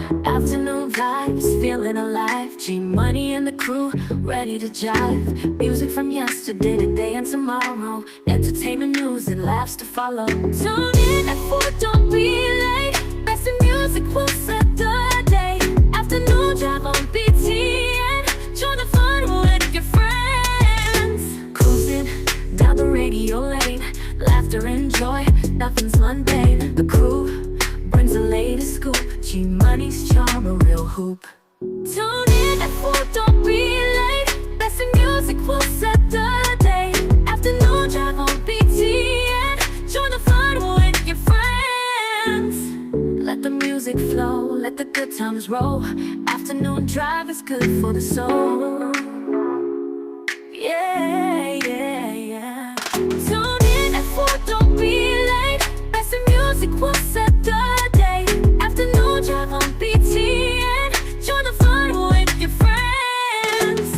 Afternoon vibes, feeling alive. G Money and the crew, ready to jive. Music from yesterday, today, and tomorrow. Entertainment news and laughs to follow. Tune in at 4, don't be late. Best in music will set the day. Afternoon drive on BTN. Join the fun with your friends. Cruising down the radio lane. Laughter and joy, nothing's mundane. The crew brings the latest scoop. G Money's charm, a real hoop. Tune in at 4, don't be late. Best in music will set the day. Afternoon drive on BTN. Join the fun with your friends. Let the music flow, let the good times roll. Afternoon drive is good for the soul. Yeah, yeah, yeah. Tune in at 4, don't be late. Best in music will set the day. Afternoon drive on BTN. Join the fun with your friends.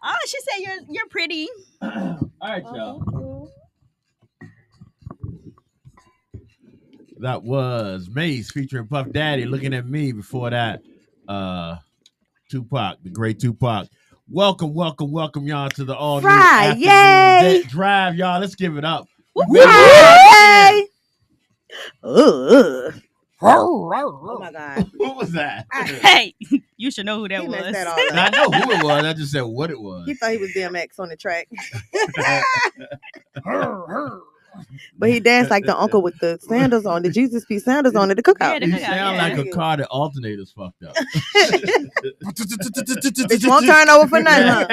Oh, she said you're pretty. All right, y'all. That was Mace featuring Puff Daddy. Looking at me before that, Tupac, the great Tupac. Welcome, y'all, to the all new afternoon drive, y'all. Let's give it up. Yay! Oh my God! What was that? Hey, you should know who that was. That all up. I know who it was. I just said what it was. He thought he was DMX on the track. But he danced like the uncle with the sandals on, the Jesus piece sandals on at the cookout. Yeah, He sound like a car that alternators fucked up. It won't turn over for nothing, huh?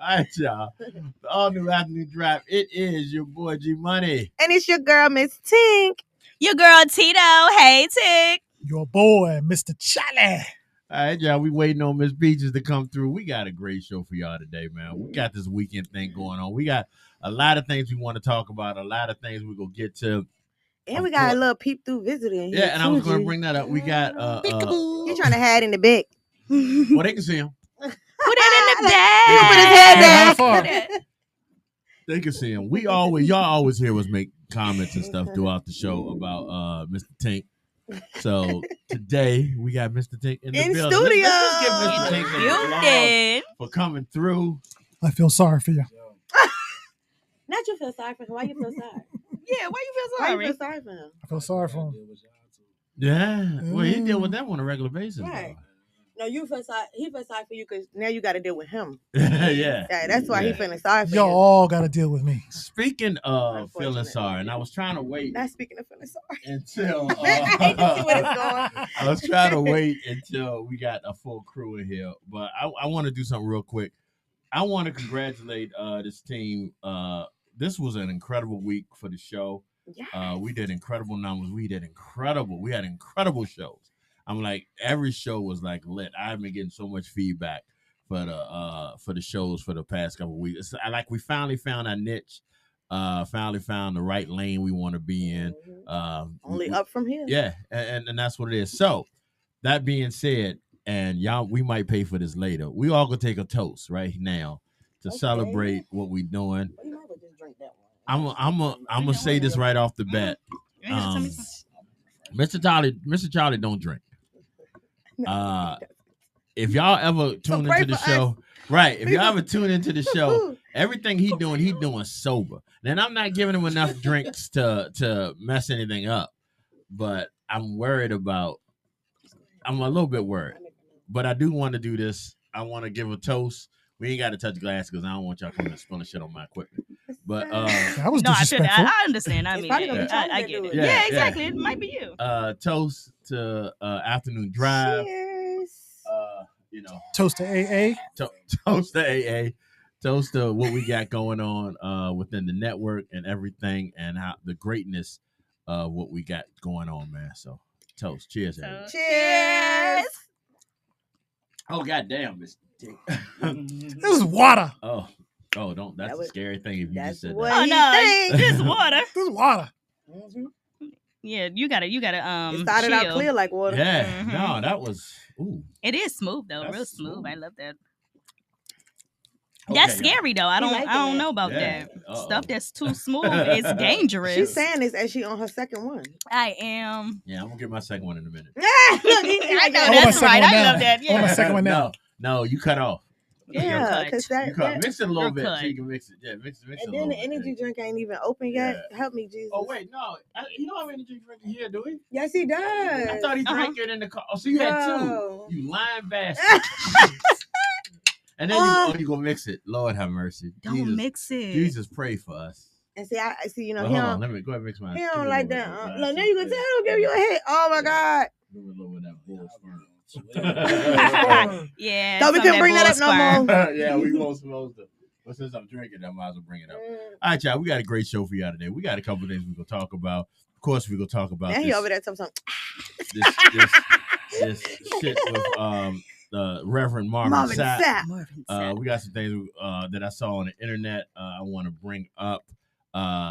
All right, y'all. The all new afternoon drive. It is your boy G Money. And it's your girl, Miss Tink. Your girl Tito. Hey, Tick. Your boy, Mr. Charlie. All right, y'all. We waiting on Miss Beaches to come through. We got a great show for y'all today, man. We got this weekend thing going on. We got a lot of things we want to talk about. A lot of things we're gonna get to. And we got a little peep through visitor in here. Yeah, and I was going to bring that up. We got He's trying to hide in the back. well, they can see him. Put it in the bag. He put his head down. They can see him. Y'all always hear us make comments and stuff throughout the show about Mr. Tink. So today we got Mr. Tink in the building. Studio. Let's give Mr. Tink You a did. for coming through. I feel sorry for you. Not you feel sorry for him. Why you feel sorry? Yeah, why you feel Why sorry? you feel sorry for him? I feel sorry for him. Yeah. Well, he deal with them on a regular basis. Right. No, you feel sorry. He feel sorry for you because now you got to deal with him. yeah. Yeah, that's why he feeling sorry for Y'all you. all got to deal with me. Speaking of feeling Unfortunately. sorry, and I was trying to wait Not speaking of feeling sorry. until I hate to see where it's going. I was trying to wait until we got a full crew in here, but I want to do something real quick. I want to congratulate this team. This was an incredible week for the show. Yeah. We did incredible numbers. We had incredible shows. I'm like, every show was like lit. I've been getting so much feedback for the shows for the past couple of weeks. We finally found our niche. Finally found the right lane we want to be in. Only up from here. Yeah, and that's what it is. So that being said, and y'all, we might pay for this later. We all gonna take a toast right now to celebrate what we doing. Well, you might as well just drink that one. I'm gonna say this right off the bat. Mr. Charlie don't drink. If y'all ever tune into the show, right? If y'all ever tune into the show, everything he doing sober. And I'm not giving him enough drinks to mess anything up, but I'm a little bit worried. But I do want to do this. I want to give a toast. We ain't got to touch glass because I don't want y'all coming and spilling shit on my equipment. But That was No, I shouldn't. disrespectful. I understand. I It's mean, probably gonna be Charlie I that get do it. it. Yeah, Yeah, exactly. It might be you. toast to afternoon drive. Cheers. Toast to AA. Toast to AA. Toast to what we got going on within the network and everything, and how the greatness of what we got going on, man. So toast. Cheers. everybody. Cheers. Oh goddamn, Miss T. This is water. Oh, don't. That's That a was- scary thing if you just That's said what that. Oh he no, thinks. just water. This is water. Yeah, you gotta It started out chill. clear like water. Yeah, Mhm. no, that was. Ooh, It is smooth though, real That's smooth. smooth. I love that. Okay, That's y'all. scary though. I He don't liking I don't that. know about Yeah. that. Uh-oh. Stuff that's too smooth is dangerous. She's saying this as she on her second one. I am. Yeah, I'm gonna get my second one in a minute. I I know I want my that's second right. one I now. love that. I want my Yeah. second one now. No, you cut off. Yeah, cut. because that, You cut. Mix it a little You're bit cut. so you can mix it. Yeah, mix it and a then little the bit. energy drink ain't even open yet. Yeah. Help me, Jesus. Oh wait, no, you don't have energy drink in here, do we? Yes, he does. I thought he drank it in the car. Oh, so you had No. two. You lying bastard. And then you gonna mix it. Lord have mercy. Don't Jesus, mix it. Jesus, pray for us. And see, I see. You know, Well, he hold on. don't. Let me go ahead and mix mine. He Give me don't a like little that. bit of Look, now you can tell. He'll give you a hit. Oh my God. Give me a little bit of that bull sperm. Yeah. So we some of can bring that up bull no sperm. more. Yeah, we won't supposed to. But since I'm drinking, I might as well bring it up. All right, y'all. We got a great show for y'all today. We got a couple of things we're gonna talk about. Of course, we're gonna talk about Now he over there talking something. this shit with Reverend Marvin Sapp. Marvin Sapp. We got some things that I saw on the internet. I want to bring up,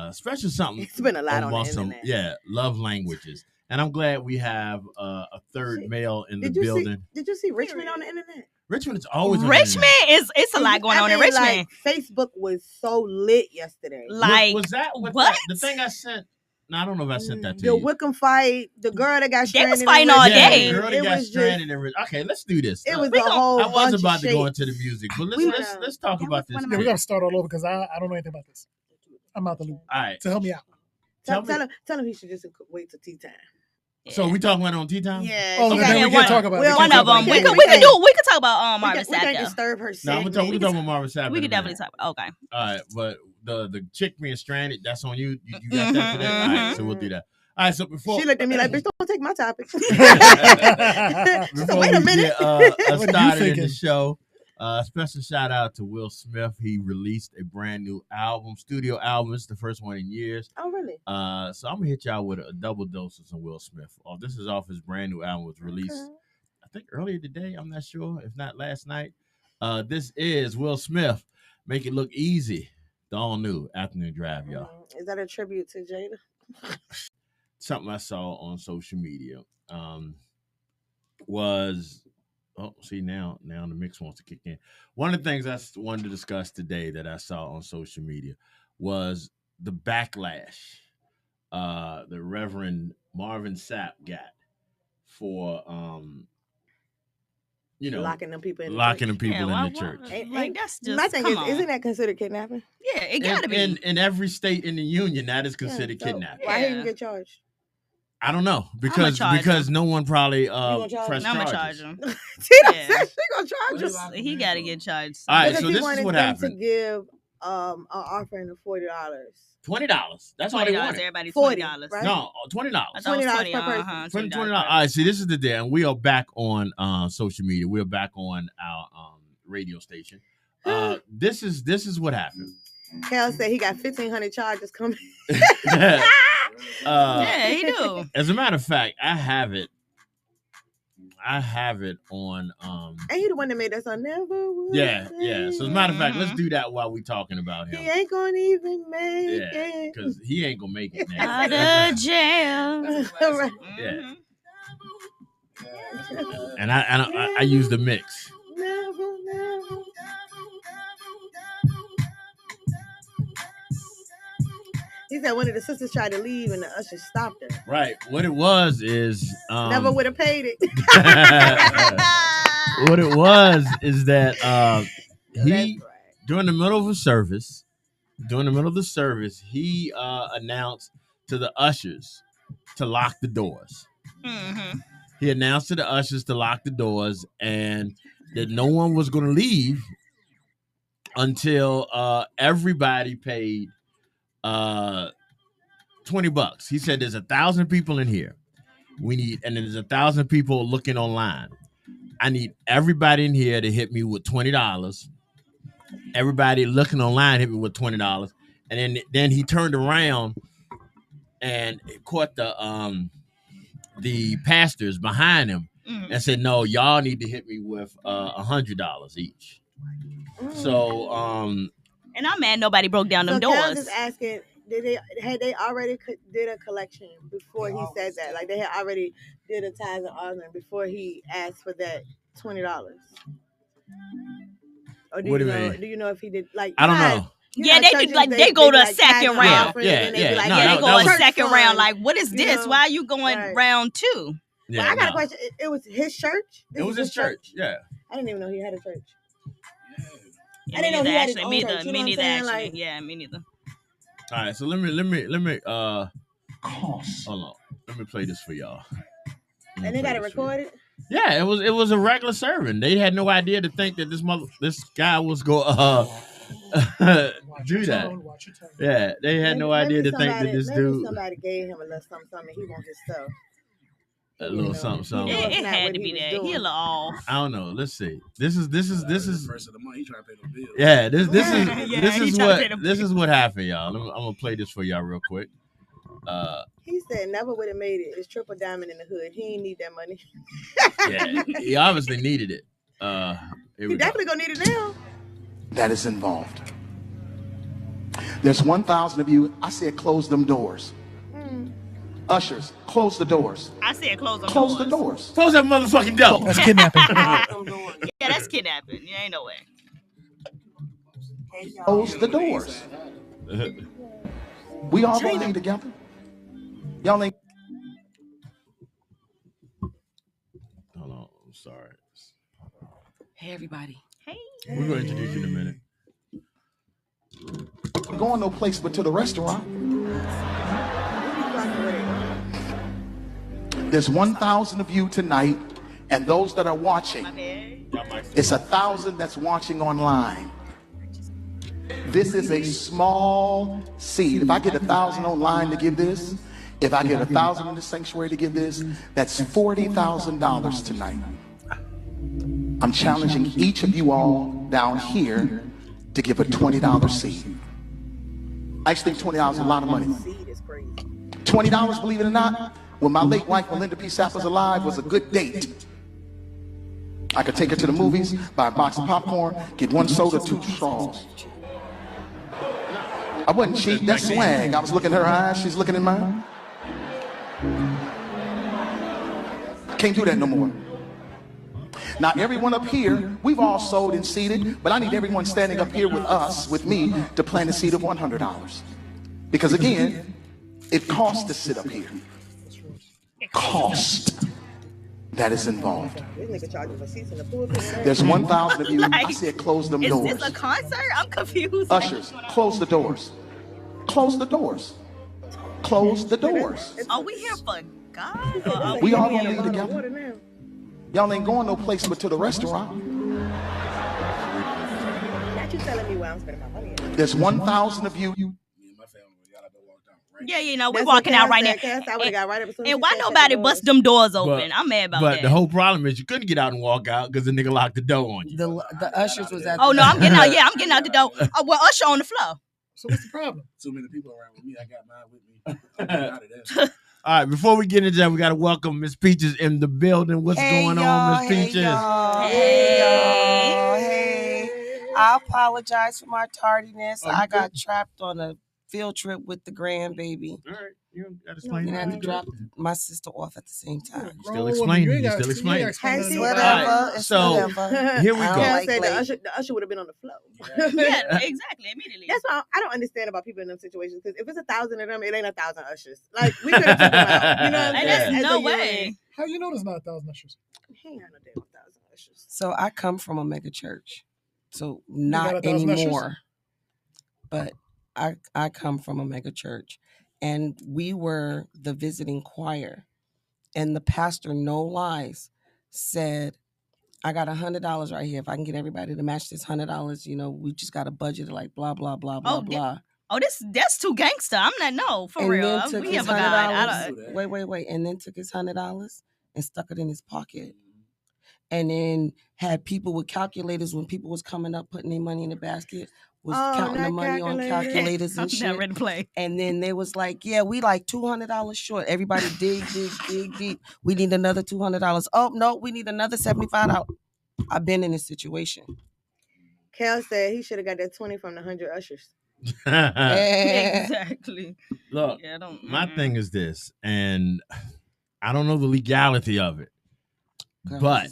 especially something. It's been a lot on the about internet. love languages, and I'm glad we have a third male in the Did you building. Did you see Richmond on the internet? Richmond is always on the Richmond internet. it's a lot going on in mean, Richmond. Like, Facebook was so lit yesterday. Like was that what? The thing I sent? No, I don't know if I sent that to The you. Wickham fight, the girl that got They stranded. was fighting in all Richmond, day. The girl that It got was stranded in Richmond. Okay, let's do this. It was We a gon- whole I was bunch about of to shit. go into the music, but let's talk That about was this. one of Yeah, my- we got to start all over because I don't know anything about this. I'm out the loop. All right. So help me out. Tell him he should just wait till tea time. So we talking about it on tea time? Yeah. Oh, she then got- we can talk about it. Well, One of them. we We can- could talk about we Marvin can't Sapp though. disturb her No, segment. we're talking about Marvin Sapp. We in could a minute. definitely talk. Okay. All right, but the chick being stranded, that's on you. You got that today? All right, so we'll do that. All right, so before She looked at me like, bitch, don't take my topic. before Wait a we minute. get What are you started in thinking? the show, special shout out to Will Smith. He released a brand new album, studio album. It's the first one in years. Oh, really? So I'm gonna hit y'all with a double dose of some Will Smith. Oh, this is off his brand new album. Was released, Okay. I think earlier today. I'm not sure, if not last night. This is Will Smith. Make it look easy. The all new afternoon drive, y'all. Is that a tribute to Jada? Something I saw on social media was now the mix wants to kick in. One of the things I wanted to discuss today that I saw on social media was the backlash the Reverend Marvin Sapp got for Locking them people in the locking church. them people Yeah, in the church. Like that's just My thing come is, on. isn't that considered kidnapping? Yeah, it gotta be. In every state in the union, that is considered Yeah, so kidnapping. Why he Yeah. didn't get charged? I don't know because charge no one probably gonna charge pressed I'm gonna charges. charge him. Tina Yeah. said she gonna charge us. He gotta get charged. All right, Because so he this is wanted what them happened. to give an offering of $40. $20. That's all they $20. wanted. Everybody $40, $20. right? No, $20. I thought it was $20 per person. uh-huh, $20. All $20. right, see, this is the day, and we are back on social media. We're back on our radio station. This is what happened. Cal said he got 1,500 charges coming. Yeah, he do. As a matter of fact, I have it on. Ain't he the one that made that song? Never would. Yeah. So as a matter of fact, Mhm. let's do that while we talking about He him. ain't gonna even make Yeah, it. because he ain't gonna make it now. Out of jail. Right. Yeah. Mhm. And I use the mix. Never, never. He said one of the sisters tried to leave and the usher stopped her. Right. What it was is Never would have paid it. what it was is that he That's right. during the middle of the service, he announced to the ushers to lock the doors. Mhm. He announced to the ushers to lock the doors and that no one was going to leave until everybody paid $20. He said there's 1,000 people in here. And there's 1,000 people looking online. I need everybody in here to hit me with $20. Everybody looking online hit me with $20. And then he turned around and caught the pastors behind him Mhm. and said, "No, y'all need to hit me with $100 each." So And I'm mad nobody broke down them So Cal's doors. just asking, had they already did a collection before he said that? Like they had already did a tithes and offering before he asked for that $20. Or What do you mean? Do you know if he did like? I don't know. Yeah, they do like they go to a second round. Yeah. They go that a was- second round. Like, what is this? know? Why are you going round 2? Yeah, But I got a question. It was his church. It was his church. Yeah. I didn't even know he had a church. Yeah, I didn't know he had his actually. own Me church, neither. you know Me what I'm neither. saying? Actually, Like- yeah, me neither. All right, so let me hold on. Let me play this for y'all. And they got it recorded. Yeah, it was a regular sermon. They had no idea to think that this guy was going do that. Watch your tone. Yeah, they had no idea to think that this dude Somebody gave him a little something. He wants his stuff. a little something. You know, It it's not had what to he be was that. doing. He a little off. I don't know. Let's see. This is First of the month, he trying to pay the bill. yeah. This Yeah, he tryna pay the this is what happened, y'all. I'm gonna play this for y'all real quick. He said never would have made it. It's triple diamond in the hood. He ain't need that money. Yeah, he obviously needed it. Here He we go. definitely gonna need it now. That is involved. There's 1,000 of you. I said close them doors. Ushers, close the doors. I said close the Close doors. the doors. Close that motherfucking door. That's kidnapping. Yeah, that's kidnapping. Yeah, ain't no way. Close the doors. We all gonna leave together. Y'all ain't. Hold on. I'm sorry. Hey, everybody. Hey. We're gonna introduce you in a minute. Going no place but to the restaurant. There's 1,000 of you tonight, and those that are watching, My bad. it's 1,000 that's watching online. This is a small seed. If I get 1,000 online to give this, if I get 1,000 in the sanctuary to give this, that's $40,000 tonight. I'm challenging each of you all down here to give a $20 seed. I actually think $20 is a lot of money. Seed is crazy. $20, believe it or not, when my late wife Melinda P. Sapp was alive, was a good date. I could take her to the movies, buy a box of popcorn, get 1 soda, 2 straws. I wasn't cheap, that's swag. I was looking in her eyes, she's looking in mine. Can't do that no more. Now, everyone up here, we've all sold and seeded, but I need everyone standing up here with us, with me, to plant a seed of $100. Because again, it costs to sit up here. Cost that is involved. This nigga charging for seats in the pulpit. There's 1,000 of you. I Like, said close them Is doors. this a concert? I'm confused. Ushers, close the doors. Close the doors. Close the doors. Are we here for God? Or are We all He gonna in a leave bottle of together. water now. Y'all ain't going no place but to the restaurant. Not you telling me where I'm spending my money at. There's 1,000 of you. Me and my family, y'all have to walk down right Yeah, you know, we That's walking what out right Cass now. said. Cass, I would've got right up as soon as And she why said shut nobody the bust doors. them doors open? I'm mad about But that. the whole problem is you couldn't get out and walk out because the nigga locked the door on you. The ushers was at. Oh no, I'm getting out. Yeah, I'm getting out the door. Oh, well, Usher on the floor. So what's the problem? Too many people around with me. I got mine with me. I'm out of there. All right, before we get into that, we got to welcome Miss Peaches in the building. What's going on, Miss Peaches? Hey, y'all. Hey. I apologize for my tardiness. Oh, you I got trapped on a field trip with the grandbaby. All right, you got to explain And I had to that. drop my sister off at the same time. Still explaining. You still explaining. Has he- Whatever. It's So, whatever. here we I go. don't Cass like said late. the usher would have been on the floor. Yeah, exactly. Immediately. That's why I don't understand about people in them situations. Because if it's 1,000 of them, it ain't 1,000 ushers. Like we could have took them out. You know what I'm And saying? there's As no a way. unit. How you know there's not 1,000 ushers? He ain't got no damn 1,000 ushers. So I come from a mega church. So got not 1,000 ushers? anymore. But I come from a mega church. And we were the visiting choir. And the pastor, no lies, said, I got $100 right here. If I can get everybody to match this $100, you know, we just got a budget of like blah, blah, blah, blah, Oh, blah. Oh, that's too gangster. I'm not. No, for And real. then took We his have a guy. I $100. don't- Wait. And then took his $100 and stuck it in his pocket. And then had people with calculators when people was coming up, putting their money in the basket, was Oh, counting the not money on calculators. calculators I'm and not shit. ready to play. And then they was like, yeah, we like $200 short. Everybody dig deep. We need another $200. Oh, no, we need another $75. I've been in this situation. Cal said he should have got that 20 from the 100 ushers. Exactly. Look, Yeah, I don't. my thing is this, and I don't know the legality of it, but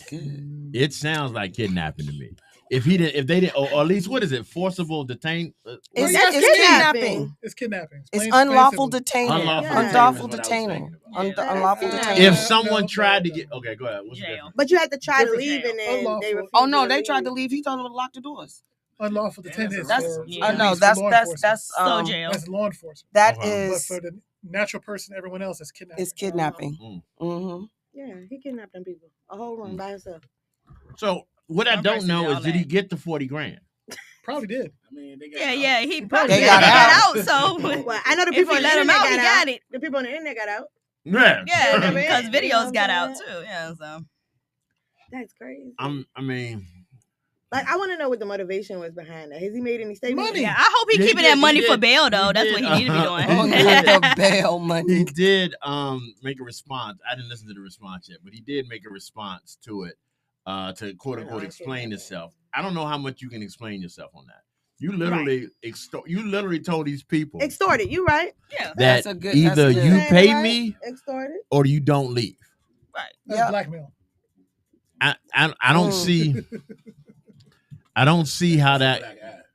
it sounds like kidnapping to me. If they didn't, or at least what is it? Forcible detain? It's That's kidnapping. It's kidnapping. It's Plain unlawful simple. detaining. Unlawful Unlawful detainment is what I was detaining. thinking about. Unlawful That's detaining. If someone No, tried to no. get, okay, go ahead. What's the Jail. difference? But you had to try to Different leave, and then they Unlawful. refused. Oh no, you they tried to leave. leave. He told them to lock the doors. Unlawful detention is That's for yeah. no, police, for law enforcement. that's So jail. That's law enforcement. that Okay. But is for the natural person, everyone else is kidnapping. is kidnapping. Mm-hmm. Yeah, he kidnapped them people. A whole room by himself. So what I Some don't person know did is all did he that. get the 40 grand? Probably did. I mean, they got Yeah. He probably They got got out. So Well, I know the if people he on the let him internet out, he got out. got it. The people on the internet got out. Yeah. Yeah, Yeah, because you know videos what got I'm out saying? too. Yeah, so That's crazy. I mean, Like, I want to know what the motivation was behind that. Has he made any statements? Money. yeah. I hope he He keeping did, that money he for did. bail He though. That's did, what he need to be doing. Oh, not the bail money. he did make a response. I didn't listen to the response yet, but he did make a response to it to quote unquote explain himself. I don't know how much you can explain yourself on that. You literally you literally told these people Extorted. You right? Yeah, that That's a good- either that's good. you Saying it pay right? me Extorted. or you don't leave. right. That's Yeah. blackmail. I don't see I don't see how that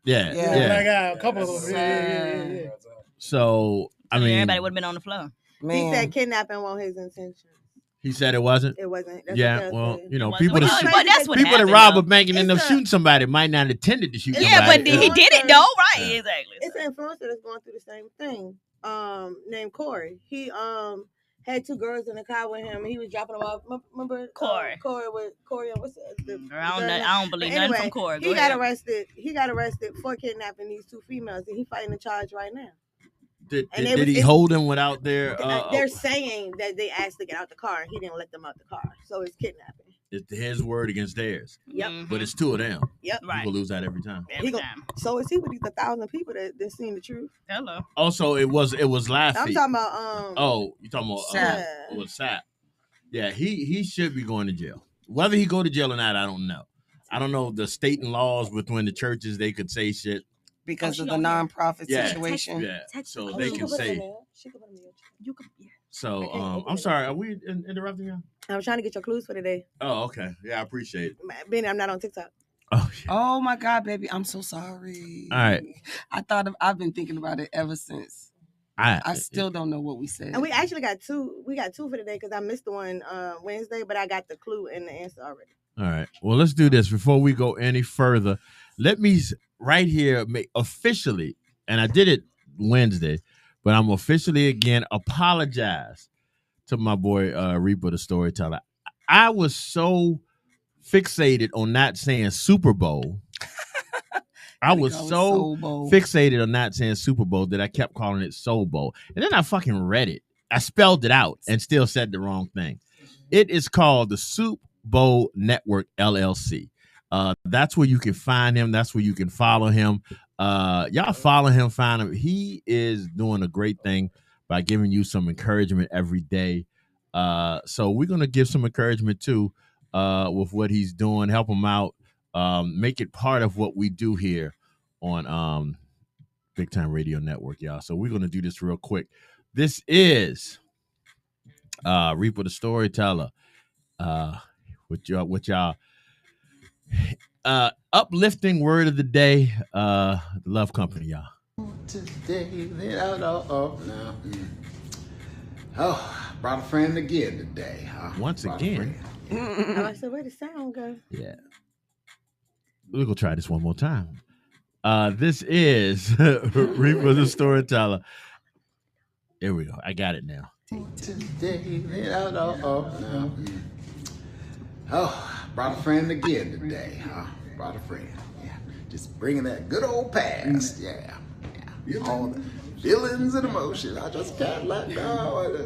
Yeah. Black eye, a couple of them. Yeah. So I mean Everybody would have been on the floor. He Man. said kidnapping wasn't his intention. he said it wasn't. It wasn't. That's Yeah, what they well, said. you know, But people no, that shoot, but that's what people that happened, rob though. a bank and end up It's a- shooting somebody might not intended to shoot Yeah, somebody. but he did it though, right? Yeah. Exactly. It's an influencer that's going through the same thing. Named Corey. He had two girls in the car with him, and he was dropping them off. Remember Corey. Corey and what's the Girl, I don't believe But nothing anyway, from Corey. Go He got ahead. arrested. He got arrested for kidnapping these two females, and he's fighting the charge right now. Did And he it's- hold them without their? They're saying that they asked to get out the car, and he didn't let them out the car, so it's kidnapping. It's his word against theirs, Yep. Mhm. but it's two of them. Yep. Right. People lose that every time. Every He go- time. So is he with these 1,000 people that seen the truth? Hello. Also, it was last I'm week. talking about Oh, you talking about Sapp. it was Sapp. Yeah, he should be going to jail. Whether he go to jail or not, I don't know. I don't know the state and laws within the churches. They could say shit. Because she of the on here. nonprofit Yeah. situation. Yeah, so Oh, they she can put it say. in there. She can put it in there. You could. Yeah. So I can't open I'm it. sorry. Are we interrupting you? I'm trying to get your clues for today. Oh, okay. Yeah, I appreciate it. Benny, I'm not on TikTok. Oh, yeah. Oh my God, baby, I'm so sorry. All right. I've been thinking about it ever since. I still don't know what we said. And we actually got two. We got two for today because I missed the one Wednesday, but I got the clue and the answer already. All right. Well, let's do this before we go any further. Let me right here make officially, and I did it Wednesday, but I'm officially again apologize to my boy Reaper the Storyteller. I was so fixated on not saying Super Bowl. I was so fixated on not saying Super Bowl that I kept calling it Soul Bowl. And then I fucking read it. I spelled it out and still said the wrong thing. It is called the Soup Bowl Network LLC. That's where you can find him. That's where you can follow him. Y'all follow him, find him. He is doing a great thing by giving you some encouragement every day. So we're going to give some encouragement too with what he's doing. Help him out. Make it part of what we do here on Big Time Radio Network, y'all. So we're going to do this real quick. This is Reaper the Storyteller with y'all uplifting word of the day, the Love Company, y'all. Today, brought a friend again today. Once Brought a again. friend. I said, where the sound go? Yeah. We're going to try this one more time. This is Reaper the Storyteller. Here we go. I got it now. Today, brought a friend again today. Brought a friend. Yeah, just bringing that good old past. Yeah. All the feelings and emotions. I just can't let go.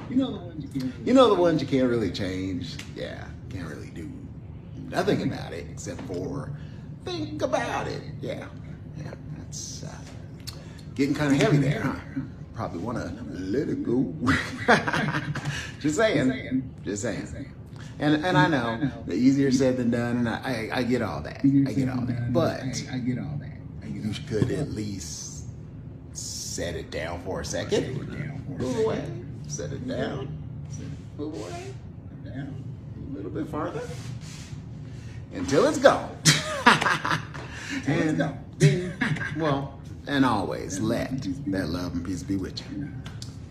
You know the ones you can't really change. Yeah, can't really do nothing about it except for think about it. Yeah, that's getting kind of heavy there, huh? Probably want to let it go. Just saying. And I know the easier said than done, and I get all that. But you could at least set it down for a second. Move away. Set it down. Move away. Down. A little bit farther. Until it's gone. And and always let that love and peace be with you.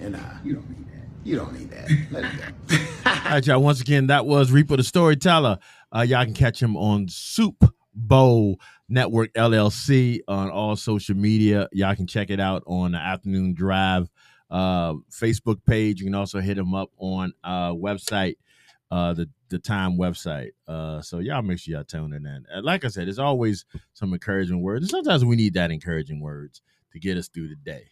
And you don't need that. Let it go. All right, y'all. Once again, that was Reaper the Storyteller. Y'all can catch him on Soup Bowl Network LLC on all social media. Y'all can check it out on the Afternoon Drive Facebook page. You can also hit him up on website, the Time website. So y'all make sure y'all tune in. Like I said, there's always some encouraging words. And sometimes we need that encouraging words to get us through the day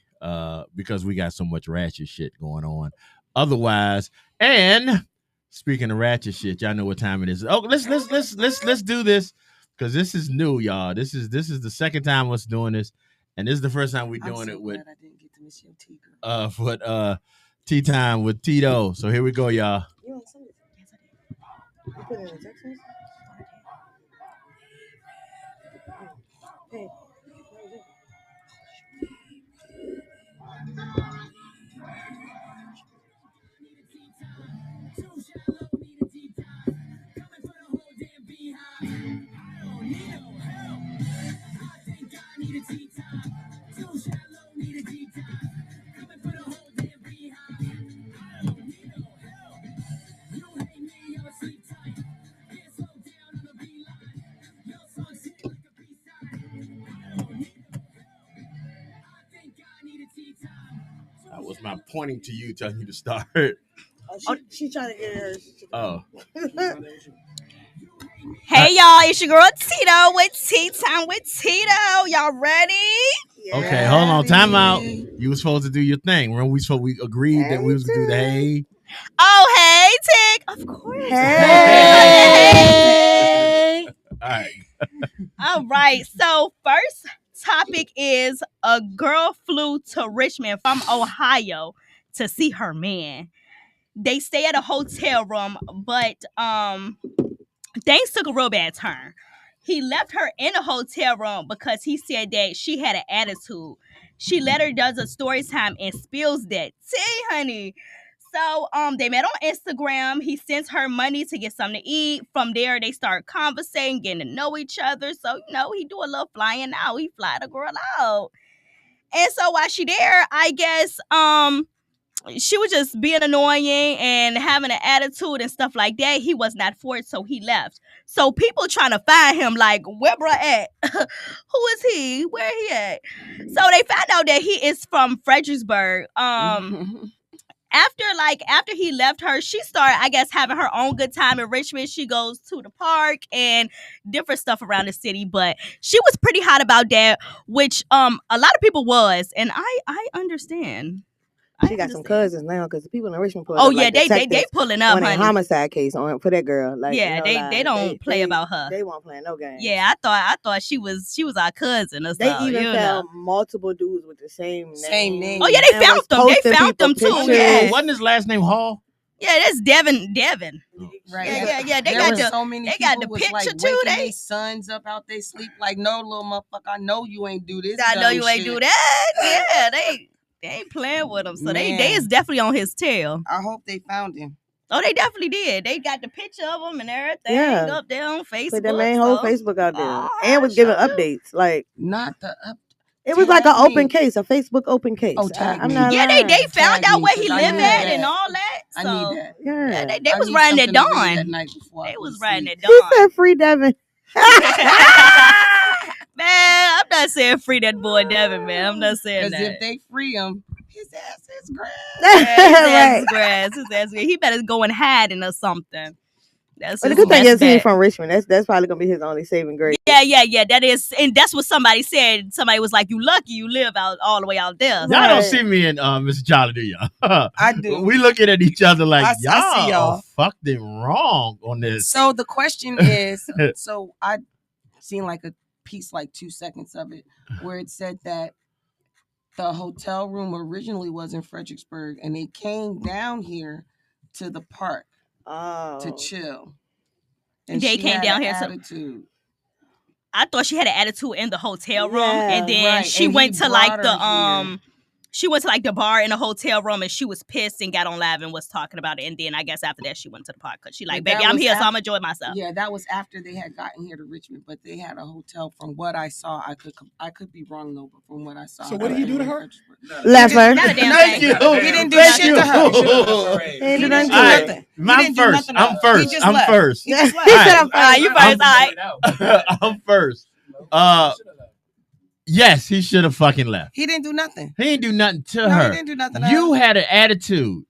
because we got so much ratchet shit going on. Otherwise, and speaking of ratchet shit, y'all know what time it is. Oh, let's do this because this is new, y'all. This is the second time us doing this, and this is the first time we're doing it with I didn't get to miss your tea, girl. for tea time with Tito. So here we go, y'all. You want some? Yes, I did. You put it in the text message? Hey. That was my pointing to you, telling you to start. She trying to get hers. Oh. Hey y'all, it's your girl Tito with Tea Time with Tito. Y'all ready? Yeah. Okay, hold on. Time out. You were supposed to do your thing. Remember we agreed that we was gonna do the hey. Oh, hey, Tick. Of course. Hey. All right. All right. So first topic is a girl flew to Richmond from Ohio to see her man. They stay at a hotel room, but things took a real bad turn. He left her in a hotel room because he said that she had an attitude. She later does a story time and spills that tea, honey. So they met on Instagram. He sends her money to get something to eat. From there, they start conversating, getting to know each other. So, he do a little flying out. He fly the girl out. And so while she there, I guess she was just being annoying and having an attitude and stuff like that. He was not for it, so he left. So people trying to find him, like, where bruh at? Who is he? Where he at? So they found out that he is from Fredericksburg. After he left her, she started, I guess, having her own good time in Richmond. She goes to the park and different stuff around the city, but she was pretty hot about that, which a lot of people was, and I understand. She got some cousins now because the people in Richmond pull Oh up, yeah, like, they pulling up, on a honey. homicide case for that girl. Like, yeah, they don't play about her. They won't play no games. Yeah, I thought she was our cousin or They something. even found multiple dudes with the same name. Oh yeah, they found them. They found them too. Oh, Yeah, wasn't his last name Hall? yeah, that's Devin. Right. Yeah. They There got were the so many they got the people was, picture like, too. waking They their sons up out they sleep. Like, no, little motherfucker, I know you ain't do this. I know dumb you ain't shit. do that. Yeah, they ain't playing with him. So they Man. is definitely on his tail. I hope they found him. Oh, they definitely did. They got the picture of him and everything Yeah. up there on Facebook. Put their main whole so- Facebook out there, Oh, and was I giving sure do. updates. Like, Not the up. it was like Tag an open me. case, a Facebook open case. Oh, tag I'm me. not Yeah, lying. they found Tag out me, where he 'cause I live need at that. and all that. I So, need that. Yeah. yeah, they I was need riding at something to read dawn. that night before I They go was to riding sleep. at He dawn. said free Devin. Man, I'm not saying free that boy Devin, man. I'm not saying Because that. if they free him, his ass is grass. Yeah, his ass Right. is grass. His ass is grass. He better go and hiding or something. That's But the his good thing best is he's bet. from Richmond. That's probably gonna be his only saving grace. Yeah. That is, and that's what somebody said. Somebody was like, "You lucky you live out all the way out there." Y'all Right. don't see me and Mr. Jolly, do y'all? I do. We looking at each other like I see y'all y'all. are fucked it wrong on this. So the question is, so I seen like a piece, like 2 seconds of it, where it said that the hotel room originally was in Fredericksburg, and they came down here to the park Oh. to chill. And They she came had down an here, so- attitude. I thought she had an attitude in the hotel room, Yeah. and then Right, she and he went to like brought the her here. she went to like the bar in a hotel room and she was pissed and got on live and was talking about it. And then I guess after that she went to the park because she like, But baby, that I'm was here, so af- I'm enjoying myself. Yeah, that was after they had gotten here to Richmond, but they had a hotel. From what I saw, I could be wrong though, but from what I saw. So what did he do to her? Left her. Not a damn Thank thing. you. He didn't do Thank shit you. to her. He didn't do All All right. nothing. right, He I'm didn't do first. nothing I'm to her. He first. just I'm left. first. He just left. He All said right. I'm You first. first, all right. I'm first. Yes, he should have fucking left. He didn't do nothing. He didn't do nothing to No, her. he didn't do nothing to You her. had an attitude.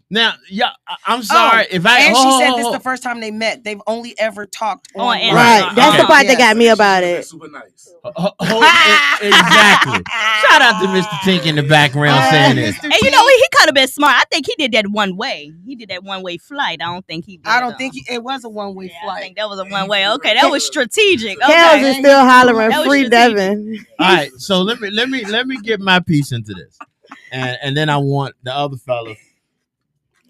Now, yeah, I'm sorry if I. And hold, she hold, said hold, this is hold. the first time they met. They've only ever talked On on. Instagram. Right. That's the Okay. part that got me about it. Super nice. Exactly. Shout out to Mr. Tink in the background saying this. And you know, he could have been smart. I think he did that one way. He did that one way flight. I don't think he did. I don't think it was a one way Yeah, I flight. think that was a one way. Okay, that was strategic. Kels Okay. is still hollering That was free strategic. Devin. All right, so let me get my piece into this, and then I want the other fellas.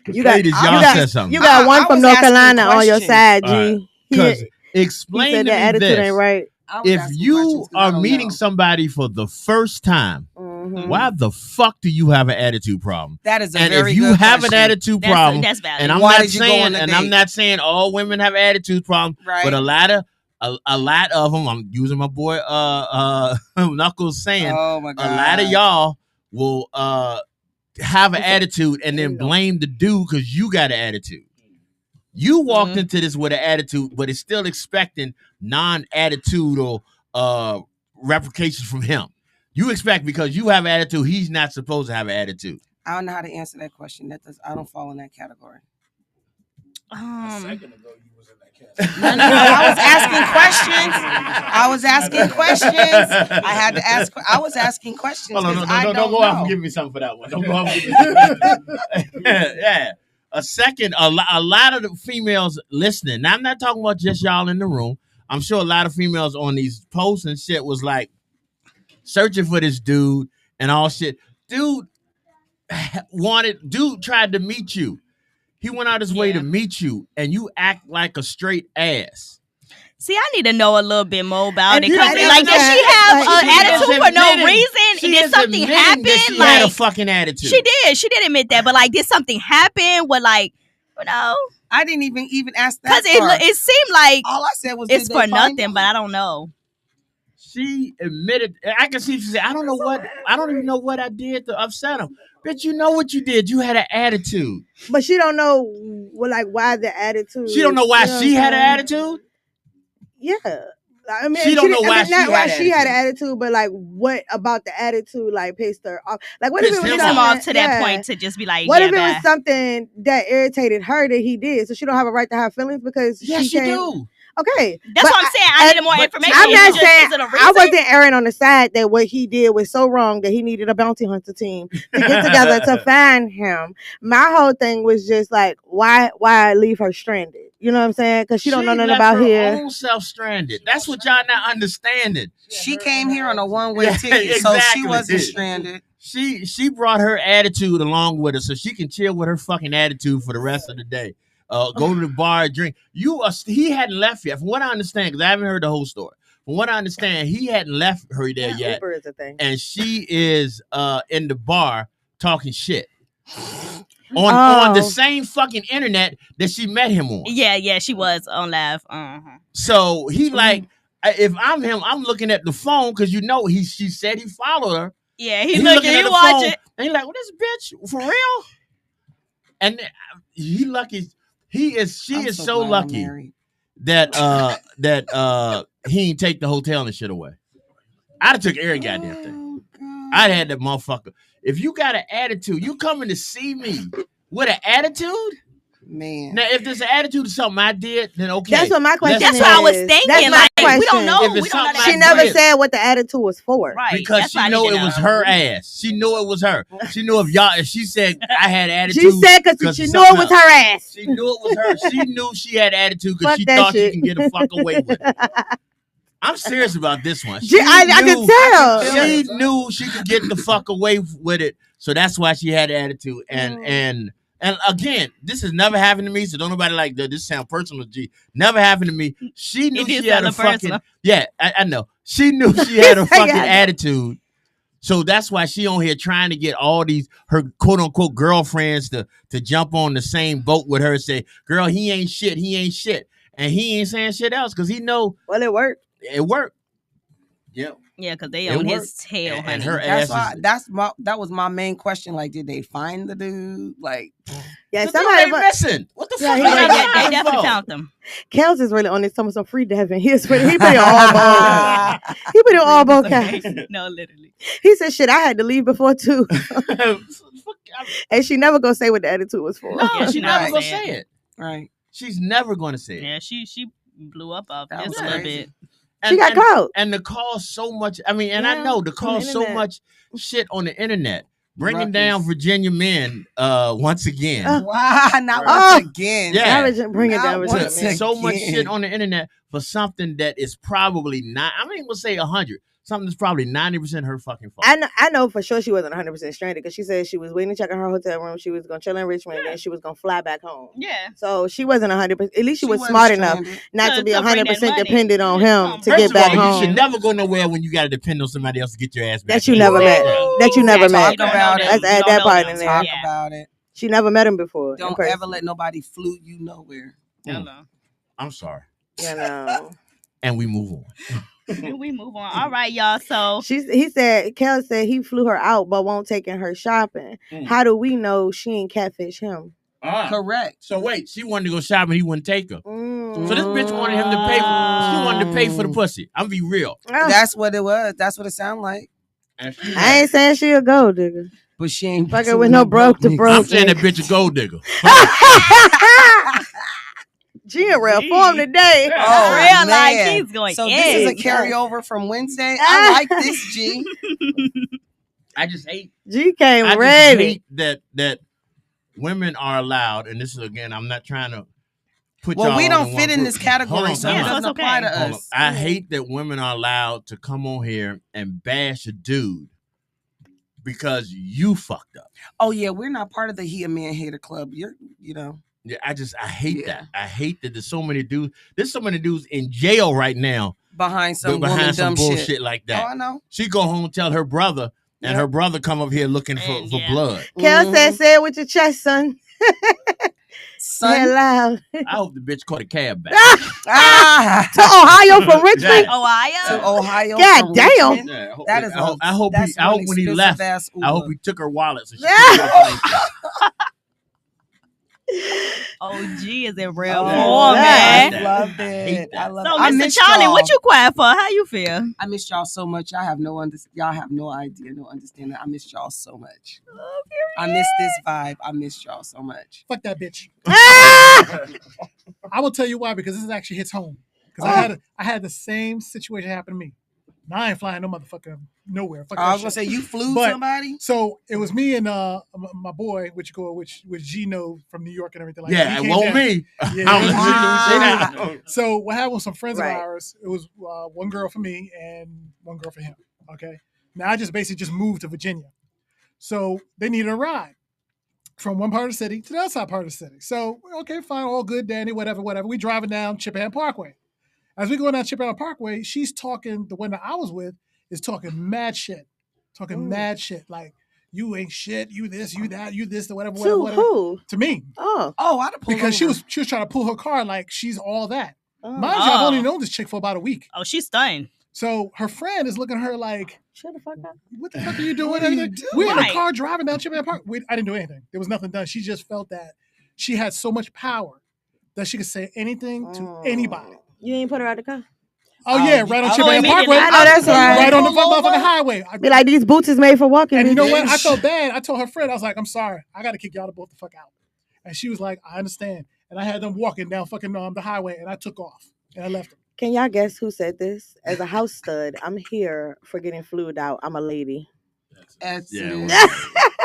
You got, Ladies, you y'all got, said something. you got I one from was North asking Carolina on your questions. side, All right. G. Because He explain said to that me attitude this: ain't right. I was if asking you questions 'cause I are don't meeting know. somebody for the first time, Mhm. why the fuck do you have an attitude problem? That is a And very if you good have question. an attitude That's problem, that's valid. and I'm Why not did you go saying, on a and I'm date? not saying all women have attitude problems, Right. but a lot of them. I'm using my boy Knuckles saying Oh my god. a lot of y'all will have an Okay. attitude and There then you go. blame the dude because you got an attitude. You walked Mhm. into this with an attitude, but it's still expecting non-attitudinal replications from him. You expect because you have an attitude, he's not supposed to have an attitude. I don't know how to answer that question. I don't fall in that category. No, I was asking questions. I was asking questions. I had to ask. I was asking questions. Hold on, because I don't don't go out and know. give me something for that one. Don't go out and give me something. Yeah. A lot of the females listening. Now, I'm not talking about just y'all in the room. I'm sure a lot of females on these posts and shit was like searching for this dude and all shit. Dude tried to meet you. He went out his way to meet you, and you act like a straight ass. See, I need to know a little bit more about And it. you Cause know, like, did yeah, she have like, an she is attitude for no admitting- reason? She Did is something admitting happen? that she had a Like, fucking attitude. she did. She did admit that. But like, did something happen? What, like, you know? I didn't even ask that. Because part. it seemed like All I said was it's did they for find nothing. out? But I don't know. She admitted. I can see she said, I don't even know what I did to upset him. Bitch, you know what you did. You had an attitude. But she don't know, well, like, why the attitude. She don't know why You know she what had an I'm attitude. saying? Yeah. I mean, She don't know didn't- why I mean, not she why had she had an attitude. attitude, but like, what about the attitude like pissed her off? Like, what if Pissed it was him Piss him something- off to that yeah. point to just be like, What yeah, if it was bye. something that irritated her that he did? So she don't have a right to have feelings because Yes, she you came. do. Okay, That's but what I'm saying. I needed more but information. I'm not Is it just- saying is it a I reason? wasn't erring on the side that what he did was so wrong that he needed a bounty hunter team to get together to find him. My whole thing was just like, why leave her stranded? You know what I'm saying? Because she don't know nothing left about her here. own self stranded. That's what y'all not understanding. She came here on a one-way Yeah, ticket, so she exactly. wasn't stranded. She brought her attitude along with her, so she can chill with her fucking attitude for the rest of the day. Go to the bar, drink. He hadn't left yet, from what I understand, because I haven't heard the whole story. From what I understand, he hadn't left her there Yeah, yet, Uber is a thing. and she is in the bar talking shit on the same fucking internet that she met him on. Yeah, she was on live. So he like, if I'm him, I'm looking at the phone because she said he followed her. Yeah, He he looking, at you the watch phone, it. and he like, well, this bitch for real. And he lucky. She I'm is so so glad I'm lucky married. that he ain't take the hotel and shit away. I'd have took every goddamn thing. I'd had that motherfucker. If you got an attitude, you coming to see me with an attitude. Man. Now, if there's an attitude to something I did, then okay. That's what my question That's is. what I was thinking. That's my Like, question. we don't know. If We it's don't know something that. She I never did. said what the attitude was for. Right. Because That's she what I knew need to it was know. her ass. She knew it was her. She knew if she said I had attitude. She said because of she knew something it was else. her ass. She knew it was her. She knew she had attitude because Fuck she that thought shit. she can get the fuck away with it. I'm serious about this one. I can tell. She knew she could get the fuck away with it, so that's why she had attitude. And again, this has never happened to me, so don't nobody like that. This sound personal, G. Never happened to me. She knew It did she had a sound fucking personal. yeah. I know. She knew she had a fucking Yeah, I know. attitude, So that's why she on here trying to get all these her quote unquote girlfriends to jump on the same boat with her and say, girl, he ain't shit. And he ain't saying shit else because he know Well, it worked. it worked. Yep. Yeah, because they It on worked. his tail, And honey. her That's ass why that was my main question. Like, did they find the dude? Like, Yeah, the somebody. dude ain't missing. What the Yeah, fuck? he is ain't- that They guy definitely for? found them. Kels is really on this. Some free Devin. He put it on all both. He put it on all both Okay. caps. No, literally. He said, "Shit, I had to leave before too," and she never gonna say what the attitude was for. No, Yeah, she never right. gonna say it. right? She's never gonna say it. Yeah, she blew up off That just was a little crazy. bit. She got caught. And the call so much. I mean, and I Yeah, know the on call the so internet. much shit on the internet, bringing Ruckus. down Virginia men once again. Wow, not Oh. once again. Yeah. Now we just bring it Not down. once Virginia, man. So much again. shit on the internet for something that is probably not. I mean, we'll say 100. Something that's probably 90% her fucking fault. I know for sure she wasn't 100% stranded because she said she was waiting to check in her hotel room. She was gonna chill in Richmond, and then she was gonna fly back home. Yeah. So she wasn't 100%. At least she was wasn't smart enough stranded. not to be To bring that 100% money. dependent on Yeah, him to First get of back all, home. you should never go nowhere when you got to depend on somebody else to get your ass back. That you in. never met. That you never Exactly. met. Talk about it. Let's You add don't that know part them. in there. Talk Yeah. about it. She never met him before. in Don't person. ever let nobody flute you nowhere. Hello. I'm sorry. You know. And we move on. We move on. All right, y'all. So He said, Kel said he flew her out but won't take in her shopping. How do we know she ain't catfish him? Correct. So wait, she wanted to go shopping, he wouldn't take her. Mm. So this bitch wanted him to pay. She wanted to pay for the pussy. I'm be real. That's what it was. That's what it sounded like. And she I ain't saying she a gold digger. But she ain't Fucking with no broke to niggas. broke. I'm saying that bitch a gold digger. She in real form today. Oh, real like man. he's going So in. this is a carryover from Wednesday. I like this, G. I just hate. G came I just ready. hate that women are allowed. And this is again, I'm not trying to put. Well, y'all we all don't in fit one in this group. category, Hold on, so time it out. Yeah, doesn't so it's apply okay. to Hold on. us. I hate that women are allowed to come on here and bash a dude because you fucked up. Oh yeah, we're not part of the He a Man Hater Club. You know. Yeah, I hate Yeah. that. I hate that there's so many dudes. There's so many dudes in jail right now Behind some behind woman some dumb bullshit shit. like Oh, that. I know. She go home tell her brother, and Yep. her brother come up here looking for And, yeah. blood. Kel said, say it with your chest, son. Say it Son. loud. I hope the bitch caught a cab back. Ah. To Ohio from Richmond? Yeah. Ohio. To Ohio. God from damn. Richmond? Yeah, I hope, That is I hope that's I hope one when he expensive left, ass I hope Uber. he took her wallet so she Yeah. could go to the place. OG is in real Oh, form, yeah. man. I loved hate it. that. I love So, it. I Mr. missed Charlie, y'all. what you quiet for? How you feel? I missed y'all so much. Y'all have no idea, no understanding. I missed y'all so much. I missed this vibe. I missed y'all so much. Fuck that bitch. Ah! I will tell you why, because this actually hits home. Because I had the same situation happen to me. Now I ain't flying no motherfucker nowhere. Fuck I that was gonna shit. say you flew But- somebody. So it was me and my boy, which Gino from New York and everything like that. Yeah, He it came won't down. me. Yeah, I'm it was listening to you say that. So what happened with some friends Right. of ours, it was one girl for me and one girl for him. Okay. Now I just basically moved to Virginia. So they needed a ride from one part of the city to the other side part of the city. So, okay, fine, all good, Danny, whatever. We driving down Chippewa Parkway. As we go down Chippewa Parkway, she's talking, the one that I was with is talking mad shit. Mad shit. Like, you ain't shit, you this, you that, you this, whatever. To who? To me. Oh. Oh, I'd have pulled Because she over. was trying to pull her car like she's all that. Oh. Mind you, I've only Oh. known this chick for about a week. Oh, she's stunned. So her friend is looking at her like, Shut the fuck up. what the fuck are you doing? What are you Everything? We're in Right. a car driving down Chippewa Park. I didn't do anything. There was nothing done. She just felt that she had so much power that she could say anything to anybody. You ain't put her out the car? Oh, yeah, right on Oh, Chippewa immediately. Parkway. I know that's right. Right on the Pull over? motherfucking highway. Be like, these boots is made for walking. And you know bitch. what? I felt bad. I told her friend, I was like, I'm sorry. I got to kick y'all both the fuck out. And she was like, I understand. And I had them walking down fucking the highway, and I took off. And I left them. Can y'all guess who said this? As a house stud, I'm here for getting flued out. I'm a lady. Exodus.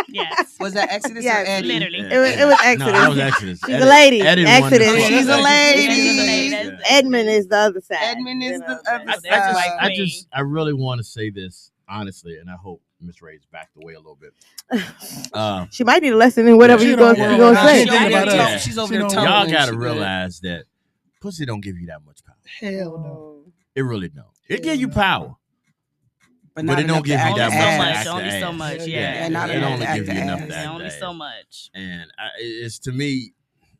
Yes. Was that Exodus Yes, or Eddie? literally. It was Exodus. No, that was Exodus. She's a lady. Eddie won Exodus. the fuck. She's a lady. She's a lady. Yeah. Edmund is the other side. Edmund is the other That's side. right. I really want to say this honestly, and I hope Miss Ray's backed away a little bit. She might need a lesson in whatever Yeah, you she don't gonna worry. say. She ain't thinking about us. She's over She there don't- tumbling. Y'all gotta She good. realize that pussy don't give you that much power. Hell no. It really don't. It give you power. But But it don't give you Only that so much. much. to act Only the so ass. much. Yeah, Yeah. not it enough only to give act you the enough ass. that Only day. so much. And it's to me,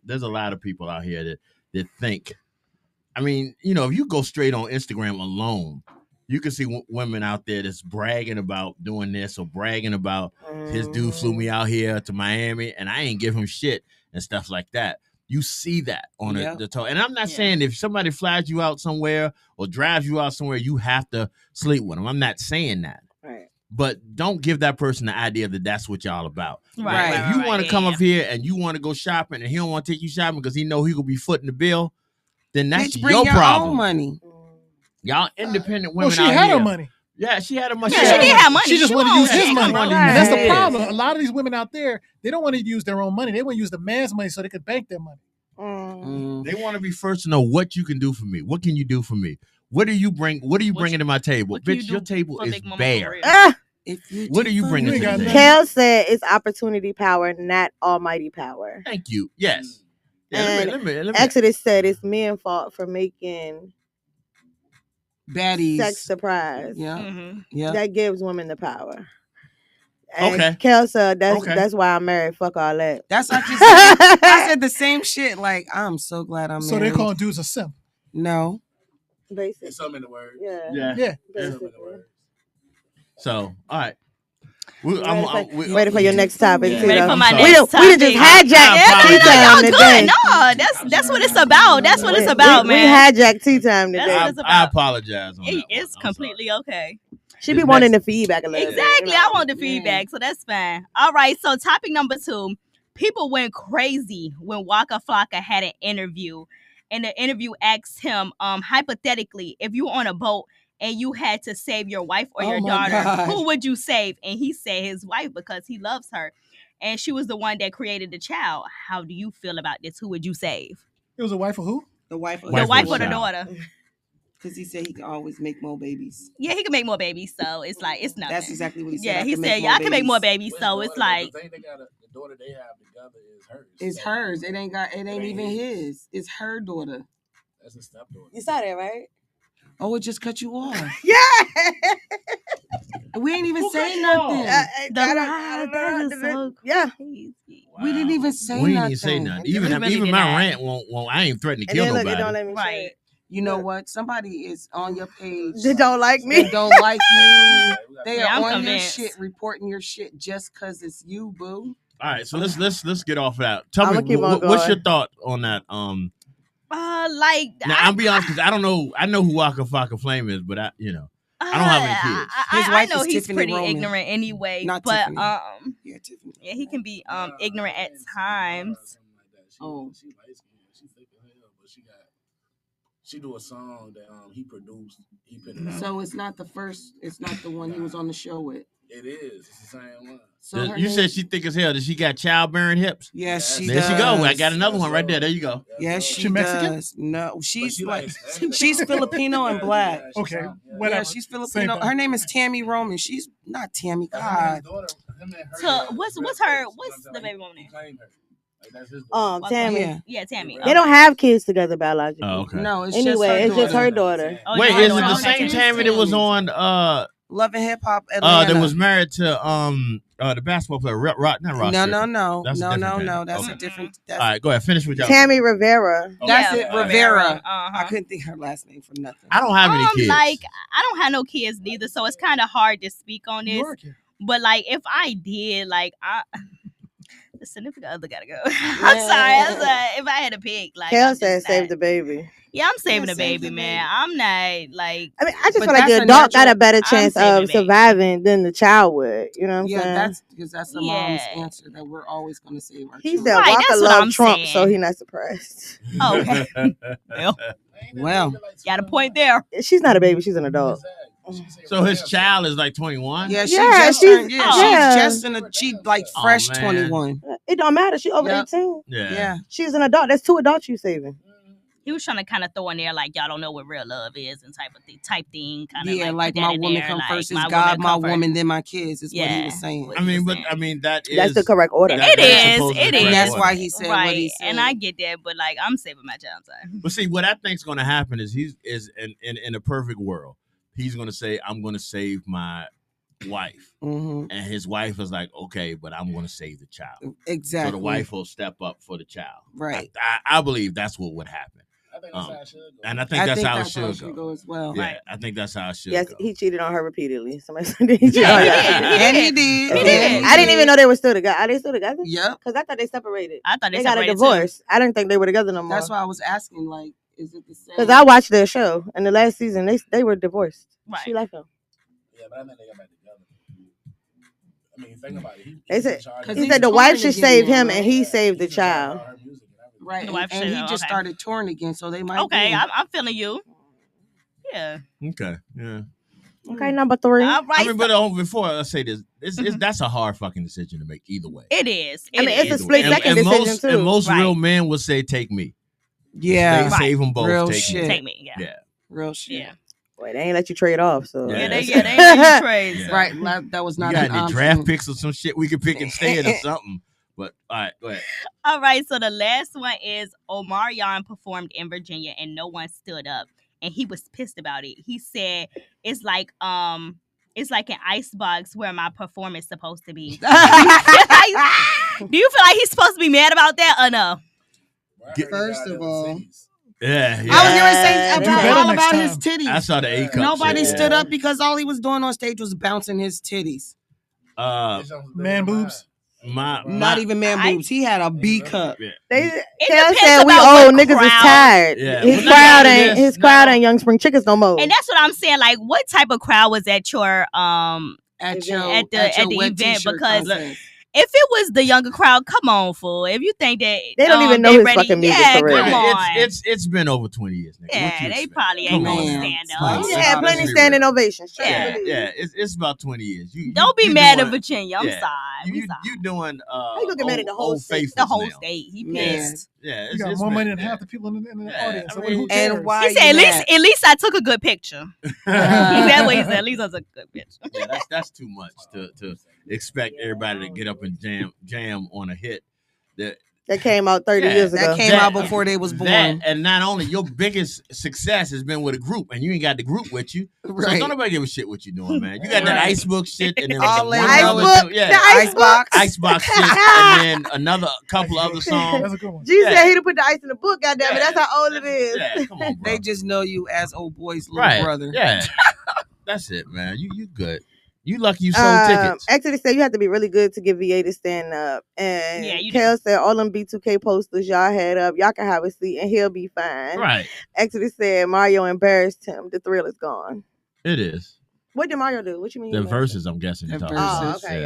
there's a lot of people out here that think. I mean, if you go straight on Instagram alone, you can see women out there that's bragging about doing this or bragging about his dude flew me out here to Miami and I ain't give him shit and stuff like that. You see that on the toe. And I'm not saying if somebody flies you out somewhere or drives you out somewhere, you have to sleep with them. I'm not saying that. Right. But don't give that person the idea that that's what y'all about. Right. If you want to come up here and you want to go shopping and he don't want to take you shopping because he know he will be footing the bill, then that's Bitch, bring your your problem. own money. Y'all independent Well, women she out had here. her money. Yeah, she had her money. Yeah, she did have money. She just She wanted to use won't- his she money. won't- And that's the Right. problem. A lot of these women out there, they don't want to use their own money. They want to use the man's money so they could bank their money. They want to be first to know what you can do for me. What can you do for me? What do you bring? What are you bringing to my table? what can you Bitch, do your table for is Big Mama for bare. real? If you What are you bringing You to ain't the got table? Kel said it's opportunity power, not almighty power. Thank you. Yes. Yeah, And let me. Exodus said it's men's fault for making baddies. sex surprise. Yeah. Mm-hmm. Yeah. That gives women the power. And Okay. Kel said Okay. that's why I'm married. Fuck all that. That's like you said. I said the same shit. Like, I'm so glad I'm So married. they calling dudes a simp. No. Basically. There's something in the word. Yeah. Yeah. Yeah. Basically. So, all right. Ready for your next topic, Yeah. Tito? Ready for my I'm next sorry. topic. We just hijacked I tea apologize. time Y'all today. good. No, that's what it's about. That's what it's about, we man. hijacked tea time That's today. what it's I about. apologize. On that one. It's I'm completely okay. She be This wanting next- the feedback a little bit. Exactly. you know? I want the feedback, so that's fine. All right. So topic number 2. People went crazy when Waka Flocka had an interview, and the interview asked him, hypothetically, if you were on a boat and you had to save your wife or Oh your my daughter, God. who would you save? And he said his wife because he loves her, and she was the one that created the child. How do you feel about this? Who would you save? It was a wife of who? The wife. The wife or the child. daughter? Because he said he can always make more babies. Yeah, he can make more babies, so it's like it's nothing. That's exactly what he said. Yeah, I he can said, make yeah, more I can make more babies. babies, so it's like The daughter they have together is hers. It's hers. It ain't even his. It's her daughter. That's a stepdaughter. You saw that, right? Oh, it just cut you off. Yeah. We ain't even Who say cut you nothing. off? that is so Yeah. crazy. We didn't even say We nothing. didn't say nothing. We Even really did my not. rant won't. I ain't threatening to And kill then look, nobody. it don't let me Right. say You know what? Somebody is on your page. it. They don't like They me. don't like you. They Yeah, are I'm on convinced. your shit, reporting your shit just because it's you, boo. All right, so let's get off of that. Tell I'ma me keep on what's your going. thought on that? Like Now I'll be honest because I don't know. I know who Waka Flocka Flame is, but I don't have any kids. His I wife know is he's Tiffany pretty Roman. ignorant anyway, Not but Tiffany. Yeah, Tiffany. yeah, he can be ignorant at times. Oh. She light skinned. She thick as hell, but she do a song that he produced. He put it out. So it's not the first. It's not the one he was on the show with. It is. It's the same one. So her You name- said she thick as hell. Does she got childbearing hips? Yes, she There does. she go. I got another one right there. There you go. Yes, She she Mexican? does. No, she's she like like- she's Filipino and black. Okay, Yeah, whatever. she's Same Filipino. thing. Her name is Tammy Roman. She's not Tammy. God. So what's the baby woman name? Tammy. Yeah, Tammy. They don't have kids together biologically. Oh, okay. No, it's Anyway, it's just her daughter. Oh, Wait, no, is no, it no, the okay, same so Tammy that was on Love and Hip Hop Atlanta. that was married to the basketball player not Ross No. That's a different Tammy. That's Okay. a different. All right, go ahead. Finish with y'all. Tammy Rivera. That's it, Rivera. Uh-huh. I couldn't think her last name for nothing. I don't have any kids. Like I don't have no kids neither, so it's kind of hard to speak on New this. York. But like, if I did, like, the significant other gotta go. I'm sorry. If I had to pick, like, Kel I'm said just save not- the baby. Yeah, I'm saving Yeah, the save baby, the man. baby. I'm not like. I mean, I just But feel like the that's a adult got a natural- better chance saving of the baby. surviving than the child would. You know what I'm Yeah, saying? that's because that's the mom's Yeah. answer that we're always going to save our He children. said Right, Walker that's what love I'm Trump, saying. so he not surprised. Oh, okay. Well, Got a point there. She's not a baby; she's an adult. So his child is like 21. yeah, she Yeah, just she's- turned. Yeah, yeah. she's just she like Oh, fresh man. 21. It don't matter. She over Yep. 18. Yeah. She's an adult. That's 2 adults you saving. He was trying to kind of throw in there like y'all don't know what real love is and type thing. Kind of Yeah, like like put my that in woman there, come like, first. It's my God, woman my come first. woman, then my kids. Is what he Yeah. was saying. I mean, that is That's the correct order. It that's is. supposed to be It the is. correct And that's order. why he said right. what he said. And I get that, but like I'm saving my child. Sorry. But see, what I think's going to happen is in a perfect world, he's gonna say, "I'm gonna save my wife," and his wife is like, "Okay, but I'm gonna save the child." Exactly. So the wife will step up for the child. Right. I believe that's what would happen. I think that's how it should go. And I think that's how it should go. as well. Yeah, I think that's how it should Yes, go. he cheated on her repeatedly. Somebody said he cheated on her. And he did. He did. I didn't even know they were still together. Are they still together? Yep. Because I thought they separated. I thought They got a separated, too. divorce. I didn't think they were together no more. That's why I was asking, like, is it the same? Because I watched their show, and the last season they were divorced. Right. She left him. Yeah, but I think they got back together. I mean, think about it. They said Cause he he's said the wife touring should again save now, him, right? and he saved the child. Right. The wife And should he know, just okay. started touring again, so they might Okay, be. I'm feeling you. Yeah. Okay, yeah. Okay, number 3. All right. I mean, but before I say this, that's a hard fucking decision to make either way. It is. I mean, it's a is. split second decision most, too. And most Right. real men will say, "Take me." Yeah. They save them both. Real take shit. me. Take me. Yeah. Yeah. Real shit. Yeah. Boy, they ain't let you trade off. So Yeah, They that's- ain't let you trade. Yeah. so. Right. That was You not got an any option. draft picks or some shit we could pick instead or something? But all right, go ahead. All right, so the last one is Omarion performed in Virginia and no one stood up, and he was pissed about it. He said it's like an icebox where my performance is supposed to be. Do you feel like he's supposed to be mad about that or no? First of all, Yeah, I was yeah. gonna say Do better all next about time. his titties. I saw the A cup. Nobody shit, stood yeah. up because all he was doing on stage was bouncing his titties. Man boobs. Not even man boobs. He had a B cup. Yeah. they It Kel depends said we about old what niggas is crowd. tired. Yeah. His Well, crowd not ain't only his this, crowd no. ain't young spring chickens no more. And that's what I'm saying. Like, what type of crowd was at your At your- your at the wet event? t-shirt Because contest. if it was the younger crowd, come on, fool. If you think that They don't even know they his ready, fucking music yeah, for real. come on. It's been over 20 years, nigga. Yeah, What you they expect? probably Come ain't gonna on. stand Man. up. Like, He had plenty standing ovations. Trust Yeah. me. Yeah, it's about 20 years. Don't be you mad doing- at Virginia. I'm yeah. sorry. We You sorry. doing you gonna get mad at the whole old state? faithfuls The whole now. state. He Man. pissed. Yeah, You got it's more been- money than yeah. half the people in the Yeah, audience. I So mean- who cares? And why He said, you at least I took a good picture. That's what he said. At least I took a good picture. Yeah, that's too much to expect everybody to get up and jam on a hit. That came out 30 Yeah, years ago. That came out before they was born. And not only your biggest success has been with a group, and you ain't got the group with you. So Right. don't nobody give a shit what you doing, man. You got that Right. icebook shit, and then All one they know other is- yeah, The icebox. icebox shit, and then another couple other songs. That's a good one. G Yeah. said he'd have put the ice in the book, goddamn it. Yeah. That's how old it is. Yeah, come on, bro. They just know you as old boy's little right, brother. yeah. That's it, man. You good. You lucky you sold tickets. Exodus said you have to be really good to get VA to stand up. And Yeah, you Kel said all them B2K posters y'all had up, y'all can have a seat and he'll be fine. Right, Exodus said Mario embarrassed him. The thrill is gone. it is. What did Mario do? What you mean? The he embarrassed verses, I'm guessing. The you're talking verses. about. Oh, okay,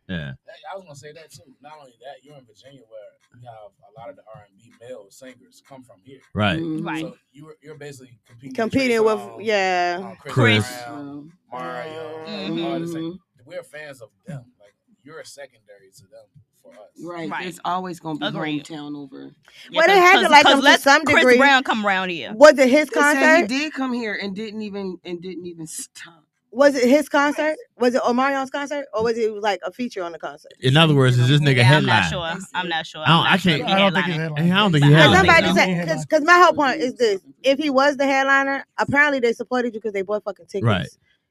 yeah. I was gonna say that too. Not only that, you're in Virginia where you have a lot of the R&B male singers come from here. Right. Mhm. Right. So you're basically competing Competing Trey with, Songz, yeah. Chris. Brown, Mario, Mhm. all this, like, we're fans of them. Like you're a secondary to them for us. Right. Right. It's always gonna be Agreed. hometown over. Well, they had to like him to some Chris degree. Brown come around here. Was it his They said he concert? did come here and didn't even stop. Was it his concert? Was it Omarion's concert? Or was it like a feature on the concert? In other words, is this nigga Yeah, I'm headline? not sure. I'm not sure. I can't- I don't think he's headlining. I don't think he I had don't like think Somebody so. said, because my whole point is this. If he was the headliner, apparently they supported you because they bought fucking tickets. Right.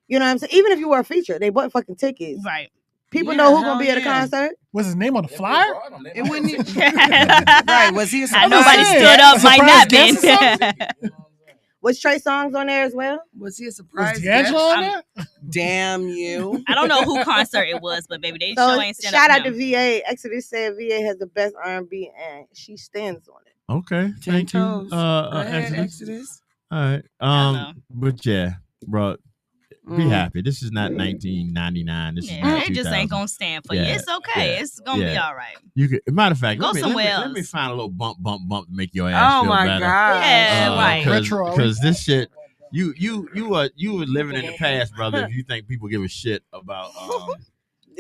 You know what I'm saying? Even if you were a feature, they bought fucking tickets. Right. People Yeah, know who's hell going to be at a yeah. concert. Was his name on the If they flyer? brought them, they It might wouldn't have even- taken Right. Was he a And nobody saying, stood up, might surprise not been. guest or something? it. You know what I'm saying? Was Trey Songz on there as well? Was he a Was surprise? D'Angelo on guest? there? Damn you. I don't know who concert it was, but baby, they So sure ain't stand shout up out to him. VA. Exodus said VA has the best R&B and she stands on it. Okay, 10 thank you. toes. Go ahead, Exodus. Exodus. All right. know. But yeah, bro, be Mm. happy. This is not 1999. This is Yeah, not they just 2000. ain't gonna stand for you. Yeah, It's okay. yeah, It's gonna be yeah. all right. You could, matter of fact, Go let me somewhere let me else. find a little bump to make your ass Oh feel my better. god. Yeah, right. Retro. Because this shit, you are living in the past, brother. If you think people give a shit about,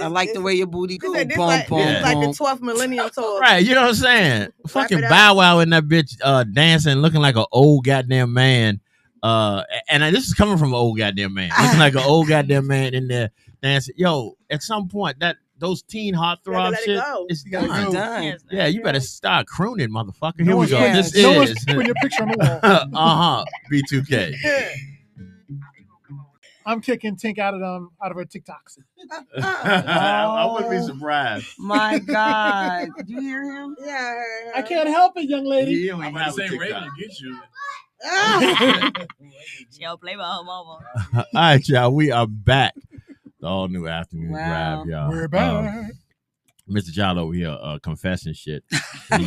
I like the way your booty This go. is Bump, like, bump, Yeah. this like the bump. 12th millennium tour. right? You know what I'm saying? Fucking it up. Bow Wow in that bitch dancing, looking like an old goddamn man. This is coming from an old goddamn man, looking like an old goddamn man in there dancing. Yo, at some point those teen heartthrob let it shit go. is You gotta done. go. Done. Yes, Yeah, you better start crooning, motherfucker. No Here we one's go. putting- This no one's is putting your picture on the wall. B2K. I'm kicking Tink out of her TikToks. I wouldn't be surprised. My God. You hear him? Yeah, I heard her. I can't help it, young lady. He don't even have a Say TikTok. Raven get you. She don't play by her mama. All right, y'all. We are back. The all new afternoon Wow. drive, y'all. We're back. Mr. Jolly over here confessing shit. He shouldn't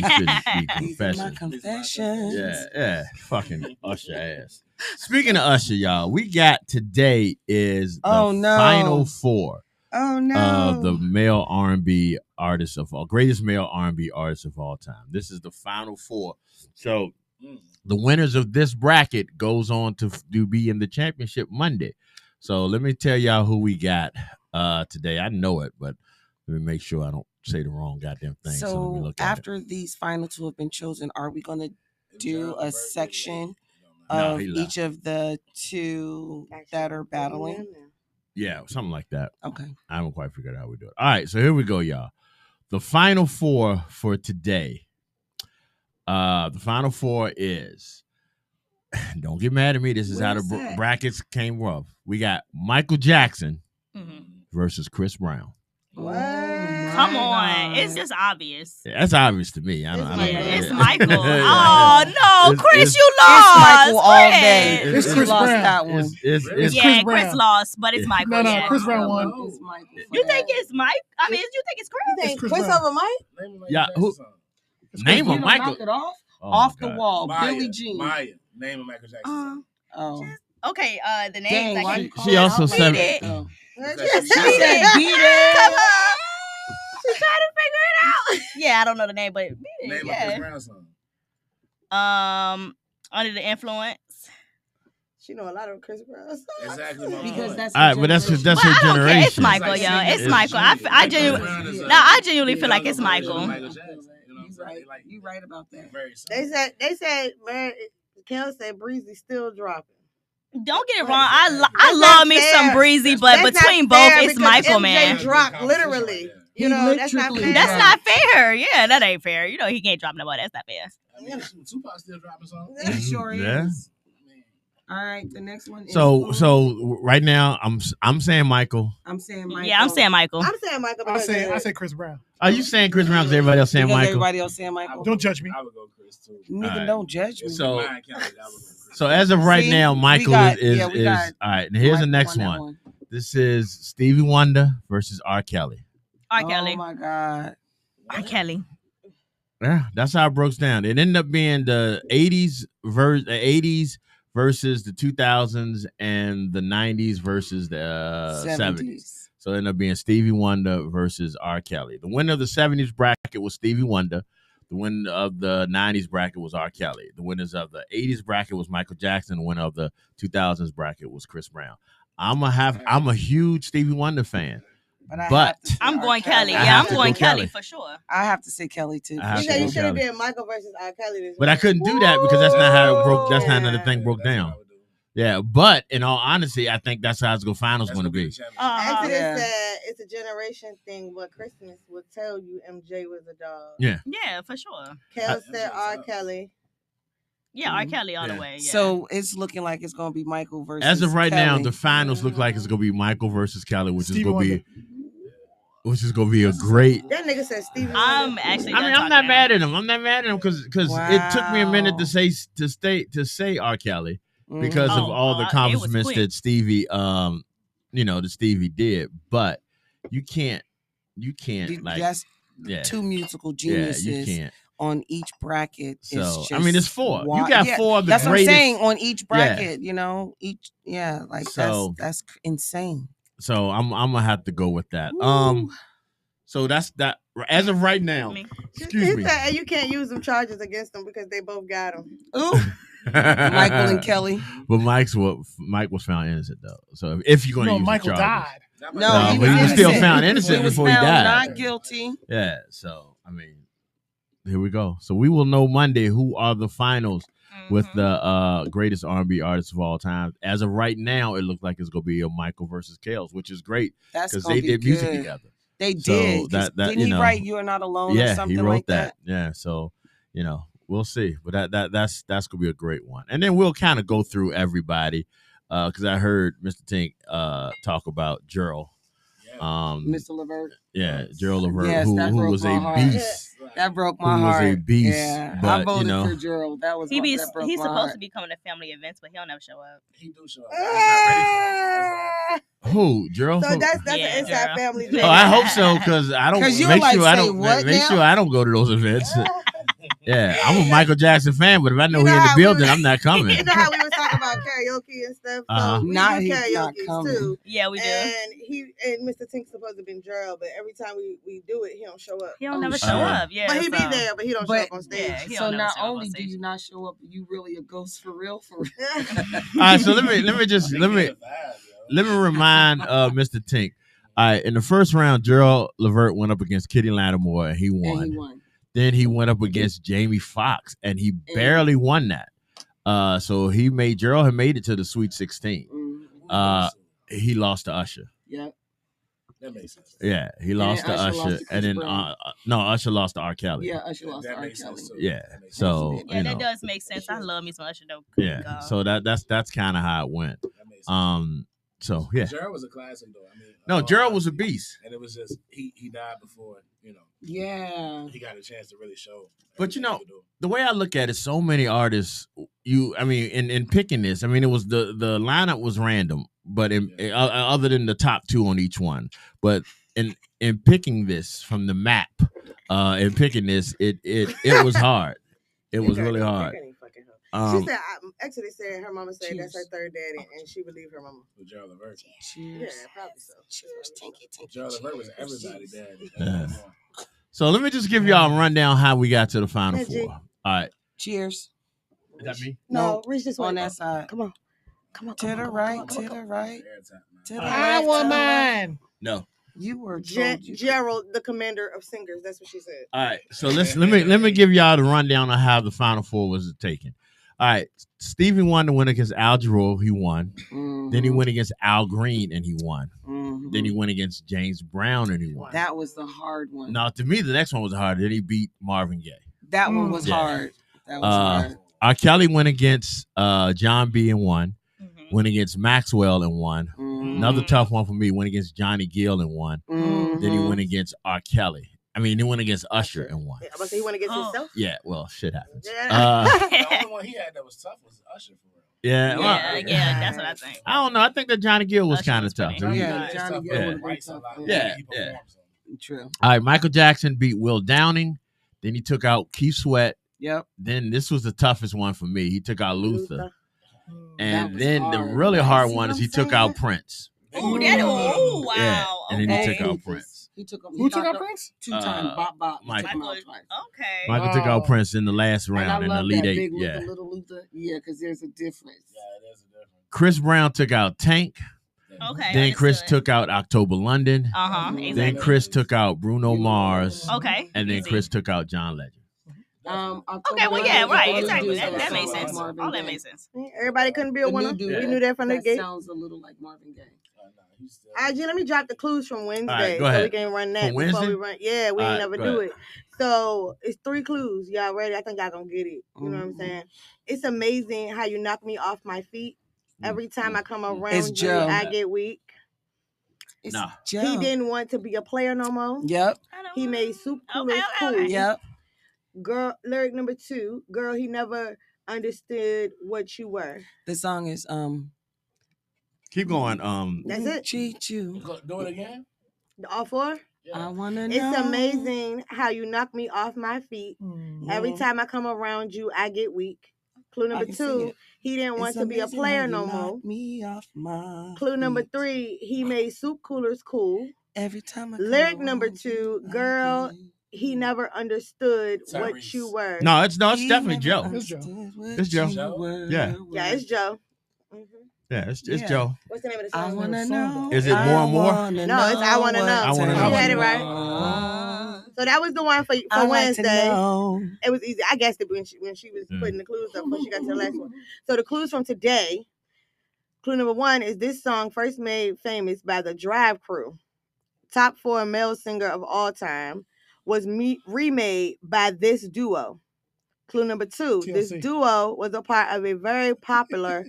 be These are my confessing. confessions. Yeah. Fucking Usher ass. Speaking of Usher, y'all, we got today is the Oh, no. final four Oh no. of the male R&B artists of all, greatest male R&B artists of all time. This is the final four. So the winners of this bracket goes on to be in the championship Monday. So let me tell y'all who we got today. I know it, but let me make sure I don't say the wrong goddamn thing. So let me So look at it. after these final two have been chosen, are we going to do a section No, of he left. each of the two that are battling? Yeah, something like that. Okay. I haven't quite figured out how we do it. All right, so here we go, y'all. The final four for today. The final four is, don't get mad at me. This is how the Where's that? brackets came rough. We got Michael Jackson Mhm. versus Chris Brown. What? Come on, it's just obvious. Yeah, that's obvious to me. I don't It's know. Yeah, it's Yeah. Michael. Yeah. Oh no, It's- Chris, it's- you It's lost. Michael all day. It's Chris Chris lost Brown. that one. It's Yeah, Chris Chris Brown. lost, but it's Michael. No, yeah. Chris Brown won. It's Michael for You that. think it's Mike? I mean, you think it's Chris? You think Chris Chris Brown. over Mike? Name him like Yeah, Jackson who- song. name You him, don't Michael. knock it off? Oh, Off my the God. wall. Maya, Billie Jean. Maya. Name him Michael Jackson. Oh. Okay, the names. Dang, I why can't- you call She it also out said- like that, though? She She said beat Come it. on. She's trying to figure it out. Yeah, I don't know the name, but Name a Chris yeah. Brown song. Under the influence. She know a lot of Chris Brown songs. Exactly. my Because point. that's All right, but that's generation. that's But her I don't care. generation. It's Michael, It's yo. like It's singing. Michael. I genuinely feel like it's Michael. Michael Jackson. You know what I'm You saying? right. Like, You right about that. very They said, man, Kel said Breezy still dropping. Don't get it Right. wrong. I That's love not me fair. some Breezy, but That's between not both, fair it's because Michael, MJ man. dropped literally. He You know, that's not literally fair. That's not fair. Yeah, that ain't fair. You know he can't drop nobody. That's not fair. I mean, Tupac still dropping songs. He sure Yeah. is. All right, the next one is So right now I'm saying Michael. I'm saying Michael. Yeah, I'm saying Michael. I'm saying Michael. I because say Chris Brown. Are you saying Chris Brown because everybody else saying because Michael? everybody else saying Michael. Don't judge me. I would go Chris too. Nigga, Alright. don't judge me. So- Mine counted, I would go Chris. So as of right See, now, we Michael got- is yeah, we got all right. And here's the Michael next on that one. This is Stevie Wonder versus R. Kelly. R. Kelly. Oh my God. R. Kelly. Yeah, that's how it broke down. It ended up being the 80s versus the 2000s and the 90s versus the 70s. So it ended up being Stevie Wonder versus R. Kelly. The winner of the 70s bracket was Stevie Wonder. The winner of the 90s bracket was R. Kelly. The winners of the 80s bracket was Michael Jackson. The winner of the 2000s bracket was Chris Brown. I'm a huge Stevie Wonder fan. But, I But- have to say I'm R. going Kelly. I Yeah, have I'm to going go Kelly Kelly. for sure. I have to say Kelly too. I have you to said go you should have Kelly. did Michael versus R. Kelly this But I week. couldn't do that because that's not how it broke. That's not how the thing broke That's what down. I would do. Yeah, but in all honesty, I think that's how it's finals That's going to gonna be. the championship. Uh-huh. Exodus Yeah. said it's a generation thing, but Christmas would tell you MJ was a dog. Yeah. Yeah, for sure. Kel said MJ's R. up. Kelly. Yeah, R. Kelly all Yeah. the way. Yeah. So it's looking like it's gonna be Michael versus. As of right now, Kelly. the finals look like it's going to be Michael versus Kelly, which is Stevie going to Wonder. be, a great. That nigga said Stevie I'm Wonder. actually. I mean, I'm not mad at him. I'm not mad at him because it took me a minute to say R. Kelly because of Oh, all the it was accomplishments quick. that Stevie that Stevie did, but you can't like that's yeah two musical yeah geniuses you can't. on each bracket. So It's just I mean, it's four. You wild. got Yeah, four of the that's greatest. what I'm saying on each bracket. You know, each like So- that's insane. So I'm gonna have to go with that. Woo. So that's that. As of right now, Me. excuse me. He said you can't use them charges against them because they both got them. Ooh, Michael and Kelly. But Mike was found innocent though. So if you're gonna No, use Michael the charges, died. No, No, he but he was still innocent. found innocent He was before he found died. Not guilty. yeah. So I mean, here we go. So we will know Monday who are the finals with Mhm. the greatest R&B artists of all time. As of right now, it looks like it's gonna be a Michael versus Kales, which is great That's because gonna they be did music good. together. They So did. 'Cause that didn't you he know, write "You Are Not Alone" or yeah, something he wrote like that. Yeah, so we'll see, but that's gonna be a great one. And then we'll kind of go through everybody because I heard Mr. Tink talk about Gerald. Mr. Levert. Yeah, Gerald Levert, Yes, that who broke was my a heart. beast. That broke my Who was heart. a beast, Yeah, I but, voted you know. for Gerald. That was that broke He's my supposed heart. to be coming to family events, but he'll never show up. He do show up. He's not ready for it. Who, Gerald? So that's Yeah, an inside Gerald. family. Oh, I hope so, because I don't 'Cause you're make like, sure I say don't what make now? sure I don't go to those events. Yeah, I'm a Michael Jackson fan, but if I know You know he in the how we building, was- I'm not coming. You know how we was talking about karaoke and stuff. Uh-huh. So we Not do he's not karaoke coming. too. Yeah, we do. And Mr. Tink's supposed to be Gerald, but every time we do it, he don't show up. He don't Oh, never shit. show up. Yeah, But he be so- there, but he don't show But- up on stage. Yeah, he So don't never not show up on only do stage. you not show up, you really a ghost for real. All right, so let me remind Mr. Tink. All right, in the first round, Gerald Levert went up against Kitty Lattimore and he won. And he won. Then he went up against Jamie Foxx and he barely won that. So Gerald had made it to the Sweet 16. He lost to Usher. Yep. That makes sense. Yeah, he lost to Usher lost Usher, to and Chris then Brown. no, Usher lost to R. Kelly. Yeah, Usher lost to That R. makes Kelly. sense, too. Yeah, That makes so sense. Yeah, you that know, does make sense. I love me some Usher though. yeah, so that's kind of how it went. That makes sense. So yeah, Gerald was a classic though. I mean, no, Gerald was a beast. and it was just he died before Yeah. he got a chance to really show. But, you everything know, he could do. The way I look at it, so many artists. In picking this, it was the lineup was random, but other than the top two on each one, but in picking this from the map, and picking this, it was hard. It was really hard. She said, actually said her mama said that's her Cheers. third daddy, and she believed her mama. With Gerald Levert. Yeah, Cheers. probably so. Cheers. Tinky. Gerald Levert was everybody's dad. Yeah. So let me just give y'all a rundown how we got to the final Hey, G. four. All right, Cheers. is that me? No, reach this way. On that side. Come on. To the right. To the right. To the I right. want to the right. mine. No. You were told you Gerald, the commander of singers. That's what she said. All right, so let me give y'all the rundown on how the final four was taken. All right, Stevie Wonder went against Al Jarreau, he won. Then he went against Al Green and he won. Then he went against James Brown and he won. That was the hard one. Now to me, the next one was hard. Then he beat Marvin Gaye. That one was Yeah. hard. That was hard. R. Kelly went against John B and won. Went against Maxwell and won. Another tough one for me. Went against Johnny Gill and won. Then he went against R. Kelly. He went against Usher and won. Yeah, but he went against himself. Yeah, well, shit happens. Yeah. The only one he had that was tough was Usher for real. Yeah, Yeah, that's what I think. I don't know. I think that Johnny Gill was Usher kind of was tough. pretty- Yeah, Johnny Johnny Gill Gill would've would've been been tough. tough. Yeah, He yeah. performed, so. True. All right, Michael Jackson beat Will Downing. Then he took out Keith Sweat. Yep. Then this was the toughest one for me. He took out Luther. That And was then the hard. really hard See one what is he I'm took saying? out Prince. Oh, that! Oh, wow. Yeah, and then he Okay. took out Prince. He took him. Who took out Prince? 2 times. Bop. He took Michael. him out twice. Okay. Michael took out Oh. Prince in the last And I round in the love Elite that Eight. big Luther, Yeah. little Luther. Yeah, because there's a difference. Yeah, there's a difference. Chris Brown took out Tank. Okay. Then Chris understood. took out October London. Uh-huh. Exactly. Then Chris took out Bruno Mars. Okay. And then easy. Chris took out John Legend. Okay, well, yeah, right. Exactly. That makes sense. Marvin All that Gaye. makes sense. Everybody couldn't be a The new winner. dude We knew that from the that gate. sounds a little like Marvin Gaye. IG, let me drop the clues from Wednesday go so ahead. we can run that From Wednesday? before we run. Yeah, we All ain't right, never go do ahead. it. So it's 3 clues. Y'all ready? I think y'all gonna get it. You know what I'm Mhm. saying? It's amazing how you knock me off my feet. Every time I come around It's you, Joe. I get weak. It's Nah. Joe. He didn't want to be a player no more. Yep. He made soup coolers Okay. cool. Yep. Girl, lyric number 2. Girl, he never understood what you were. The song is Keep going. That's it. Cheat you. Do it again? All 4. I wanna know. It's amazing how you knock me off my feet. Every Mhm. time I come around you, I get weak. Clue I number can sing 2, it. he didn't want It's to be a amazing player how no you more. knock me off my Clue number feet. 3, he made soup coolers cool. Every time I Lyric come number around 2, you, I girl, get he never understood what Tyrese. you were. No, it's He definitely never Joe. understood what It's Joe. you Joe? were. Yeah. Yeah, it's Joe. Mhm. Yeah, it's Yeah. Joe. What's the name of the I song? wanna Song, know. though. Is it More and More? wanna No, it's I Wanna what Know. I Wanna turns Know. You had it you right. on. So that was the one for I like to Wednesday. know. It was easy. I guessed it when she was putting the clues up before she got to the last one. So the clues from today. Clue number 1 is this song first made famous by the Dryve Crew. Top 4 male singer of all time. Was remade by this duo. Clue number 2. This TLC. duo was a part of a very popular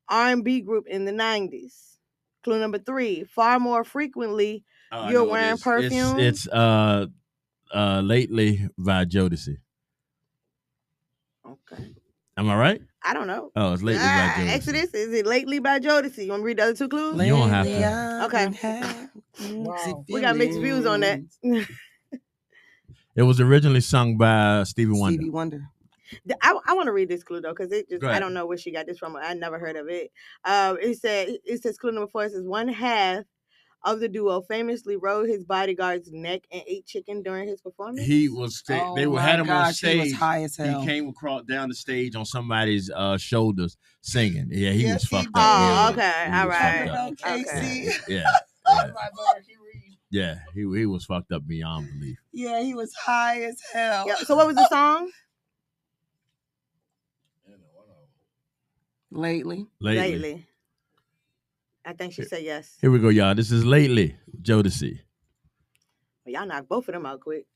R&B group in the 90s. Clue number 3, far more frequently Oh, I you're know what it wearing is. perfume. It's Lately by Jodeci. Okay. Am I right? I don't know. Oh, it's Lately by Jodeci. Exodus, is it Lately by Jodeci? You want me to read the other 2 clues? You don't have Lately, to. I've Okay. been having Wow. We got mixed views on that. feelings. It was originally sung by Stevie Wonder. Stevie Wonder. I want to read this clue though, because it just Go I ahead. don't know where she got this from. I never heard of it. It says clue number 4. It says one half of the duo famously rode his bodyguard's neck and ate chicken during his performance. He was. Oh They my had him on gosh, he was stage. high as hell. He came across down the stage on somebody's shoulders singing. Yeah, he Yes, was he fucked did. up. Oh, okay, He was all right. fucked up. Okay, see? Yeah, yeah. He was fucked up beyond belief. Yeah, he was high as hell. Yeah. So what was the song? Lately. Lately. I think she said yes. Here we go, y'all. This is Lately, Jodeci. Well, y'all knocked both of them out quick.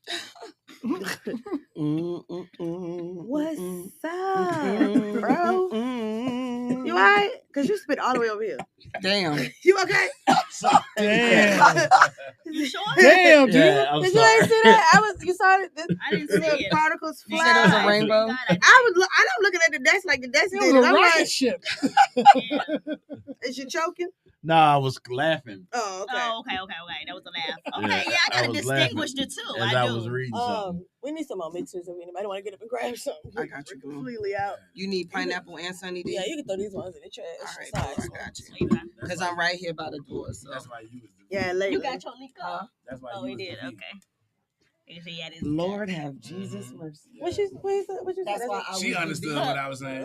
What's up, bro? You alright? Cause you spit all the way over here. Damn. You okay? Damn. You sure? Damn, dude. Yeah, I'm Did you ain't see that? You saw it? I didn't The see little it. particles You fly. said it was a rainbow? God, I'm looking at the desk like the desk It did was it. a I'm rocket like, ship. yeah. is you choking? No, I was laughing Oh, okay. Oh, okay. That was a laugh. Yeah, Okay, yeah, I I gotta was distinguish laughing the two. as I I do. was reading something. We need some more mixers if anybody want to get up and grab something. I got you, boo. Completely out. You need pineapple and Sunny D? Yeah, you can throw these ones in the trash. All right, Sorry. boo, I got you. Oh, you got- Because I'm right here by the door. So. That's why you was. Yeah, lately. You got your leak up. That's why Oh, you he was did. the Okay. You see, yeah, this Lord have Jesus mercy. What you That's say? why I She was understood what I was saying.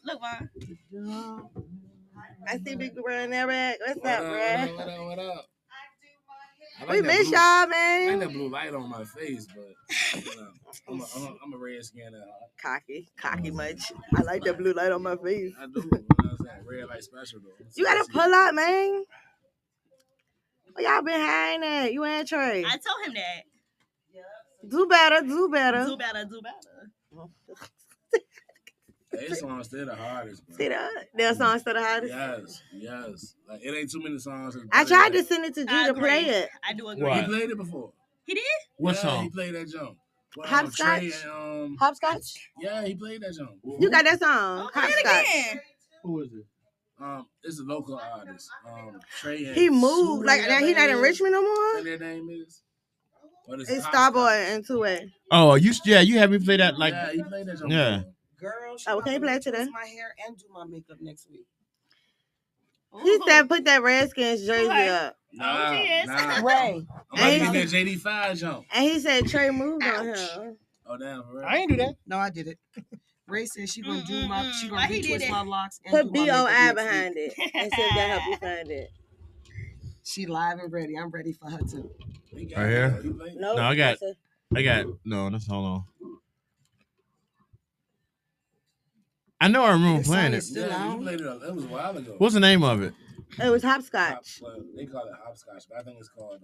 Look, Mom. I see Big Bro in there, Rag. What's What up, up? Rag? What up? I We that miss blue- y'all, I like man. that blue light on my face, but you know, I'm a red skin at heart. Cocky much. I like that blue light on my face. I do. You know what I'm saying? Red light special though. You gotta pull up, man. Where y'all been hiding at? You and Trey. I told him that. Do better. Do better. That song still the hardest, bro. See that? Their song still the hardest. Yes. Like it ain't too many songs. I tried to send it to G I to agree. play it. I do agree. What? He played it before. He did? What Yeah, song? He played that jump. Well, Hopscotch? Trey and, Hopscotch? yeah, he played that jump. You got that song? Oh, play it Hopscotch. again. Who is it? It's a local artist. Trey and He moved. Sue, Like, now he not in is. Richmond no What more? their name is? What is It's Hopscotch? Starboy and 2A. Oh, you had me play that like. Yeah, he played that jump. Yeah. before. Girl, she Oh, about can you to play it today? twist my hair and do my makeup next week. He said put that Redskins jersey Okay. up. Nah, she is. nah. Ray. I'm about to And get that JD5 jump. And he said Trey moved on him. Oh, damn, for real. I ain't do that. No, I did it. Ray said she gonna do my she Why gonna he did retwist it? my locks and Put do my makeup BOI next behind week. it. And see if that help you find it. She live and ready. I'm ready for her too. He got Right it, here? though. He played it. No, No, I got- that's No, that's hold on. I know I remember This playing song it. is still Yeah, out. you played it. That was a while ago. What's the name of it? it was hopscotch. Well, they call it hopscotch, but I think it's called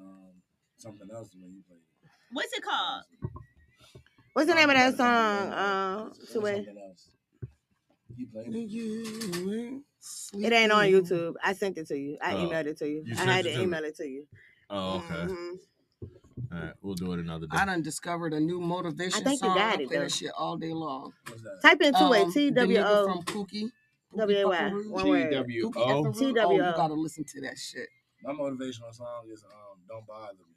something else when you play it. What's it called? What's the name of that song? It's 2A. something else. He played it. It ain't on YouTube. I sent it to you. I Oh. emailed it to you. You I sent had it to to me. email it to you. Oh, okay. Mhm. All right, we'll do it another day. I done discovered a new motivation I think you song. got I it, play though. that shit all day long. What's that? Type in 2A. The nigga TWO. from Pookie. WAY. Fucking One word. TWO. Pookie effing Rude. Oh, you TWO. gotta listen to that shit. My motivational song is "Don't Bother Me."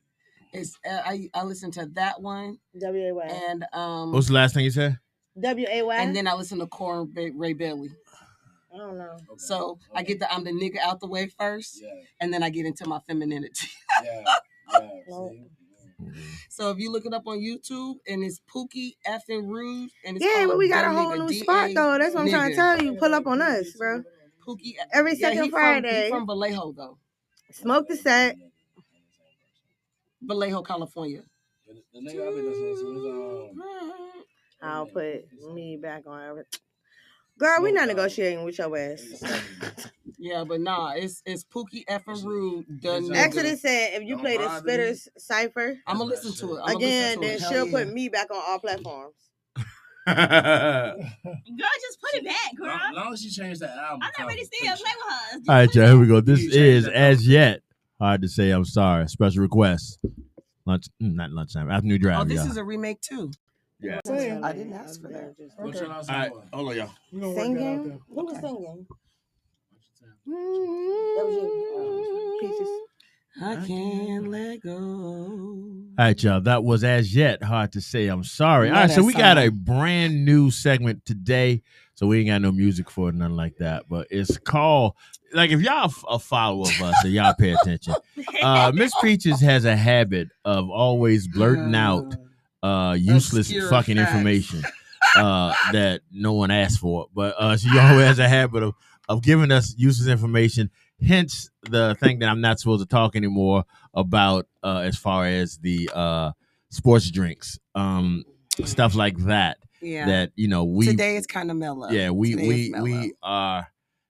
It's I listen to that one WAY. and What's the last thing you said? WAY. and then I listen to Corn Ray Bailey. I don't know. Okay. So I get I'm the nigga out the way first, Yeah, and then I get into my femininity. yeah. Nope. See? So if you look it up on YouTube and it's Pookie effing Rude and it's Yeah, called but we got a Dumb whole Nigga, new spot though. That's what I'm trying to tell you. Pull up on us, bro. Pookie Every yeah, second he Friday. From Vallejo though, Smoke the set. Vallejo, California. The nigga I've been listening to is I'll put me back on every. Girl, we not negotiating with your ass. Yeah, but nah, it's Pookie effing Rude. The nigga. Exodus said if you Don't play the bother me. Spitters cipher I'm gonna listen to it. I'ma again, listen to then it. Hell she'll yeah. put me back on all platforms. Girl, just put it back, girl. As long as she changed that album. I'm not ready to stay here and play with her. Just All right, put it y'all, here we back. go. This You change is that As conversation. Yet. Hard to say I'm sorry. Special request. Not lunchtime. Afternoon drive, Oh, this y'all. is a remake too. Yeah. Saying. I didn't ask for that. What's Okay. your last All right, one? hold on, y'all. We're gonna work that out Singing? there. Who was singing? That That was you. Peaches. I can't let go. All right, y'all. That was As Yet. Hard to say I'm sorry. Love All right, so that we got a song. brand new segment today. So we ain't got no music for it, nothing like that. But it's called, like, if y'all a follower of us, so y'all pay attention. Miss Peaches has a habit of always blurting out useless Obscure fucking facts. information that no one asked for. But she always has a habit of giving us useless information. Hence the thing that I'm not supposed to talk anymore about as far as the sports drinks, stuff like that. Yeah. That we Today is kind of mellow. yeah Today is we mellow. are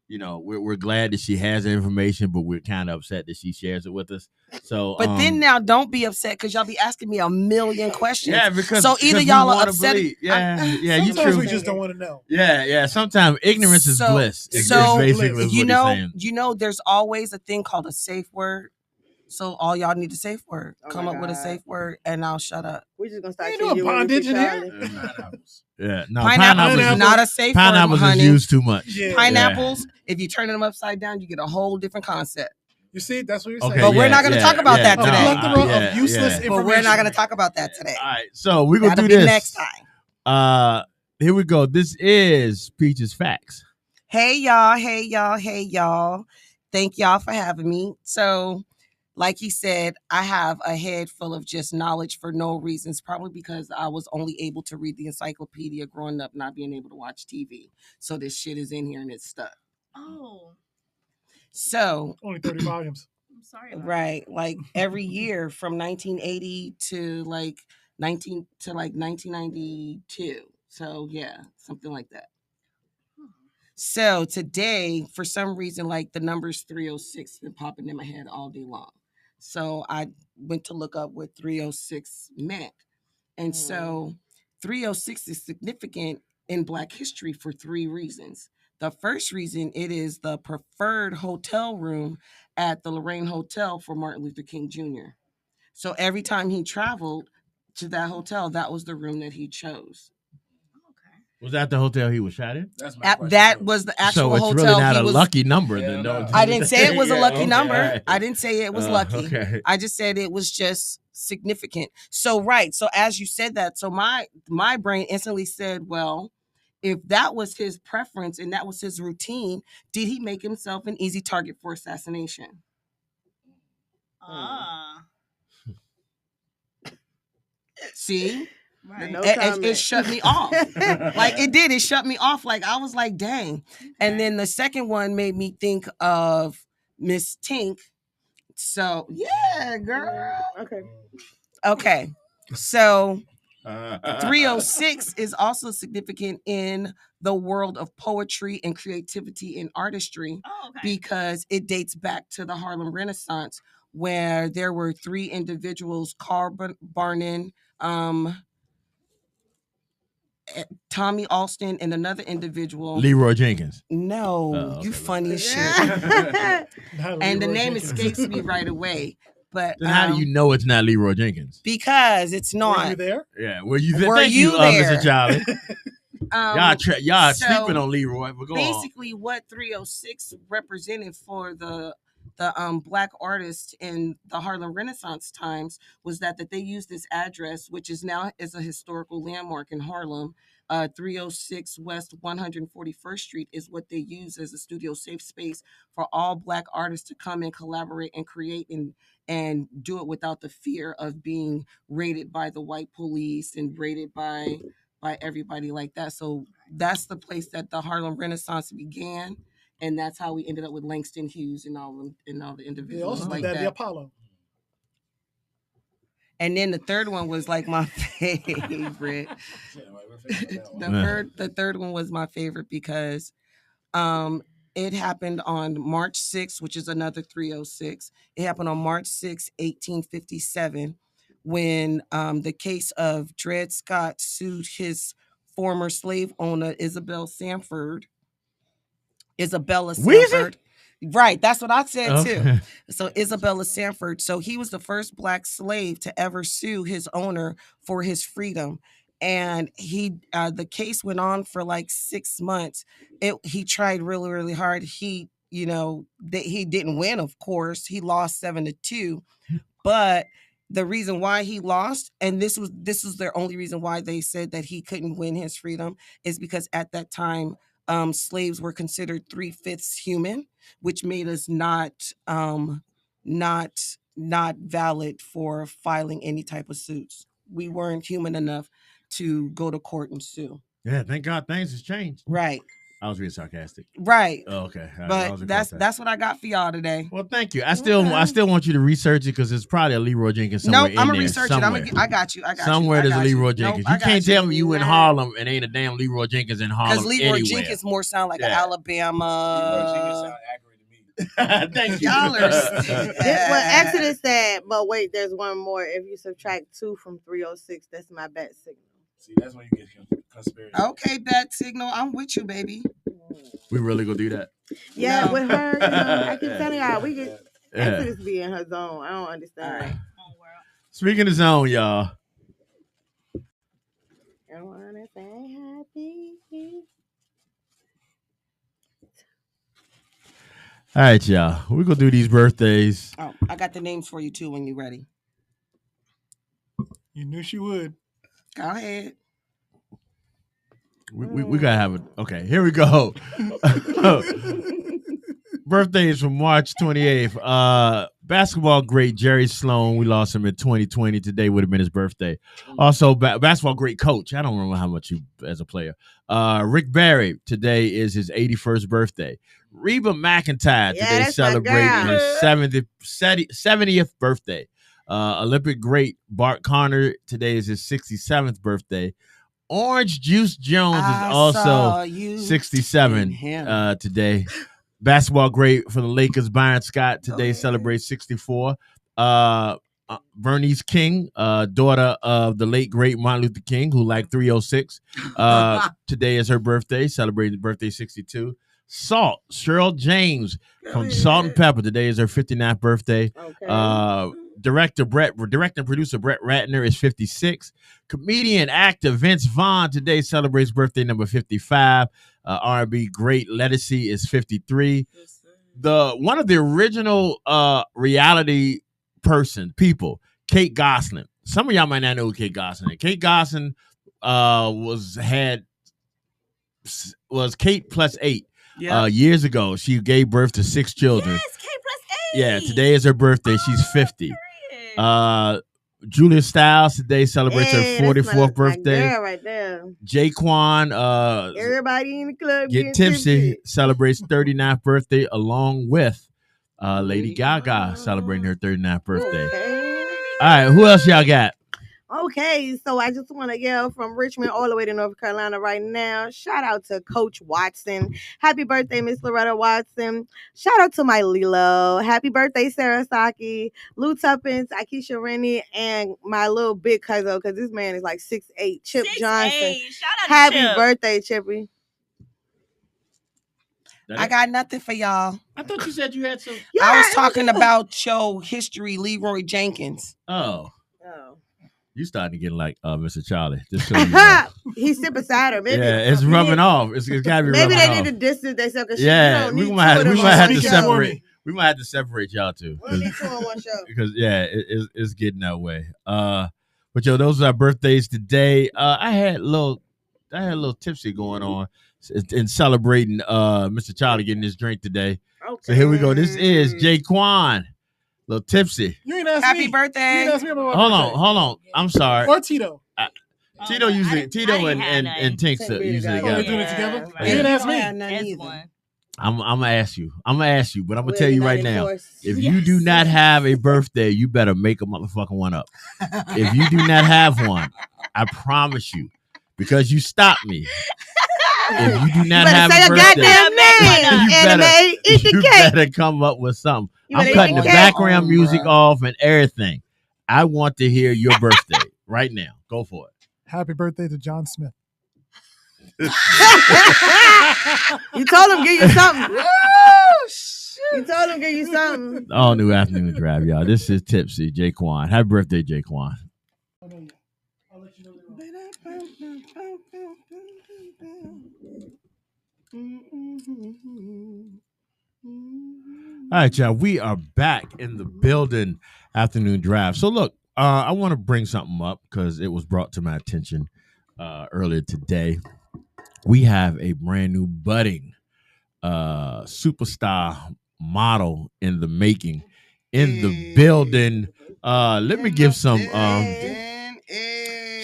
we're glad that she has the information, but we're kind of upset that she shares it with us. So But then now, don't be upset because y'all be asking me a million questions. yeah, because so either because we y'all are wanna upset. believe. Yeah, you Sometimes true. we just don't want to know. Yeah. Sometimes ignorance is So- bliss. Is so, basically what you he's saying. know, there's always a thing called a safe word. So all y'all need a safe word. Oh Come my up with a God. safe word, and I'll shut up. We're just gonna We start ain't seeing doing you with bondage Richard in here. Charlie. Pineapples. Yeah, no, Pineapples is pineapple- not a safe pineapples word, is honey. used too much. Yeah. Pineapples, if you turn them upside down, you get a whole different concept. You see, that's what you're Okay, saying. But we're not gonna talk about that A today. plethora of useless information. But we're not going to talk about that today. All right, so we're gonna That'll do be this next time. Here we go. This is Peaches Facts. Hey y'all. Thank y'all for having me. So, like he said, I have a head full of just knowledge for no reasons, probably because I was only able to read the encyclopedia growing up, not being able to watch TV. So this shit is in here and it's stuck. Oh, So, Only 30 volumes. I'm sorry. About right, like every year from 1980 to like 1992. So, yeah, something like that. So today, for some reason, like the numbers 306 been popping in my head all day long. So I went to look up what 306 meant. And so 306 is significant in Black history for three reasons. The first reason, it is the preferred hotel room at the Lorraine Hotel for Martin Luther King Jr. So every time he traveled to that hotel, that was the room that he chose. Was that the hotel he was shot in? That's my question. That was the actual So it's hotel really not he a was. lucky number. Yeah, Then no. don't. I didn't say it was a Yeah, lucky okay, number. all right. I didn't say it was lucky. Okay. I just said it was just significant. So right. So as you said that, so my brain instantly said, well, if that was his preference and that was his routine, did he make himself an easy target for assassination? See? right. No It comment. shut me off. Like it did. It shut me off. Like I was like, dang. And then the second one made me think of Miss Tink. So yeah, girl. Okay. Okay. So 306 is also significant in the world of poetry and creativity and artistry Oh, okay. because it dates back to the Harlem Renaissance where there were three individuals, Carl Barnon, Tommy Alston, and another individual. Leroy Jenkins. No, Oh, you okay. funny as shit. Not And the Leroy name Jenkins. escapes me right away. But Then how do you know it's not Leroy Jenkins? because it's Were not. you there? Yeah, were you there? Were Thank you there? Mr. Charlie. Y'all So, sleeping on Leroy. But go on. basically what 306 represented for the Black artists in the Harlem Renaissance times was that they used this address, which is now is a historical landmark in Harlem. 306 West 141st Street is what they use as a studio safe space for all Black artists to come and collaborate and create and do it without the fear of being raided by the white police and raided by everybody like that. So that's the place that the Harlem Renaissance began, and that's how we ended up with Langston Hughes and all the They individuals also like did that that. at the Apollo. And then the third one was like my favorite. The third one was my favorite because it happened on March 6th, which is another 306. It happened on March 6, 1857, when the case of Dred Scott sued his former slave owner Isabella Sanford. Isabella Weezy? Sanford. Right, that's what I said too. Okay. So Isabella Sanford. So he was the first black slave to ever sue his owner for his freedom. And the case went on for like 6 months. He tried really, really hard. He didn't win, of course. He lost 7-2. But the reason why he lost, and this was their only reason why they said that he couldn't win his freedom, is because at that time slaves were considered 3/5 human, which made us not valid for filing any type of suits. We weren't human enough to go to court and sue. Yeah, thank God things has changed. Right. I was being sarcastic. Right. Oh, okay. But that's what I got for y'all today. Well, thank you. I still want you to research it because it's probably a Leroy Jenkins somewhere. No, I'm gonna in there, research somewhere. it. I got you. Somewhere there's a Leroy Jenkins. Nope, you can't tell me you in Harlem and ain't a damn Leroy Jenkins in Harlem. Because Leroy anywhere. Jenkins more sound like an Leroy Alabama. Jenkins sound accurate to me. Thank you. Y'all are Well, Exodus said, but wait, there's one more. If you subtract 2 from 306, that's my bat signal. See, that's when you get conspiracy. Okay, bat signal. I'm with you, baby. We really gonna do that? Yeah, No. with her, I keep telling y'all, we get Exodus be in her zone. I don't understand. Speaking of zone, y'all. I wanna say happy. All right, y'all. We're gonna do these birthdays. Oh, I got the names for you too when you're ready. You knew she would. Go ahead. We gotta have it. Okay, here we go. Birthdays from March 28th. Basketball great Jerry Sloan. We lost him in 2020. Today would have been his birthday. Also, basketball great coach. I don't remember how much he as a player. Rick Barry. Today is his 81st birthday. Reba McEntire today that's my celebrating girl. his 70th birthday. Olympic great Bart Connor. Today is his 67th birthday. Orange Juice Jones is also 67 today. Basketball great for the Lakers, Byron Scott today celebrates 64. Bernice King, daughter of the late great Martin Luther King, who liked 306. Today is her birthday, celebrating birthday 62. Salt, Cheryl James from Salt and Pepper. Today is her 59th birthday. Okay. Director and producer Brett Ratner is 56. Comedian, actor Vince Vaughn today celebrates birthday number 55. R&B great Lettucey is 53. One of the original reality people, Kate Gosselin. Some of y'all might not know who Kate Gosselin is. Kate Gosselin was Kate plus 8. Years ago. She gave birth to 6 children. Yes, K plus 8. Yeah, today is her birthday. She's 50. Julia Stiles today celebrates her 44th birthday. My girl right there. Jaquan, Everybody in the club Get Tipsy celebrates 39th birthday along with Lady Gaga celebrating her 39th birthday. Okay. All right, who else y'all got? Okay, so I just want to yell from Richmond all the way to North Carolina right now. Shout out to Coach Watson. Happy birthday, Miss Loretta Watson. Shout out to my Lilo. Happy birthday, Sarah Saki, Lou Tuppence, Akeisha Rennie, and my little big cousin, because this man is like 6'8", Chip 6'8". Johnson. Shout out to Happy Chip. birthday, Chippy. I got nothing for y'all. I thought you said you had some. I was talking about your history, Leroy Jenkins. Oh. You starting to get like Mr. Charlie. Just so He's sipping cider. Maybe it's rubbing off. It's gotta be maybe rubbing they off. need to distance themselves. Yeah, we might have to separate. We might have to separate y'all two. We'll be two on one show. Because it's getting that way. But yo, those are our birthdays today. I had a little tipsy going on in celebrating Mr. Charlie getting his drink today. Okay. So here we go. This is Jaquan. Little tipsy. You ain't asked Happy me. birthday. You ain't asked me about my birthday. Hold on. I'm sorry. Or Tito. Tito and Tinks usually Oh, we're got doing it together? Yeah. You didn't ask me. None one. I'm gonna ask you, but I'm gonna We're tell you right united now. force. If you do not have a birthday, you better make a motherfucking one up. If you do not have one, I promise you, because you stopped me. If you do not have say a a birthday, goddamn name. you Anime, eat the you cake. better come up with something. You I'm better cutting eat the the cake. background music off and everything. I want to hear your birthday right now. Go for it. Happy birthday to John Smith. You told him give you something. Oh, shit. You told him give you something. All new afternoon drive, y'all. This is Tipsy Jaquan. Happy birthday, Jaquan. I'll let you know later All right, y'all. We are back in the building. Afternoon drive. So look, I want to bring something up because it was brought to my attention earlier today. We have a brand new budding superstar model in the making in the building. Let me give some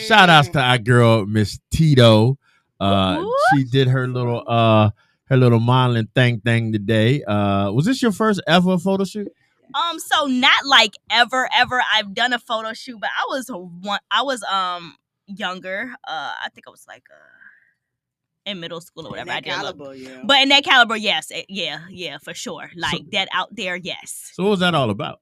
shout outs to our girl Miss Tito. She did her little modeling thing today. Was this your first ever photo shoot? So not like ever I've done a photo shoot, but I was younger. I think I was like in middle school or whatever. I did yeah. But in that caliber, yes, yeah, for sure. Like that out there, yes. So what was that all about?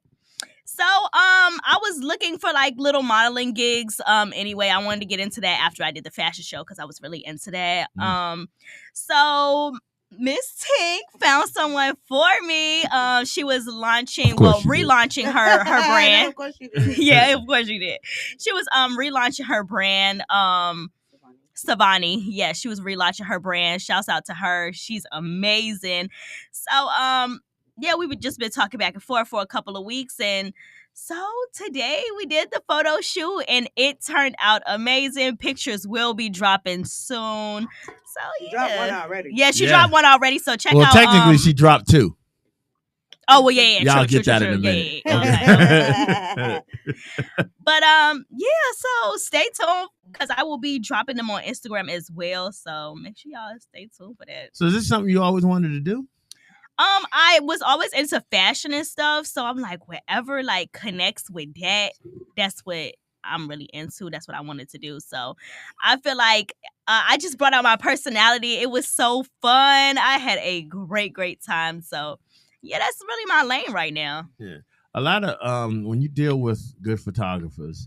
So I was looking for like little modeling gigs. Anyway, I wanted to get into that after I did the fashion show because I was really into that. So Miss Tink found someone for me. She was relaunching her brand. Of course she did. Yeah, of course she did. She was relaunching her brand. Savani. Yeah, she was relaunching her brand. Shouts out to her. She's amazing. So yeah, we've just been talking back and forth for a couple of weeks, and so today we did the photo shoot and it turned out amazing. Pictures will be dropping soon. So She dropped one already. Yeah, she dropped one already. So check out. Well, technically, she dropped two. Oh well, yeah. Y'all True, get that true, in a true. minute. Yeah. But yeah. So stay tuned because I will be dropping them on Instagram as well. So make sure y'all stay tuned for that. So is this something you always wanted to do? I was always into fashion and stuff, so I'm like, whatever like connects with that, that's what I'm really into. That's what I wanted to do. So I feel like I just brought out my personality. It was so fun. I had a great time. So yeah, that's really my lane right now. Yeah, a lot of when you deal with good photographers,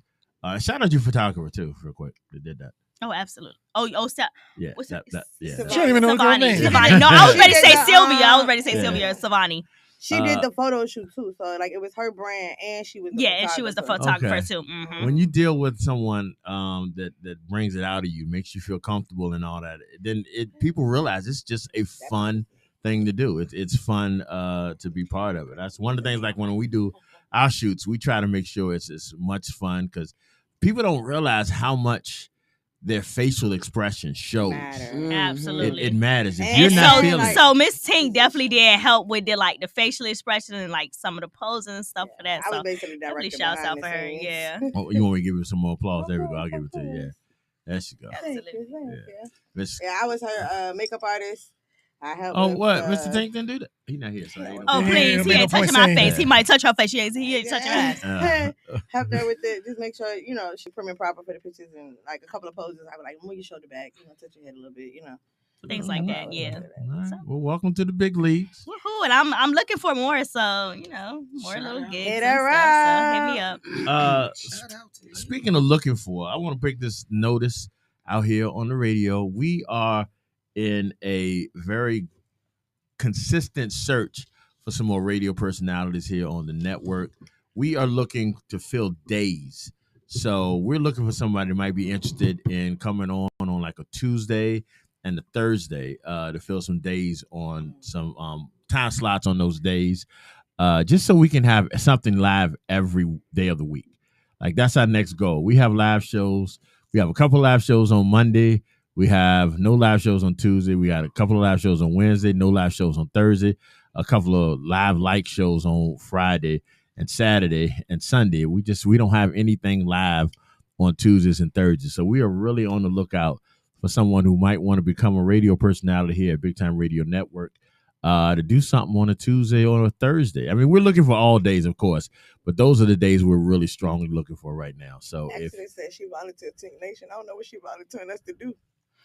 shout out to your photographer too, real quick. That did that. Oh, absolutely. Oh, stop. Yeah, What's yeah. She don't even know what her name is. Savani. No, I was ready to say She did the, Sylvia. I was ready to say Yeah. Sylvia Savani. She did the photo shoot too, so like it was her brand, and she was And she was the photographer too. Mm-hmm. When you deal with someone that brings it out of you, makes you feel comfortable and all that, then people realize it's just a fun thing to do. It's fun to be part of it. That's one of the things. Like when we do our shoots, we try to make sure it's as much fun because people don't realize how much their facial expression shows. Absolutely. It matters. If And you're not feeling so Miss Tink definitely did help with the facial expression and like some of the poses and stuff for that. I was So basically definitely directing shouts out behind for the her. scenes. Yeah. Oh, you want me to give you some more applause? There we go. I'll give it to you. Yeah. There she go. Thank Absolutely. you. Miss- Yeah, I was her makeup artist. I helped. Oh, with, what? Mr. Tank didn't do that? He's not here, so ain't no Oh Yeah, please, it'll he be no ain't point touching my saying face. that. He might touch her face. He ain't touching her ass. Helped her with it. Just make sure she prim and proper for the pictures and like a couple of poses. I was like, move your shoulder back, touch your head a little bit, Things like that. Yeah. All right. Well, welcome to the big leagues. Woohoo! And I'm looking for more. So more Shout little out. gigs Hit and her stuff. So hit me up. Shout out to you. Speaking of looking for, I want to break this notice out here on the radio. We are in a very consistent search for some more radio personalities here on the network. We are looking to fill days. So we're looking for somebody that might be interested in coming on like a Tuesday and a Thursday to fill some days on some time slots on those days, just so we can have something live every day of the week. Like that's our next goal. We have live shows. We have a couple live shows on Monday. We have no live shows on Tuesday. We got a couple of live shows on Wednesday, no live shows on Thursday, a couple of live like shows on Friday and Saturday and Sunday. We don't have anything live on Tuesdays and Thursdays. So we are really on the lookout for someone who might want to become a radio personality here at Big Time Radio Network to do something on a Tuesday or a Thursday. I mean, we're looking for all days, of course, but those are the days we're really strongly looking for right now. So Actually, said she volunteered Tink Nation. I don't know what she volunteering us to do.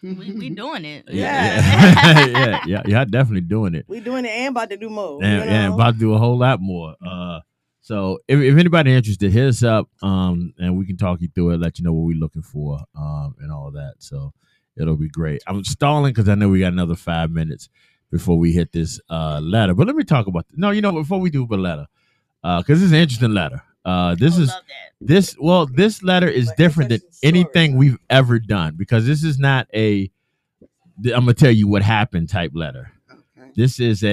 We doing it. yeah, definitely doing it. We doing it and about to do more. And about to do a whole lot more. So if anybody interested, hit us up and we can talk you through it, let you know what we're looking for and all of that. So It'll be great. I'm stalling because I know we got another 5 minutes before we hit this letter. But let me talk about before we do the letter, because this is an interesting letter. This letter is different than anything we've ever done, because this is not I'm gonna tell you what happened type letter. Okay. This is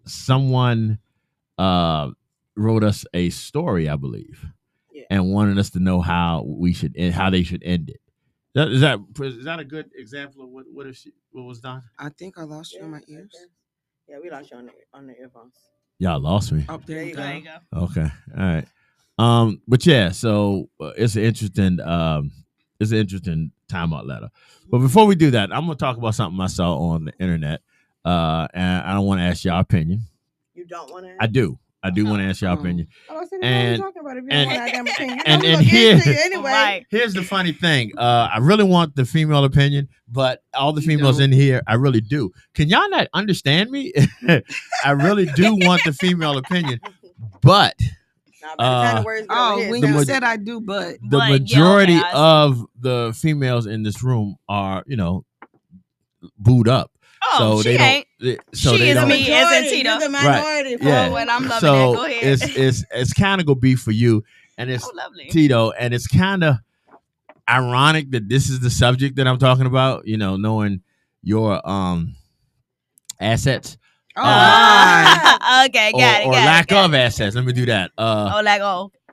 someone wrote us a story, I believe, and wanted us to know how they should end it. Is that a good example of what was done? I think I lost you in my ears. Yeah, we lost you on the earphones. Y'all lost me. Oh, there you go. There you go. Okay, all right. But yeah, so it's an interesting timeout letter. But before we do that, I'm gonna talk about something I saw on the internet, and I don't want to ask y'all opinion. You don't want to? I do want to ask y'all opinion. And here's the funny thing. I really want the female opinion, but all the females in here, I really do. Can y'all not understand me? I really do want the female opinion, but when you said I do, but the majority of the females in this room are, booed up. Oh, so she they ain't. So she they is don't, me as in Tito. You're the minority. Right. Yeah. Oh, and I'm loving so that. Go ahead. It's kind of gonna be for you, and it's lovely. Tito, and it's kind of ironic that this is the subject that I'm talking about. Knowing your assets. Okay, got it. Or lack of assets. Let me do that.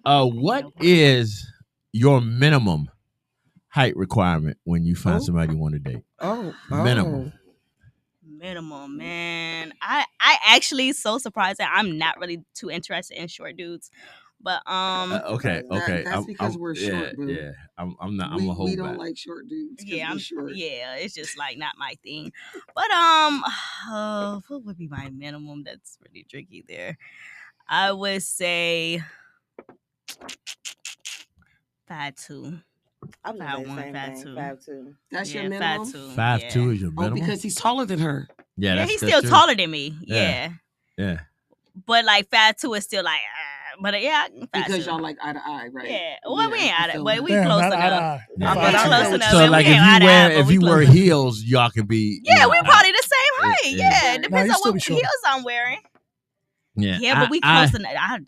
What is your minimum height requirement when you find somebody you want to date? Minimum, man. I actually so surprised that I'm not really too interested in short dudes. But okay. That's because we're short, boo. Yeah, I'm not. I'm a hold we back. don't like short dudes. Yeah, short. Yeah, it's just like not my thing. But what would be my minimum? That's really tricky there. I would say 5'2". I'm 5'1", 5'2". 5'2". That's your minimum. 5'2". 5'2" is your minimum. Because he's taller than her. Yeah, he's still taller than me. Yeah. But like 5'2" is still like, but yeah, 5'2". Because y'all like eye to eye, right? Yeah. Well, we ain't eye to eye, but we Damn, close not eye to enough. eye. We close enough. So like if you wear enough. heels, y'all can be. Yeah, we probably the same height. Yeah, No, depends you on still what be short. heels I'm wearing. Yeah, but we close enough. I'm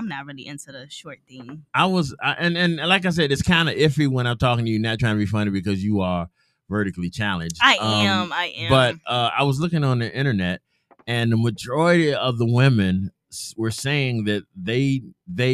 not really into the short thing. And like I said, it's kind of iffy when I'm talking to you, not trying to be funny because you are vertically challenged. I am. But I was looking on the internet, and the majority of the women were saying that they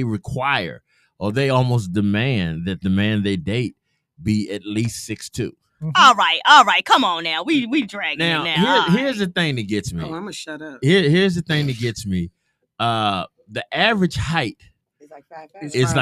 require, or they almost demand, that the man they date be at least 6'2". All right. Come on now. We dragging now, it now. Here's the thing that gets me. Oh, I'm gonna shut up. Here's the thing that gets me. The average height is like 5'9". It's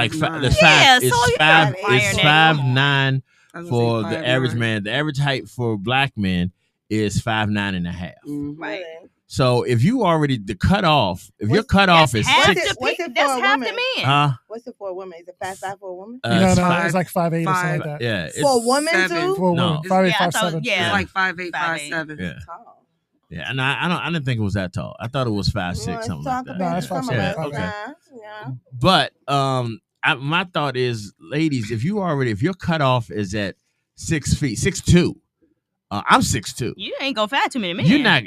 5'9" for the average man. The average height for black men is 5'9.5". Right. So if you already the cutoff, if your cutoff is 6, what's it that's for a half woman? the men. What's it for a woman? Is it 5'5" for a woman? No, it's like 5'8" or something like that. Yeah, For a woman too? For a No. woman, 5'8", Yeah, I thought- 5'7". yeah. It's like 5'8", 5'8". 5'7". Yeah. Tall. Yeah, and I didn't think it was that tall. I thought it was 5'6", something like that. No, that's 5'7". Yeah, okay. But my thought is, ladies, if your cutoff is at 6 feet, 6'2", I'm 6'2". You ain't gonna find too many men. You're not,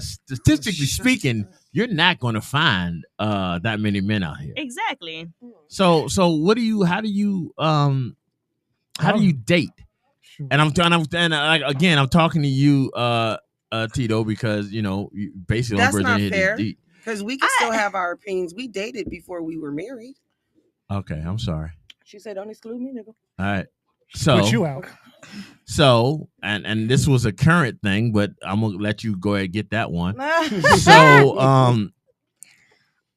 statistically speaking, you're not going to find that many men out here. Exactly. So how do you date? And I'm talking to you, Tito, because you basically That's on not here fair. to date. Because we can still have our opinions. We dated before we were married. Okay, I'm sorry. She said, "Don't exclude me, nigga." All right. Put you out. So, and this was a current thing, but I'm gonna let you go ahead and get that one. So,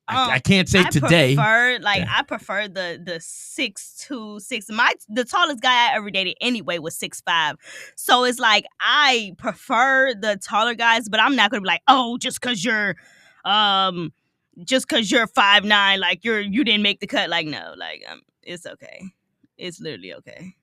I can't say today. I prefer the 6'2", 6". The tallest guy I ever dated anyway was 6'5". So it's like I prefer the taller guys, but I'm not gonna be like, oh, just cause you're 5'9", like you didn't make the cut. Like no, like it's okay. It's literally okay.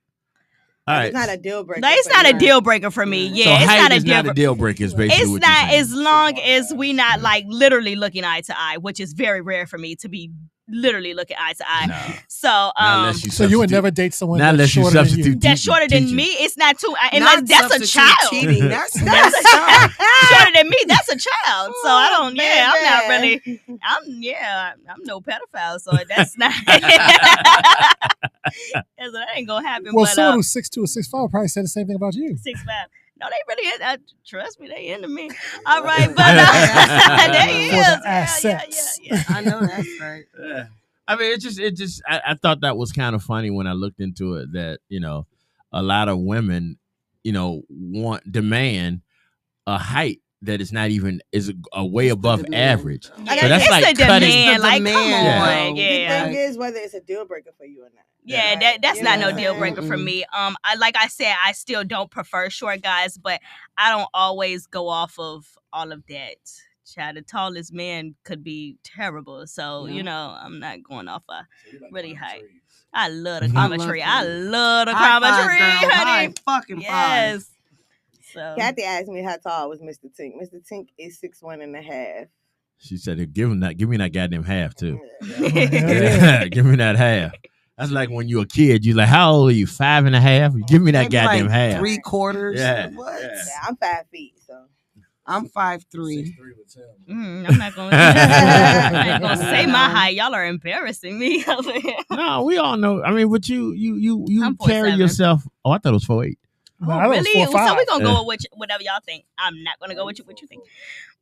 All right. It's not a deal breaker. No, it's not a deal breaker for me. Yeah, So it's height not a is deal not a deal breaker. Is basically It's what not you're saying. as long as we not like literally looking eye to eye, which is very rare for me to be literally looking eye to eye. No. So Not unless you So you would substitute- never date someone not that's unless you shorter than you. substitute that's shorter than teaching. me. It's not too Not unless that's a substitute child. cheating. That's That's messed up. shorter than me. That's a child. So I don't. Yeah, I'm not baby. really. I'm no pedophile. So that's not. That ain't gonna happen. Well, but someone who's 6'2" or 6'5" would probably say the same thing about you. 6'5". No, they really trust me. They into me. All right, but there he For is. the Yeah, assets. yeah. I know that's right. Yeah. I mean, I thought that was kind of funny when I looked into it that, a lot of women, demand a height that is not even, is a way above demand. average. Yeah, So that's it's like a cutting. demand. The Like, come demand. on, Yeah. yeah. The thing is whether it's a deal breaker for you or not. Yeah, that's You not know no what I'm deal saying? breaker for me. Like I said, I still don't prefer short guys, but I don't always go off of all of that. Child, the tallest man could be terrible, so Yeah. I'm not going off a So you like really climbing high. trees. I love the Mhm. climb I a love tree. trees. I love the High climb a five, tree, girl. honey. High fucking five. Yes. So Kathy asked me how tall was Mr. Tink. Mr. Tink is 6'1.5". She said, give me that goddamn half too. Yeah. Give me that half. That's like when you were a kid, you like, how old are you? 5.5? Give me that Maybe goddamn like half. 3/4. Yeah. What? Yeah. Yeah, I'm 5 feet, so. I'm 5'3". 6'3" with Tim. I'm not gonna say my height. Y'all are embarrassing me. No, we all know. I mean, but you I'm carry 4'7". yourself. Oh, I thought it was 4'8". No, I thought it was Really? 4'5". So we're gonna Yeah. go with whatever y'all think. I'm not gonna go with what you think.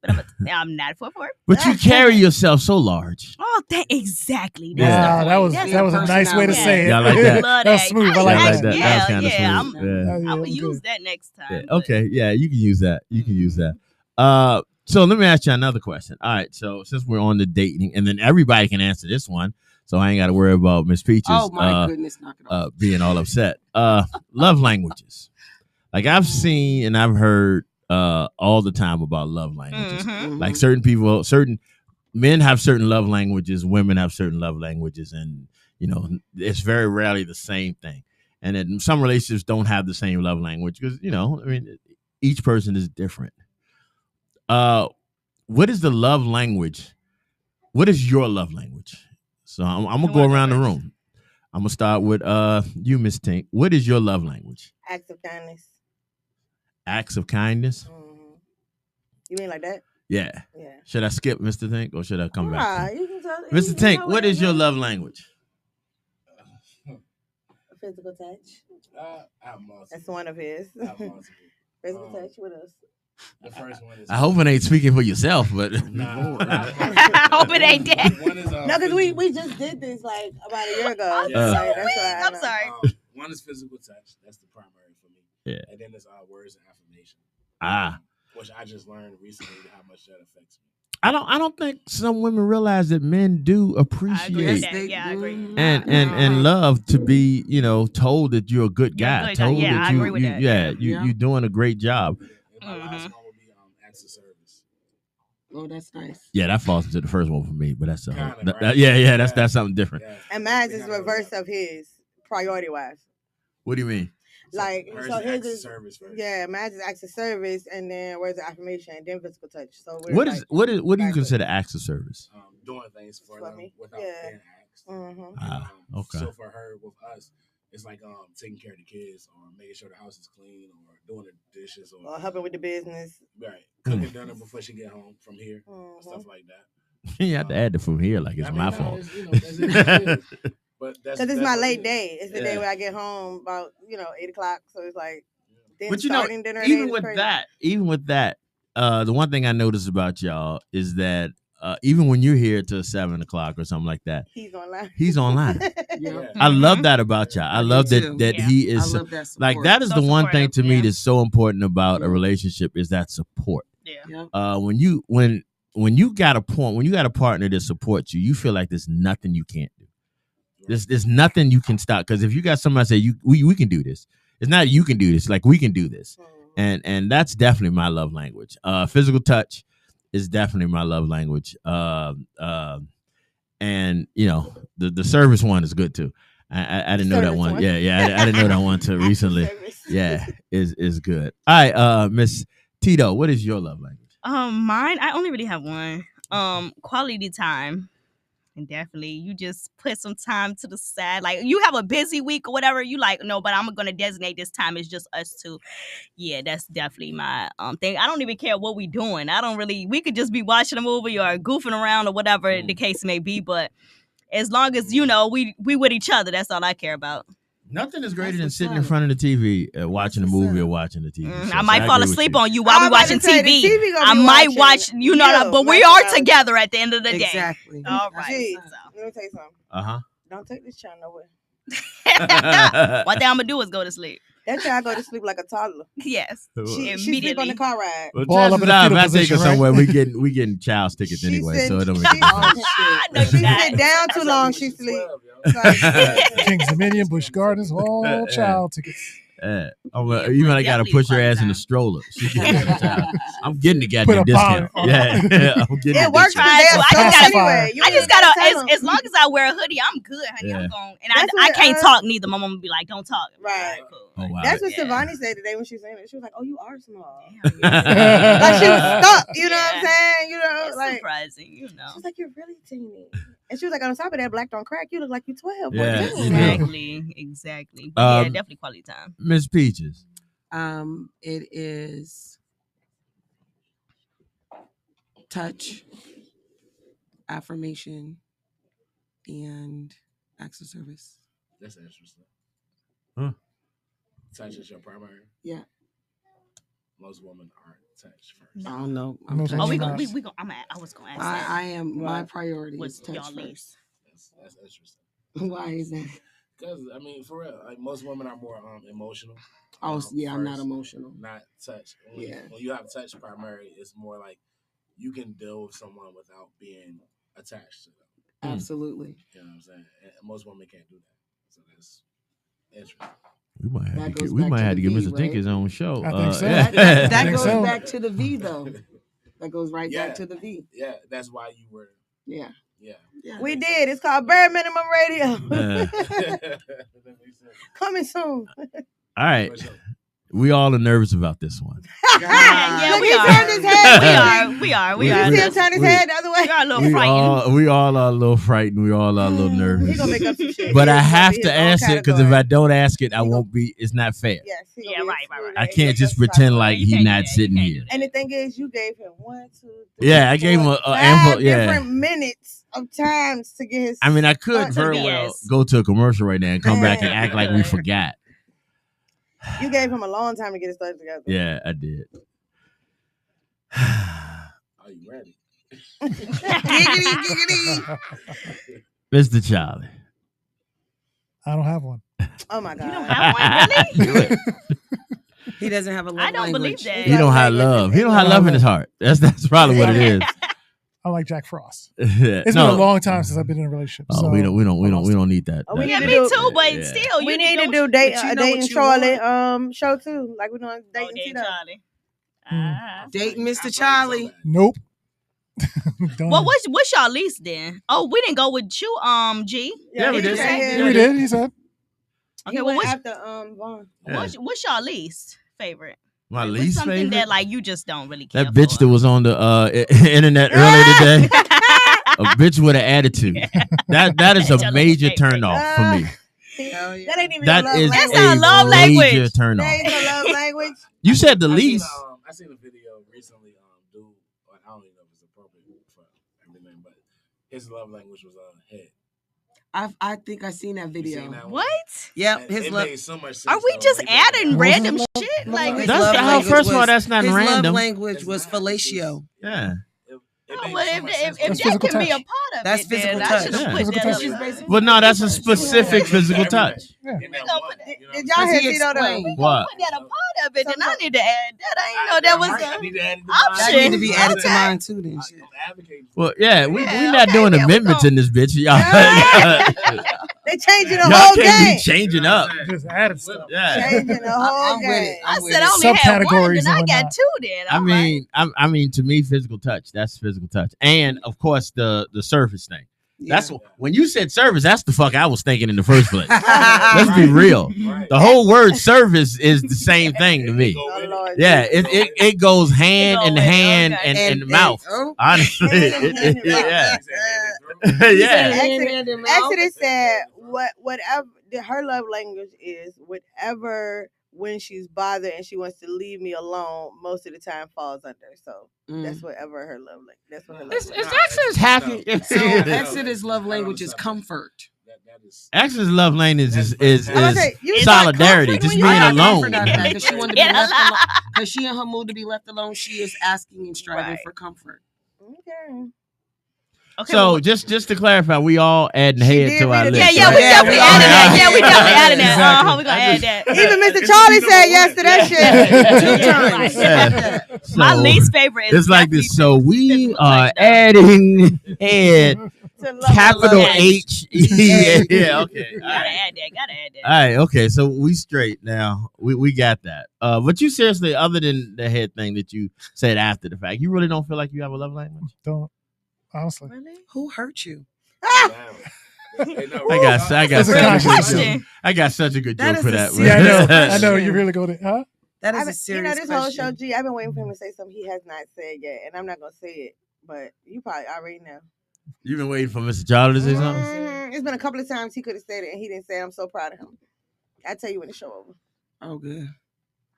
But I'm not 4'4". But you carry yourself so large. Oh, exactly. Yeah. That's Wow, the that point. was That's that the was a point. nice way to say it. Yeah, I like that. Love That's that. smooth. I Yeah, like I like that. that. That Yeah, was kind of yeah. smooth. I'm, Yeah. Yeah, I would I'm use good. that next time. Yeah, but- okay, yeah, you can use that. You can use that. So let me ask you another question. All right, so since we're on the dating, and then everybody can answer this one, so I ain't got to worry about Miss Peaches. Oh my goodness, knock it off. Being all upset. Love languages. Like I've seen and I've heard all the time about love languages. Mhm. Like certain men have certain love languages, women have certain love languages, and it's very rarely the same thing. And then some relationships don't have the same love language because each person is different. What is the love language? What is your love language? So I'm gonna go around the room. I'm gonna start with you, Miss Tink. What is your love language? Acts of kindness. Acts of kindness. Mhm. You mean like that? Yeah. Yeah. Should I skip Mr. Tink or should I come back? Nah, you can tell. Mr. you Tink, know what is your it love language? Physical touch. I have multiple. That's one of his. I have multiple. Physical touch. What else? The first one is. I hope it ain't speaking for yourself, but Nah, I hope it ain't that. One is, No, because we just did this like about a year ago. I'm Yeah. so Like, that's weak. why I I'm know. sorry. One is physical touch. That's the primary for me. Yeah. And then there's words and affirmation, ah, which I just learned recently how much that affects me. I don't think some women realize that men do I agree with appreciate that. Yeah, I agree. and love to be told that you're a good You're a guy, good guy. told Yeah, that I agree with that. you're doing a great job. And my last Mhm. one would be acts of service. Oh, that's nice. Yeah, that falls into the first one for me, but that's Kinda, that- right? yeah, that's something different. Yeah. And mine's We is gotta reverse go. of his, priority wise. What do you mean? Like, Hers so is his acts of is service first. yeah, mine's is acts of service, and then words of affirmation, and then physical touch. So we're What like, is what do you backwards. consider acts of service? Doing things for For them me? without Yeah. being asked. Mhm. Ah, okay. So for her, with us, it's like taking care of the kids, or making sure the house is clean, or doing the dishes, or helping with the business. right, cooking dinner before she get home from here, Mhm. stuff like that. You have to add it from here like it's I mean, my no, fault. it's, that's it. But that's Because it's my late day. day. It's the day Yeah. where I get home about 8 o'clock. So it's like then But starting dinner. at 8 even is with crazy. that, the one thing I noticed about y'all is that even when you're here till 7 o'clock or something like that, he's online. he's online. Yeah. I love that about y'all. I do love too. that Yeah. he I is love that like support. that is So the one thing to supportive, me yeah. that's so important about a Yeah. relationship is that support. Yeah. Yeah. When you got a partner that supports you, you feel like there's nothing you can't do. There's nothing you can stop, because if you got somebody say we can do this, it's not you can do this, like we can do this, Mhm. and that's definitely my love language. Physical touch is definitely my love language. And the service one is good too. I didn't know that Service one. one. Yeah. I didn't know that one until recently. Service. Yeah, is good. All right, Miss Tito, what is your love language? Mine, I only really have one. Quality time. And definitely, you just put some time to the side. Like you have a busy week or whatever. You like, no, but I'm gonna designate this time. It's just us two. Yeah, that's definitely my thing. I don't even care what we doing. I don't really. We could just be watching a movie or goofing around or whatever the case may be. But as long as we with each other, that's all I care about. Nothing is greater than sitting in front of the TV, watching a movie or watching the TV. I might fall asleep on you while we I'm about watching to say, the TV. TV gonna I be might watching watch, you, but we like, are together at the end of the day. Exactly. All right. Gee, So. let me tell you something. Uh-huh. Don't take this child nowhere. One thing I'm gonna do is go to sleep. That child go to sleep like a toddler. Yes, She sleep on the car ride. Well, Ball up in the if fetal I take her position, right? somewhere, we getting child's tickets She anyway, said- so it don't make she- a difference. No, She you're not. sit down too long, she sleep. Kings Dominion, Busch Gardens, all child tickets. Even I gotta definitely push her quality ass in time. the stroller. She can get child. I'm getting the Put goddamn a discount. bonnet on Yeah, I'm getting It the works discount. because they're I so just gotta- anyway. You I ain't just gotta, tell 'em. as long as I wear a hoodie, I'm good, honey. Yeah. I'm going, and That's I what, can't talk neither. My mom would be like, "Don't talk." Right. Cool. Oh wow. That's what Yeah. Savani said today when she was saying it. She was like, "Oh, you are small." Yeah. Like she was stuck. You know what I'm Yeah. saying? You know, It's like surprising, you know. she's like, "You're really teeny." And she was like, "On top of that, black don't crack. You look like you're 12." Yeah, boy. you do. Exactly. Yeah, definitely quality time. Miss Peaches. It is touch, affirmation, and acts of service. That's interesting. Huh. Touch is your primary. Yeah. Most women aren't touched first. I don't know. Most Oh, we women go. are. We go. I was gonna ask that. I am. My Right. priority Was is touch y'all first. least? That's interesting. Why is that? Because I mean, for real, like most women are more emotional. Oh, yeah, I'm not first, emotional. Not touch. Yeah. When you have touch primary, it's more like you can deal with someone without being attached to them. Absolutely. You know what I'm saying? And most women can't do that. So that's interesting. We might have That to goes give, we back might to have the to give V, Mr. Tink right? his own show. I think so. Yeah. That think goes so. back to the V though. That goes right Yeah. back to the V. Yeah, that's why you were. Yeah. Yeah. Yeah. We did. It's called Bare Minimum Radio. Uh, That makes sense. Coming soon. All right. For sure. We all are nervous about this one. Yeah, Look, we he are. turned his head. We are. We You are. see him turn his We- head the other way? We are a little We frightened. we all are a little frightened. We all are a little He nervous. gonna make up some shit. But I He's gonna have be to his own ask it because if category. I don't ask it, I He won't be. It's not fair. Yes. he Yeah, gonna be right. excluded. I He can't gets just us pretend right. like You he's can't do not that. sitting You can't here. do that. And the thing is, you gave him 1, 2, 3. Yeah, I gave him a 5 ample. Yeah. different minutes of times to get his. I mean, I could thoughts very together. well Yes. go to a commercial right now and come back and act like we forgot. You gave him a long time to get his thoughts together. Yeah, I did. Are you ready? Mr. Charlie. I don't have one. Oh my god. You don't have one, really? He doesn't have a love I don't language. believe that. He don't have love. He don't have love in his heart. That's probably what it is. I like Jack Frost. It's It's been a long time since I've been in a relationship. Oh, so we don't need that. Oh, we that- need Yeah, to me do- too. But Yeah. still, We you need to don't- do date but you know dating what you Charlie show too. Like we're doing Oh, dating Dave Tito. Charlie. Hmm. Ah. Dating I Mr. like Charlie. somebody. Nope. Done. Well, what's y'all least then? Oh, we didn't go with you, G. Yeah, we he did. said his. Yeah, we did. He said. Okay, He well, went what's, after Vaughn. Yeah. what's y'all least favorite? My What's least something favorite. that like you just don't really care That bitch for? that was on the internet earlier today. A bitch with an attitude. That is That's a your major least favorite. turn off for me. Hell yeah. That ain't even That a love is That's language. not a a love major language. turn That off. ain't a love language. You said the I seen, least. I seen a video recently. Dude, I don't even know if it's appropriate for everything, but his love language was head. I think I seen that You video. seen that one? What? Yep, And his it love. made so much sense. Are we though, just when he broke it adding down. random Love- shit? love Like, His That's love how- language first of all, was- that's not his random. love language It's was not, it's just- fellatio. Yeah. It oh, made well, so if, much if, sense. if That's that physical can be a touch. part of That's it, physical then I touch. should have Yeah. put Physical that touch. on there. But no, that's a specific physical touch. Yeah. In that gonna one, put that- you know Did what I'm y'all Does hear he Tito though? explain? What? Put that a part of it, then I Sometimes- need to add that. I didn't know I that was might a need to add it to option. That mine. need to be added to Okay. mine too. Then shit. I'm advocating. Well, yeah, we Yeah, not okay, doing yeah, we amendments gon- in this bitch. Y'all, They changing the y'all whole can't game. be changing up. Just added stuff. Yeah. Changing the whole I'm with game. it. I I'm with said it. I only had one, Subcategories then I and got whatnot. two. Then I all right. mean, I mean, to me, physical touch. That's physical touch, and of course, the surface thing. That's when you said service. That's the fuck I was thinking in the first place. Let's be real. Right. The whole word service is the same thing to me. Oh, Lord. Yeah, it goes hand in hand and mouth. oh. Honestly, yeah, yeah. Exodus said whatever her love language is, whatever when she's bothered and she wants to leave me alone, most of the time falls under. So that's whatever her love language. That's what her love language. Exodus happy. So Exodus love language is comfort. Exodus love language is I was gonna say, you solidarity, like just comfort being when you alone. Because she wanted to be left alone. Because she in her mood to be left alone, she is asking and striving for comfort. Okay. Okay, So just to clarify, we all adding head to our list. Yeah, we right? definitely added that. Yeah, we definitely added that. Exactly. We gonna add that. Even Mr. Charlie said yes to that shit. 2 times. Yeah. So, My least favorite is it's like this. definitely So we physical are touch, though. adding head, To love capital love. H. Yeah, okay. All Gotta right. add that. All right, okay, so we straight now. We got that. But you seriously, other than the head thing that you said after the fact, you really don't feel like you have a love language? Don't. Honestly. Really? Who hurt you? I got That's a such a conscious good question. joke. I got such a good That joke is for a that. serious Yeah, man. I know. You really go to, huh? That is I've a been- serious this whole question. show, G, I've been waiting for him to say something he has not said yet, and I'm not gonna say it, but you probably already know. You've been waiting for Mr. Charlie to say something? It's been a couple of times he could have said it and he didn't say it. I'm so proud of him. I'll tell you when the show over. Oh, good.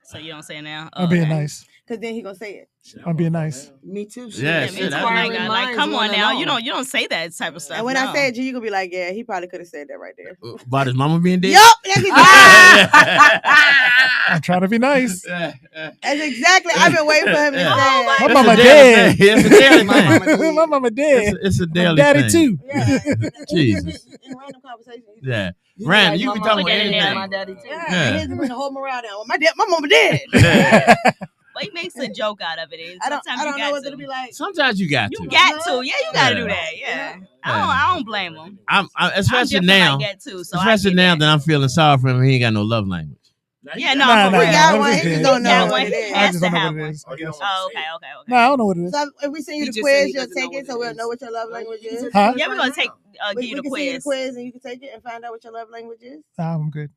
So you don't say it now? I'm being Okay. nice. Cause then he gonna say it. I'm being nice. Me too. Yeah, Yeah, shit, me too. I Oh my mean- God, like, come on now. You don't say that type of stuff. And when no. I say it, G, you gonna be like, yeah, he probably could have said that right there. About his mama being dead? Yup, that's exactly. I'm trying to be nice. That's exactly. I've been waiting for him to say it. My mama It's a dead. daily thing. It's a daily thing. My mama dead. It's a My daily daddy thing. too. Yeah. Jesus. In random conversations. Yeah. Rand, you my can mama talk about dead, anything. My daddy too. Yeah, Yeah. he's been the whole morale down. My mama dead. But he makes a joke out of it. I don't Sometimes you know got what to. to be like. Sometimes you got to. You got to. Yeah, you got to Yeah. do that. Yeah. Yeah. I don't blame him. I'm especially I'm now. like that too, so I Especially get now that. that I'm feeling sorry for him, he ain't got no love language. Yeah, no, Nah, for nah, real. We got nah, one. I'm He just good. don't know Yeah, what one. it is. I Has just to don't know have what it one. is. Oh, okay. Nah, I don't know what it is. So if we send you He the just said quiz, he you'll doesn't know take it, what so it we'll is. know what your love language is. Huh? Yeah, we're gonna take We give you the can send you the quiz. quiz, and you can take it and find out what your love language is. Nah, I'm good.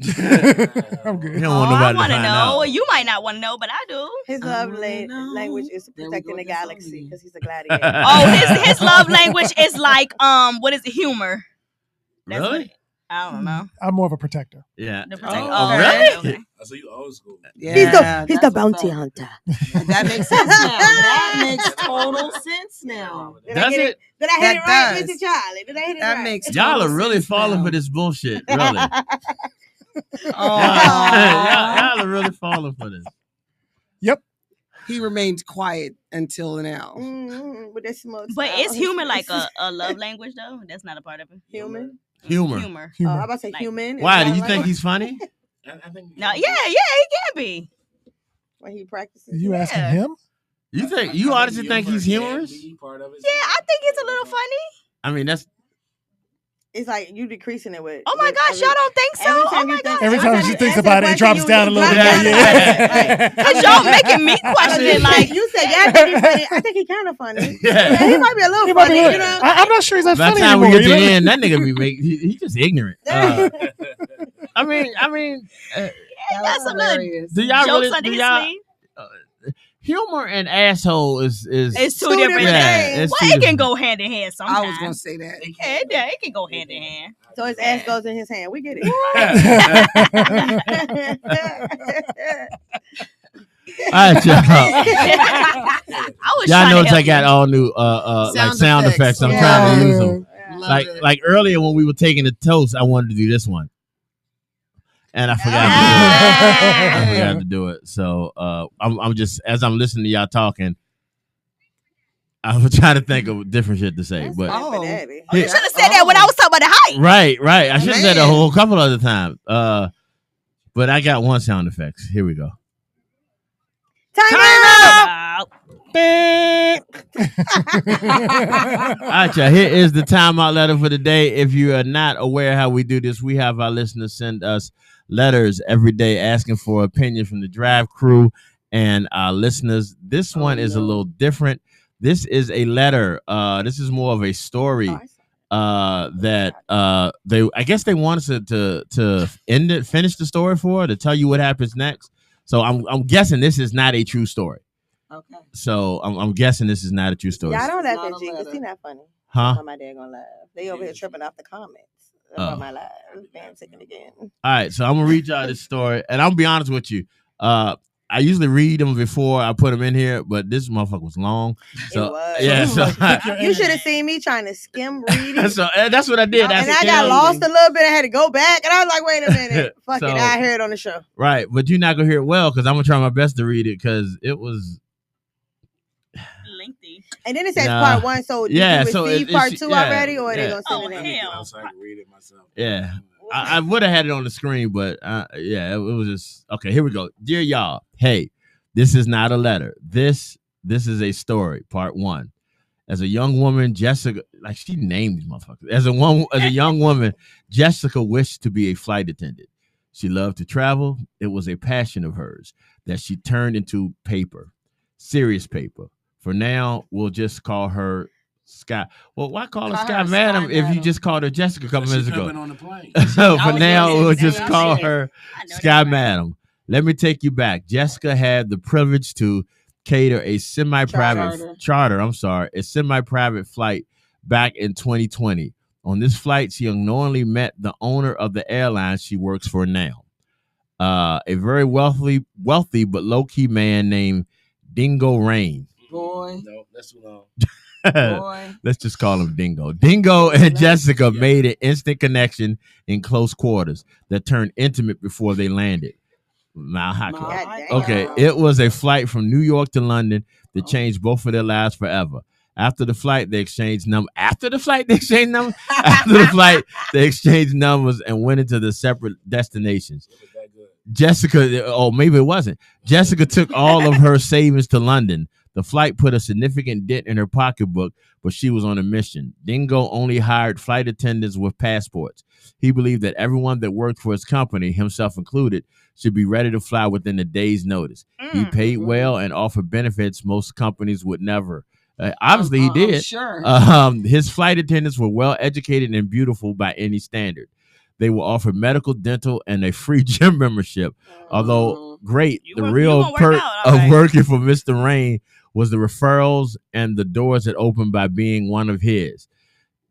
I'm He good. don't want I nobody to want to find know. out. You might not want to know, but I do. His I love wanna know. language is There we protecting go the with this song galaxy again. because he's a gladiator. Oh, his love language is like what is it? Humor. That's Really? what I don't know. I'm more of a protector. Yeah. The protect- Oh, okay, really? okay. So you old school. Yeah, he's the that's bounty what's up. hunter. That makes sense now. That makes total sense now. Did Does I get it? Did I hit That it right, does. Mr. Charlie? Did I hit it That right? makes Y'all total are really sense falling now. for this bullshit. Really. Aw. Y'all are really falling for this. He remained quiet until now. With that smoke. But style. is humor like a love language though? That's not a part of it. human? Humor. Humor. Oh, I'm about to say Like- human. is Why? Do love you think language? he's funny? I think. No, yeah, he can be. When he practices? You asking Yeah. him? You honestly think he's humorous? Part of it. Yeah, I think it's a little funny. I mean, that's It's like you decreasing it with. Oh my with gosh, every- y'all don't think so? every Oh time you my think- gosh. Every time she you thinks answer about it, the it drops question, down a you little bit. drop down Yeah. Cause y'all making me question it like you said, yeah, I think he's funny. I think he's kind of funny. Yeah. Yeah, he might be a little He might funny. be You like- know? I'm not sure he's that by the funny time we anymore. get to you the know? end, that nigga he just ignorant. I mean, that's some little do y'all jokes really? under Do his y'all, sleeve. humor and asshole is It's two two different different things. things. Well, it can go hand in hand sometimes. I was gonna say that. Yeah, it can go hand in hand. So his ass goes in his hand. We get it. All right, y'all. I was Y'all trying notice to I help got you. all new like sound effects. I'm Yeah. trying to use them. Love it. Like earlier when we were taking the toast, I wanted to do this one, and I forgot to do it. I forgot to do it. So I'm just as I'm listening to y'all talking, I'm trying to think of different shit to say. But Oh. You should have said that when I was talking about the height. right. I should have said a Man. whole couple other times. But I got one sound effects. Here we go. Time out. All right, y'all. Here is the timeout letter for the day. If you are not aware how we do this, we have our listeners send us letters every day asking for opinion from the Dryve Crew and our listeners. This one is a little different. This is a letter. This is more of a story that I guess they wanted to finish the story for her, to tell you what happens next. So I'm guessing this is not a true story. Okay. So I'm guessing this is not a true story. Y'all don't laugh Not at a G because letter. he not funny. Huh? Why my dad gonna laugh? They over here tripping off the comments about my live. Man, taking again. All right, so I'm gonna read y'all this story, and I'll be honest with you. I usually read them before I put them in here, but this motherfucker was long. So It was. yeah, so You should have seen me trying to skim reading. so that's what I did. And I got lost a little bit. I had to go back, and I was like, "Wait a minute, fuck So- it, I hear it on the show." Right, but you're not gonna hear it well because I'm gonna try my best to read it because it was. Lengthy. And then it says Nah. part 1. So did Yeah, you so receive it's- part 2 yeah, already, or are they yeah. gonna send Oh, it in? hell. So I can read it myself. Yeah, I would have had it on the screen, but yeah, it was just okay. Here we go, dear y'all. Hey, this is not a letter. This is a story. Part 1. As a young woman, Jessica, like she named these motherfuckers. As a young woman, Jessica wished to be a flight attendant. She loved to travel. It was a passion of hers that she turned into paper, serious paper. For now, we'll just call her Sky. Well, why call her Call Sky her Sky Madam if you Madam. just called her Jessica a couple minutes ago? On the plane. So I for was now, gonna say we'll the just same call shit. her I know Sky that's right. Madam. Let me take you back. Jessica had the privilege to cater a semi-private charter. A semi-private flight back in 2020. On this flight, she unknowingly met the owner of the airline she works for now. A very wealthy but low-key man named Dingo Rain. Boy. No, that's too long. Boy. Let's just call him Dingo. Dingo and Jessica made an instant connection in close quarters that turned intimate before they landed. Mile High Club. Mile High Okay, Club. it was a flight from New York to London that changed both of their lives forever. After the flight, they exchanged numbers. After the flight, they exchanged numbers and went into the separate destinations. It was that good. Jessica, oh, maybe it wasn't. Jessica took all of her savings to London. The flight put a significant dent in her pocketbook, but she was on a mission. Dingo only hired flight attendants with passports. He believed that everyone that worked for his company, himself included, should be ready to fly within a day's notice. He paid well and offered benefits most companies would never. Obviously, he did. Sure. His flight attendants were well educated and beautiful by any standard. They were offered medical, dental, and a free gym membership. Although great, You the gonna real work perk out, all of right. working for Mr. Rain was the referrals and the doors that opened by being one of his.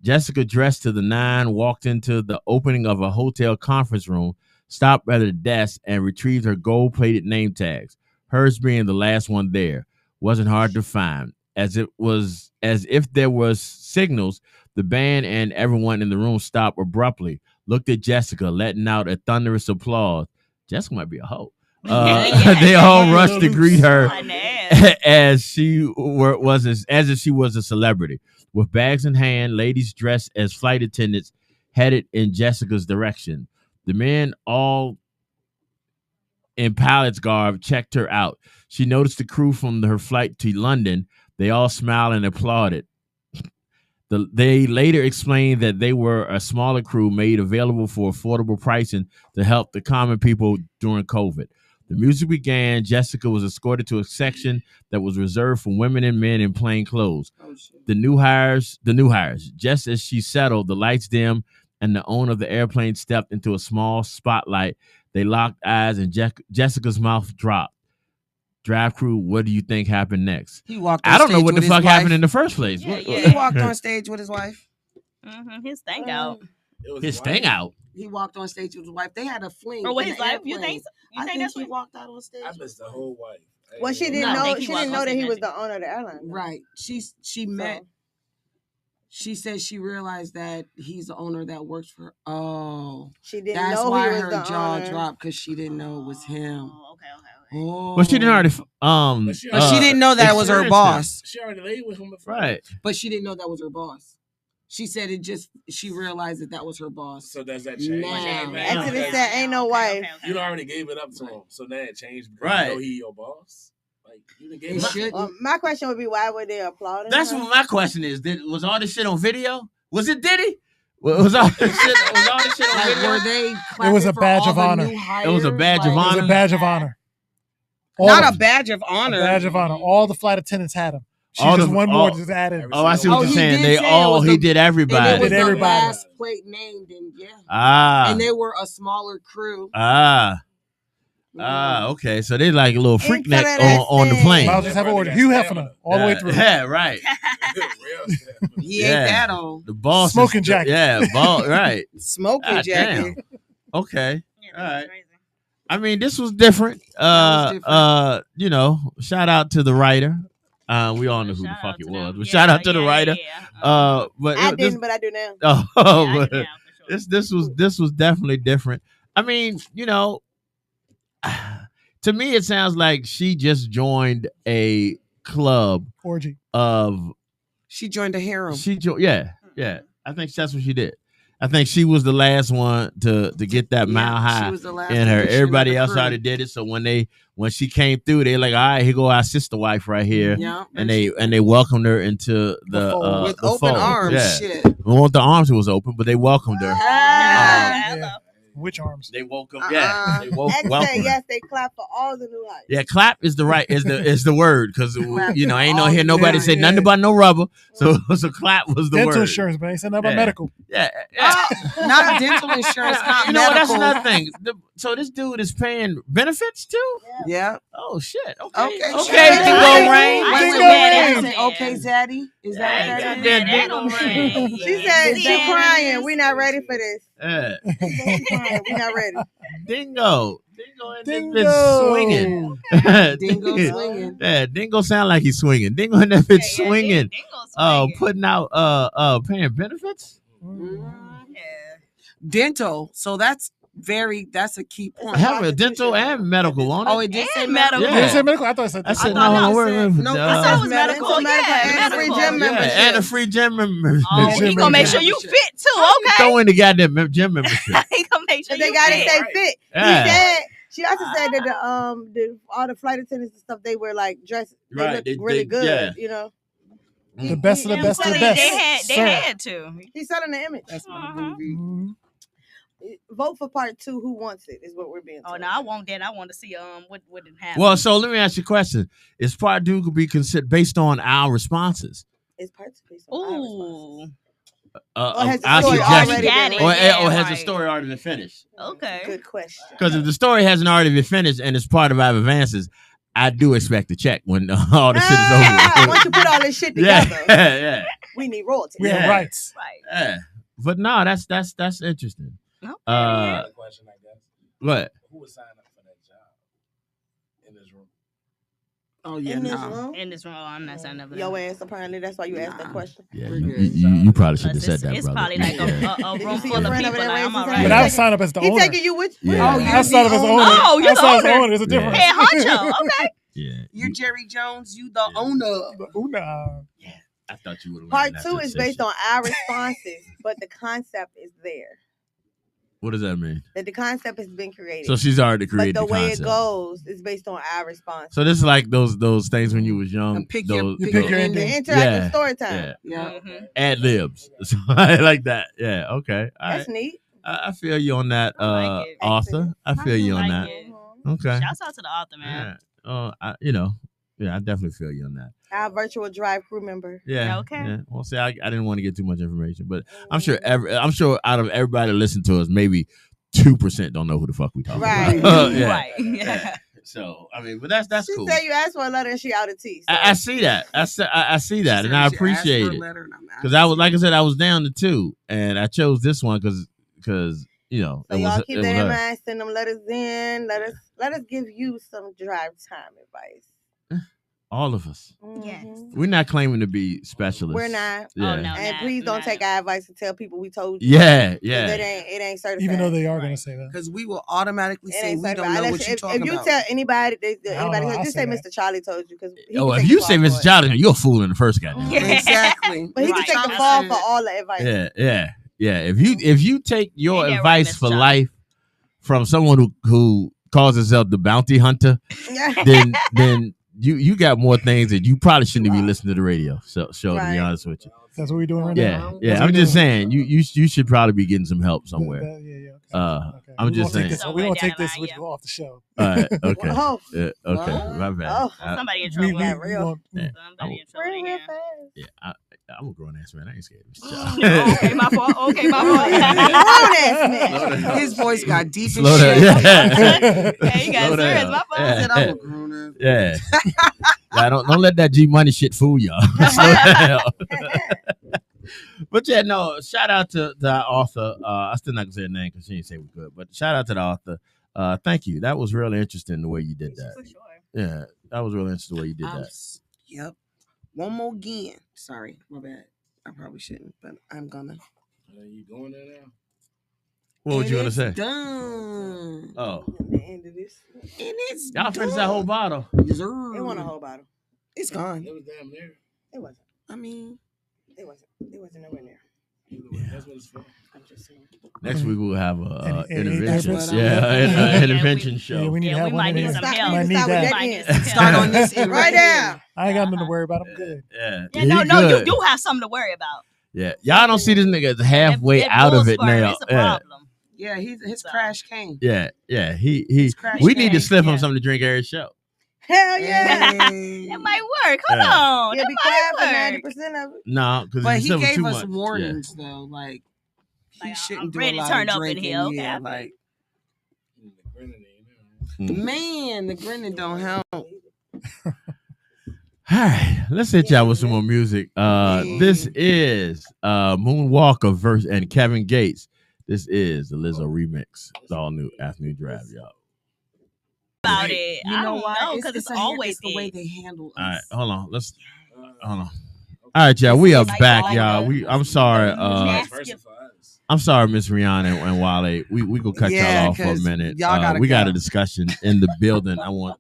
Jessica, dressed to the nine, walked into the opening of a hotel conference room, stopped at a desk, and retrieved her gold-plated name tags. Hers being the last one there. Wasn't hard to find. As if there was signals, the band and everyone in the room stopped abruptly, looked at Jessica, letting out a thunderous applause. Jessica might be a hoe. They all rushed to greet her as she was as if she was a celebrity. With bags in hand, ladies dressed as flight attendants headed in Jessica's direction. The men, all in pilot's garb, checked her out. She noticed the crew from her flight to London. They all smiled and applauded. They later explained that they were a smaller crew made available for affordable pricing to help the common people during COVID. The music began. Jessica was escorted to a section that was reserved for women and men in plain clothes. The new hires. Just as she settled, the lights dimmed and the owner of the airplane stepped into a small spotlight. They locked eyes and Jessica's mouth dropped. Dryve Crew, what do you think happened next? He walked on I don't know stage what the with his fuck wife. happened in the first place. Yeah, What- yeah. He walked on stage with his wife. His thing out. It was His wild. thing out. He walked on stage with his wife. They had a fling. Or with in his the life? You airplane. think? You I think think that's he what? walked out on stage. I missed the whole wife. Well, she didn't No, I know. think he She was didn't on know that he stage was magic. the owner of the airline. though. Right. She met. So, She said she realized that he's the owner that works for her. Oh, she didn't that's know why he was her the jaw owner. dropped because she didn't know it was him. Oh, okay. Oh. But she didn't already. But she didn't know that was her experienced boss. She already laid with him before. Right. But she didn't know that was her boss. She said she realized that was her boss. So does that change? Now. Exodus said, "Ain't no wife." You already gave it up to him, so now it changed because Right. you know he your boss. Like you done gave It it up. should. My question would be, why were they applauding? That's her? what my question is. Was all this shit on video? Was it Diddy? Was all this shit? Was all this shit on Like, video? were they? It was a clapping for badge all of the honor. new hires? It was a badge of It was honor? a badge of honor. All Not of a badge of them. honor. A badge of honor. All the flight attendants had them. She's All just the- one all- more just added. Oh, I see what Oh, you're he saying. did They say it all was he the- did And it everybody. was Did the everybody. last plate named, and Ah. and they were a smaller crew. Okay. So they like a little freak Instead neck of that on the thing. plane. I'll just have an order. Hugh Hefner all the way through. Yeah, right. He Yeah. ain't that on The boss Smoking is, jacket. Yeah, right. smoking God jacket. damn. Okay. Yeah, All right. crazy. I mean, this was different. was different. You know, shout out to the writer. We all know who the Shout fuck out it to was. them. But shout out to the writer. Yeah. But I it- this, didn't, but I do now. oh, Yeah, I but do now, for sure. this was definitely different. I mean, you know, to me it sounds like she just joined a club Orgy. of She joined a harem. yeah. I think that's what she did. I think she was the last one to get that Yeah, mile she high was the last in her. addition of Everybody the else crew. already did it. So when she came through, they like, all right, here go our sister wife right here. Yeah, And they welcomed her into the fold. with the open fold. arms. Yeah. Shit. Well, the arms was open, but they welcomed her. Ah. Hello. Which arms? They woke up. Uh-uh. Yeah, they woke X welcomed said her. yes, they clap for all the new hires. Yeah, clap is the right is the word because Clap you know for ain't no all hear the nobody new say hires. nothing about no rubber. So clap was the Dental word. insurance, but I ain't saying nothing about Yeah. medical. Yeah. Not dental insurance, not You know what? That's medical. another thing. So this dude is paying benefits too. Yeah. Oh shit. Okay. Okay. Okay. sure. Dingo Rain. I Dingo went Rain. with Okay, Zaddy. Is that Yeah, what that goddamn is? Dingo Rain. She said she Yeah. crying. We not ready for this. Yeah. She crying. We not ready. Dingo and this Dingo. bitch swinging. Dingo swinging. Yeah, Dingo sound like he's swinging. Dingo and that bitch swinging. Putting out paying benefits. Dental. So that's a key point. Have a dental and medical on it. Oh, it did say And medical. medical. Yeah. Did it say medical? I thought it said I said thought no. it Wait, said- wait, no, wait. I I thought it was medical. Medical, Yeah, and free medical. gym membership. and a free gym membership. Oh, Gym he gonna make sure you membership. fit too. Okay. Throw in the goddamn gym membership. He gonna make sure They you gotta fit. stay fit. Yeah. He said she also said that all the flight attendants and stuff they were like dressed. They Right, look they- really good. yeah. You know, the best of the Yeah, best of the they best. They Sir. had to. he's selling the image. That's my Uh-huh. movie. Mhm. Vote for part 2. Who wants it? Is what we're being Oh told. no, I want that. I want to see what didn't happen. Well, so let me ask you a question: is part two could be considered based on our responses? It's part 2. Based on our responses. Ooh. Or has the Our story suggestions. already Got been it. or, written? Yeah, or has the right. story already been finished? Okay. Good question. Because if the story hasn't already been finished and it's part of our advances, I do expect a check when all the shit is over. Once you put all this shit yeah, together, yeah, we need royalty. We Yeah. have rights. Right. yeah. But no, that's interesting. Okay. Another question, I guess. What? Who would sign up for that job in this room? Oh yeah, In this no. room, In this room, I'm not signing up for your that. ass apparently. That's why you asked that Nah. question. Yeah, We're you, good. you probably should have Plus, said that, it's brother. probably like Yeah. a Did room you see full your of friend people. over there Like, I'm raising all his right. hand? But I would sign up as the He owner. taking you with Yeah. Oh, I signed up as the owner. owner. Oh, you're I the signed up as owner. owner. There's a Yeah. difference. Hey, honcho. Okay. Yeah, You're Jerry Jones. You the owner. Ooh, nah. I thought you would have. Part 2 is based on our responses, but the concept is there. What does that mean? That the concept has been created. So she's already but created the way concept. it goes is based on our response. So this is like those things when you was young. And pick those, You your pick your ending. The ending. interactive Yeah, story time. yeah. Yeah. Mhm. Ad libs. So I like that. Yeah. Okay. All That's right. neat. I feel you on that, I like it. author. I feel you on like that. it. Okay. Shouts out to the author, man. Yeah. I definitely feel you on that. Our virtual Dryve Crew member. Yeah. Okay. Yeah. Well, see, I didn't want to get too much information, but I'm sure out of everybody that listen to us, maybe 2% don't know who the fuck we talking Right. about. Yeah. Right. Yeah. So I mean, but that's She cool. said you asked for a letter and she out of tea. So. I see that. I see that, and I appreciate it. Because I was, like I said, I was down to 2, and I chose this one because you know. So it y'all was, keep it that was in her. mind. Send them letters in. Let us give you some drive time advice. All of us. Yes. Mhm. We're not claiming to be specialists. We're not. Yeah. Oh, no. And Not- please don't not- take our advice and tell people we told you. Yeah. 'Cause Yeah. It ain't certified. Even though they are going to say that. Because we will automatically It say ain't we certified. don't know Unless what you're if talking you about. tell anybody, I don't know, just I'll say say Mr. Charlie told you. Because If you say Mr. Charlie, you're a fool in the first goddamn. Yeah. Exactly. but he Right. can take the fall for all the advice. Yeah. If you take your Ain't that advice right, Mr. for Charlie? life from someone who calls himself the bounty hunter, Yeah. then you got more things that you probably shouldn't be listening to the radio show. To Right. be honest with you. That's what we're doing right now. Yeah. That's Yeah. what I'm we're just doing. saying you should probably be getting some help somewhere. Yeah. Okay. I'm just saying. We won't take Somewhere this down the with line, you off the show. All right, okay, Oh. yeah, okay, What? my bad. Oh. Somebody in We, trouble. we, Yeah, we real. won't- Yeah. Somebody in trouble Real again. fast. Yeah, I'm a grown ass man. I ain't scared of this Oh, child. okay, my fault. Okay, my fault. Grown ass man. His voice got deep Slow as down. shit. Yeah. Hey, you got Slow serious. down. My fault. I said, I'm Yeah. a grown-up. Yeah. Yeah, don't let that G Money shit fool y'all. Slow down. But yeah, no, shout out to our author. I still not gonna say her name because she didn't say we could, but shout out to the author. Thank you. That was really interesting the way you did that. For sure. Yeah, that was really interesting the way you did that. Yep. One more again. Sorry, my bad. I probably shouldn't, but I'm gonna. Are you going there now? What was And you gonna it's say? Done. Oh, The end of this. And it's y'all finished that whole bottle. Yes, sir. It wasn't a whole bottle. It's gone. It was damn near. It wasn't. I mean, It wasn't. It wasn't nowhere near. Either way, that's what it's for. I'm just saying. Next week we'll have a Any intervention. intervention? Yeah, intervention Yeah, show. we need to Yeah, have we one might in need here. some Stop. help. Might We need start with that. that Might need end. some help. start on this end Right there. I ain't got nothing to worry about. I'm good. Yeah, Yeah, he no, you good. do have something to worry about. Yeah, y'all don't see this nigga as halfway That out of it bull now. spur is a Yeah, problem. yeah, his So. crash came. yeah. He. His crash We need to came. slip him Yeah. something to drink every show. Hell yeah. Hey. That might work. Hold Yeah. on. You'll That be quiet for might work. 90% of it. No, because But he gave too us much. warnings though, like he Like, shouldn't I'm do ready a to lot turn of up in drinking. here. Okay, Yeah, I feel like The grenadine, Yeah. man, the grinning don't help. All right, let's hit y'all with some more music. This is Moonwalker verse and Kevin Gates. This is the Lizzo remix. It's all new afternoon drive, y'all. About it. You I know don't why? know because it's always the way it. they handle us. All right, hold on. Let's Uh, hold on. All right, y'all. We are Like back, all y'all. the- I'm sorry. vice versa for us. I'm sorry, Miss Rihanna and Wale. We gonna cut Yeah, y'all off for a 'cause minute. y'all gotta we got go. a discussion in the building. I want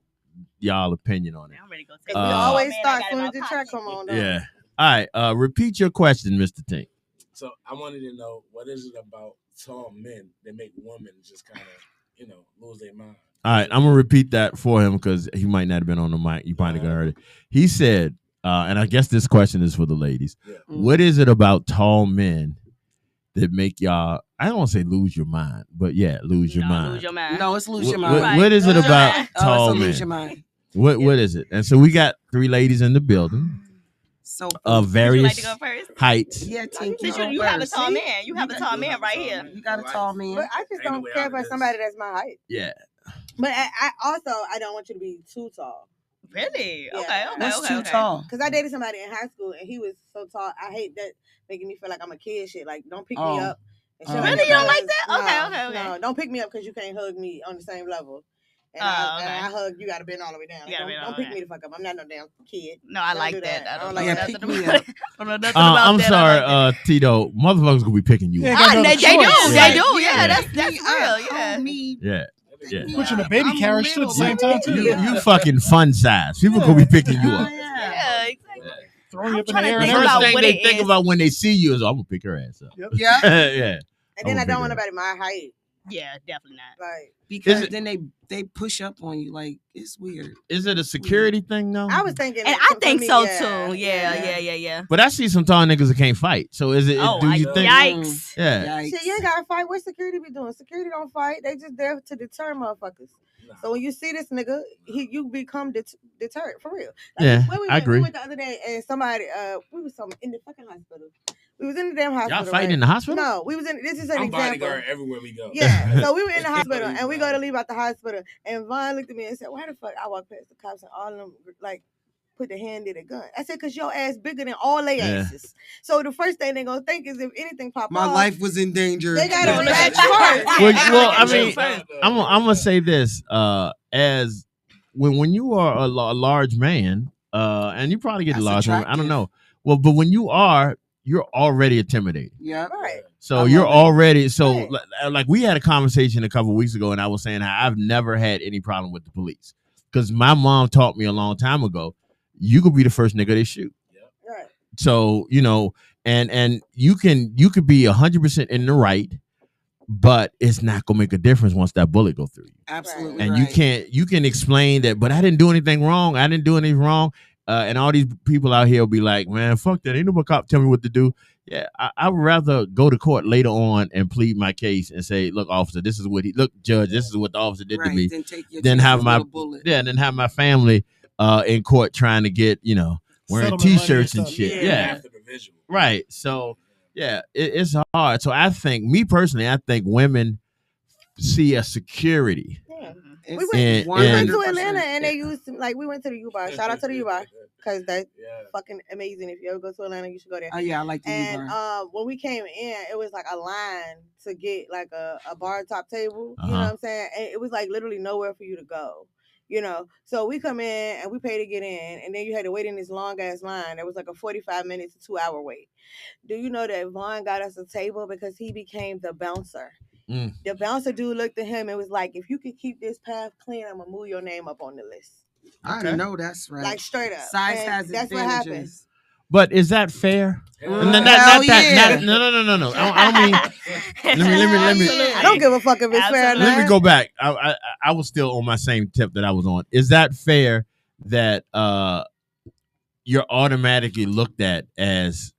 y'all opinion on it. I'm ready to go take We Uh, always Man, I start got it soon in as the my track pocket. come on. Though. Yeah. All right. Repeat your question, Mr. Tink. So I wanted to know, what is it about tall men that make women just kind of, lose their mind? All right, I'm gonna repeat that for him because he might not have been on the mic. You probably gonna heard it. He said, and I guess this question is for the ladies. Yeah. What is it about tall men that make y'all? I don't want to say lose your mind, but yeah, lose your mind. Lose your mind. No, it's lose your What- mind. what- what is it Lose your about mind. tall it's a men? lose your mind. What is it? And so we got 3 ladies in the building So of Would you like various to go first? heights. yeah, Tink, Since go you have a first. tall See? man. You have a tall man right here. You got a tall man. But I just Ain't no don't way care out of for this. somebody that's my height. Yeah. But I don't want you to be too tall. Really? Yeah. Okay, What's okay, too okay. tall? Because I dated somebody in high school and he was so tall. I hate that making me feel like I'm a kid shit. Like, don't pick Oh. me up. and Oh. shove me Really? up You don't like because- that? Okay, no, okay, okay. No, don't pick me up because you can't hug me on the same level. And, Oh, and okay. I hug, you got to bend all the way down. You Like, gotta bend all don't the pick way me the fuck up. I'm not no damn kid. No, I Don't like do that. that. I don't I know don't like nothing that. about Pick me that. I don't know nothing about I'm that. sorry, I like that. Tito. Motherfuckers gonna be picking you Yeah, up. got no They do. choice. They do. Yeah. Yeah, that's Pick me real. up, Yeah. hold me. Yeah. Yeah. Put you in a baby I'm carriage too at the little, same time too. You fucking fun size. People gonna be picking you Oh, up. yeah. Yeah, exactly. Throw you I'm up in the trying to air The and think first about everything. thing what they it think is. about when they see you is, I'm gonna pick her ass up. Yep. Yeah, Yeah. And then I I'm don't want gonna nobody my height. Yeah, definitely not. Like, because it- then they push up on you. Like it's weird. Is it a security thing though? I was thinking. And that I for think me, so yeah, too. Yeah. But I see some tall niggas that can't fight. So is it? Oh, do you think? yikes. Yeah. Yikes. Shit, you ain't gotta fight. What security be doing? Security don't fight. They just there to deter motherfuckers. So when you see this nigga, you become deterred for real. Like, Yeah, where we I went, agree. We went the other day and somebody, we was in the fucking hospital. We was in the damn hospital. Y'all fighting right? in the hospital? No, we was in. This is an I'm example. bodyguard everywhere we go. Yeah. So we were in the hospital and we go to leave out the hospital and Vaughn looked at me and said, "Why the fuck?" I walked past the cops and all of them like put their hand in a gun. I said, "Cause your ass bigger than all their Yeah. asses." So the first thing they gonna think is if anything pop My off, life was in danger. they gotta Yeah. react first. Well, I mean, First. I'm gonna say this. As when you are a large man, and you probably get a That's large woman. I don't attractive. know. Well, but when you're already intimidated. Yeah. Right. So I you're love it. already so Right. like we had a conversation a couple weeks ago, and I was saying how I've never had any problem with the police because my mom taught me a long time ago, you could be the first nigga they shoot. Right. So and you could be 100% in the right, but it's not gonna make a difference once that bullet go through you. Absolutely. And right. you can explain that, but I didn't do anything wrong. I didn't do anything wrong. and all these people out here will be like, man, fuck that. Ain't no cop tell me what to do. Yeah, I'd rather go to court later on and plead my case and say, look, officer, this is what judge, this is what the officer did to me. Then take your Then have my bullet. then have my family in court trying to get, wearing Settlement T-shirts money and and shit. stuff. Yeah. After the visual. Right. So it's hard. So I think, me personally, I think women see a security. Yeah. It's And- We went to 100%. Atlanta and they used to, like, we went to the U-Bar. Shout out to the U-Bar because that's Yeah. fucking amazing. If you ever go to Atlanta, you should go there. Oh yeah, I like the And U-Bar. when we came in, it was like a line to get like a bar top table. You know Uh-huh. what I'm saying? And it was like literally nowhere for you to go. So we come in and we pay to get in, and then you had to wait in this long ass line. There was like a 45 minutes to 2 hour wait. Do you know that Vaughn got us a table because he became the bouncer? Mm. The bouncer dude looked at him and was like, "If you can keep this path clean, I'm gonna move your name up on the list." I know that's right. Like straight up. Size And has that's what happened. advantages. But is that fair? Hell And then Hell no. I don't mean. Let me. I don't give a fuck if it's fair or Absolutely. not. Let me go back. I was still on my same tip that I was on. Is that fair that you're automatically looked at as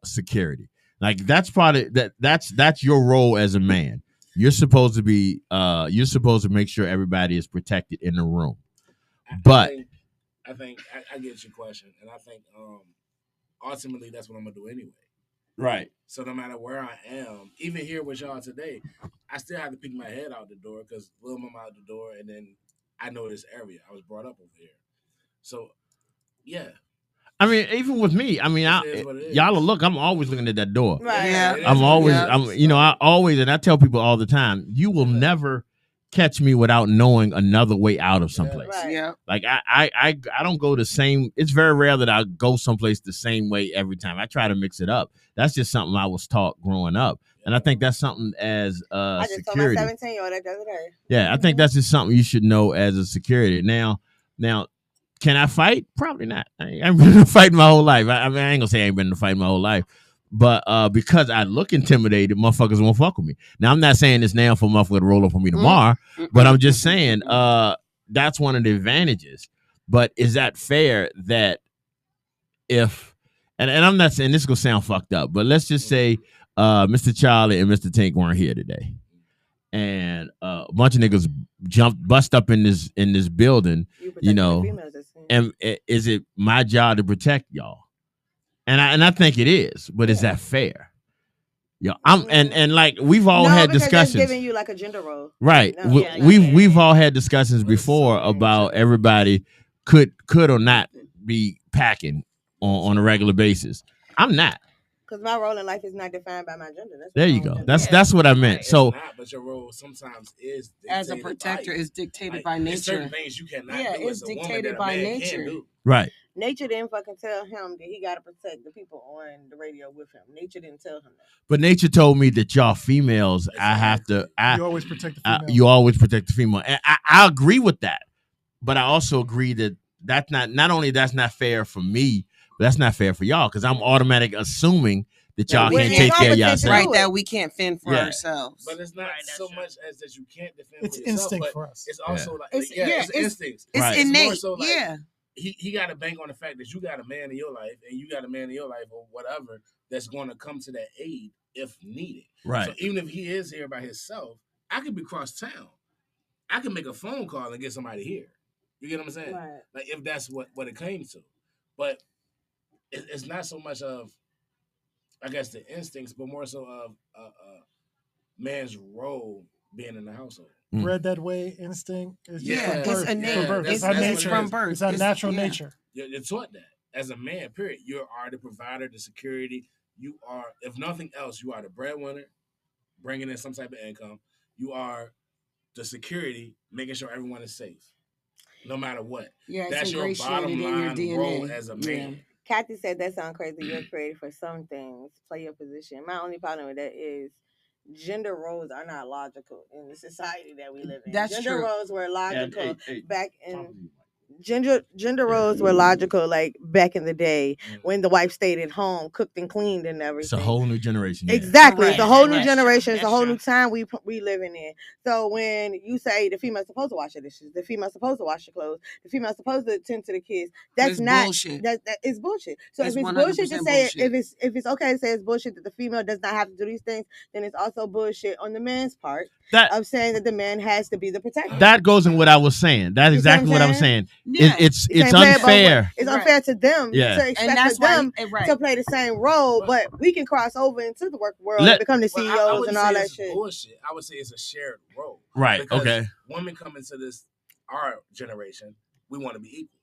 security? Like that's part of that's your role as a man. You're supposed to be you're supposed to make sure everybody is protected in the room. But I think I get your question, and I think ultimately that's what I'm gonna do anyway. right. So no matter where I am, even here with y'all today, I still have to peek my head out the door because little mama out the door, and then I know this area. I was brought up over here, so yeah. I mean, even with me, I mean, It is what it is. y'all look. I'm always looking at that door. Right. Yeah. it is I'm what it always, is. I always, and I tell people all the time, you will never catch me without knowing another way out of someplace. Right. Yeah. Like I don't go the same. It's very rare that I go someplace the same way every time. I try to mix it up. That's just something I was taught growing up, and I think that's something as I just security. told my 17-year-old that the other day. Yeah, I think that's just something you should know as a security. Now, can I fight? Probably not. I ain't been in a fight my whole life. I mean, I ain't gonna say I ain't been in a fight my whole life. But because I look intimidated, motherfuckers won't fuck with me. Now, I'm not saying this now for motherfucker to roll up on me tomorrow, but I'm just saying that's one of the advantages. But is that fair that if, and I'm not saying this is gonna sound fucked up, but let's just say Mr. Charlie and Mr. Tink weren't here today, and a bunch of niggas bust up in this building, You know, the females that's in. and is it my job to protect y'all? And I think it is, but is that fair? Yeah, and like we've all no, had because discussions, that's giving you like a gender role. right? No. We've all had discussions before about everybody could or not be packing on a regular basis. I'm not. Because my role in life is not defined by my gender. That's There what's you wrong go. with gender. That's what I meant. It's So not, but your role sometimes is As a dictated protector, by, is dictated like, by there's certain nature. things you cannot Yeah, do it's as a woman dictated that a by man nature. can do. right. Nature didn't fucking tell him that he got to protect the people on the radio with him. Nature didn't tell him that. But nature told me that y'all females, I have to. You always protect the female. You always protect the female, and I agree with that. But I also agree that that's not only that's not fair for me, but that's not fair for y'all because I'm automatic assuming that y'all we can't can't take care of competence, yourself. Right, that we can't fend for Yeah. ourselves. But it's not Right, that's so true. much as that you can't defend It's for yourself, instinct but for us. it's also like It's- it's it's- instincts. It's Right. It's more innate. so like, yeah. He got to bank on the fact that you got a man in your life and you got a man in your life or whatever that's going to come to that aid if needed. Right. So even if he is here by himself, I could be cross town. I can make a phone call and get somebody here. You get what I'm saying? Right. Like if that's what it came to. But it's not so much of, I guess, the instincts, but more so of man's role being in the household. Bred that way, instinct. It's just Yeah, from It's birth. innate. From birth. It's, It's our that's what it's it nature. from is. birth. It's our natural yeah. nature. You're taught that as a man. Period. You are the provider, the security. You are, if nothing else, you are the breadwinner, bringing in some type of income. You are the security, making sure everyone is safe, no matter what. Yeah, it's That's your ingratiated bottom in your line DNA. role as a man. Yeah. Kathy said that sounds crazy. You're created for some things. Play your position. My only problem with that is gender roles are not logical in the society that we live in. That's gender true. roles were logical back in. Gender roles were logical, like back in the day when the wife stayed at home, cooked and cleaned and everything. It's a whole new generation. Yeah. Exactly, it's a Correct. whole new That's generation. true. It's a That's whole true. new time we living in. So when you say the female's supposed to wash the dishes, the female's supposed to wash the clothes, the female's supposed to tend to the kids, that's It's not bullshit. that is bullshit. So It's if it's bullshit to 100% say bullshit. if it's okay to say it's bullshit that the female does not have to do these things, then it's also bullshit on the man's part That of saying that the man has to be the protector. that goes in what I was saying. That's You see exactly what I was saying? saying. Yeah. It's You can't play it both ways. unfair. It's Right. unfair to them Yeah. to And expect that's for why them right. to play the same role, but we can cross over into the work world Let- and become the Well, I CEOs wouldn't and all say that it's shit. bullshit. I would say it's a shared role. Right. Because Okay. women come into our generation, we want to be equal.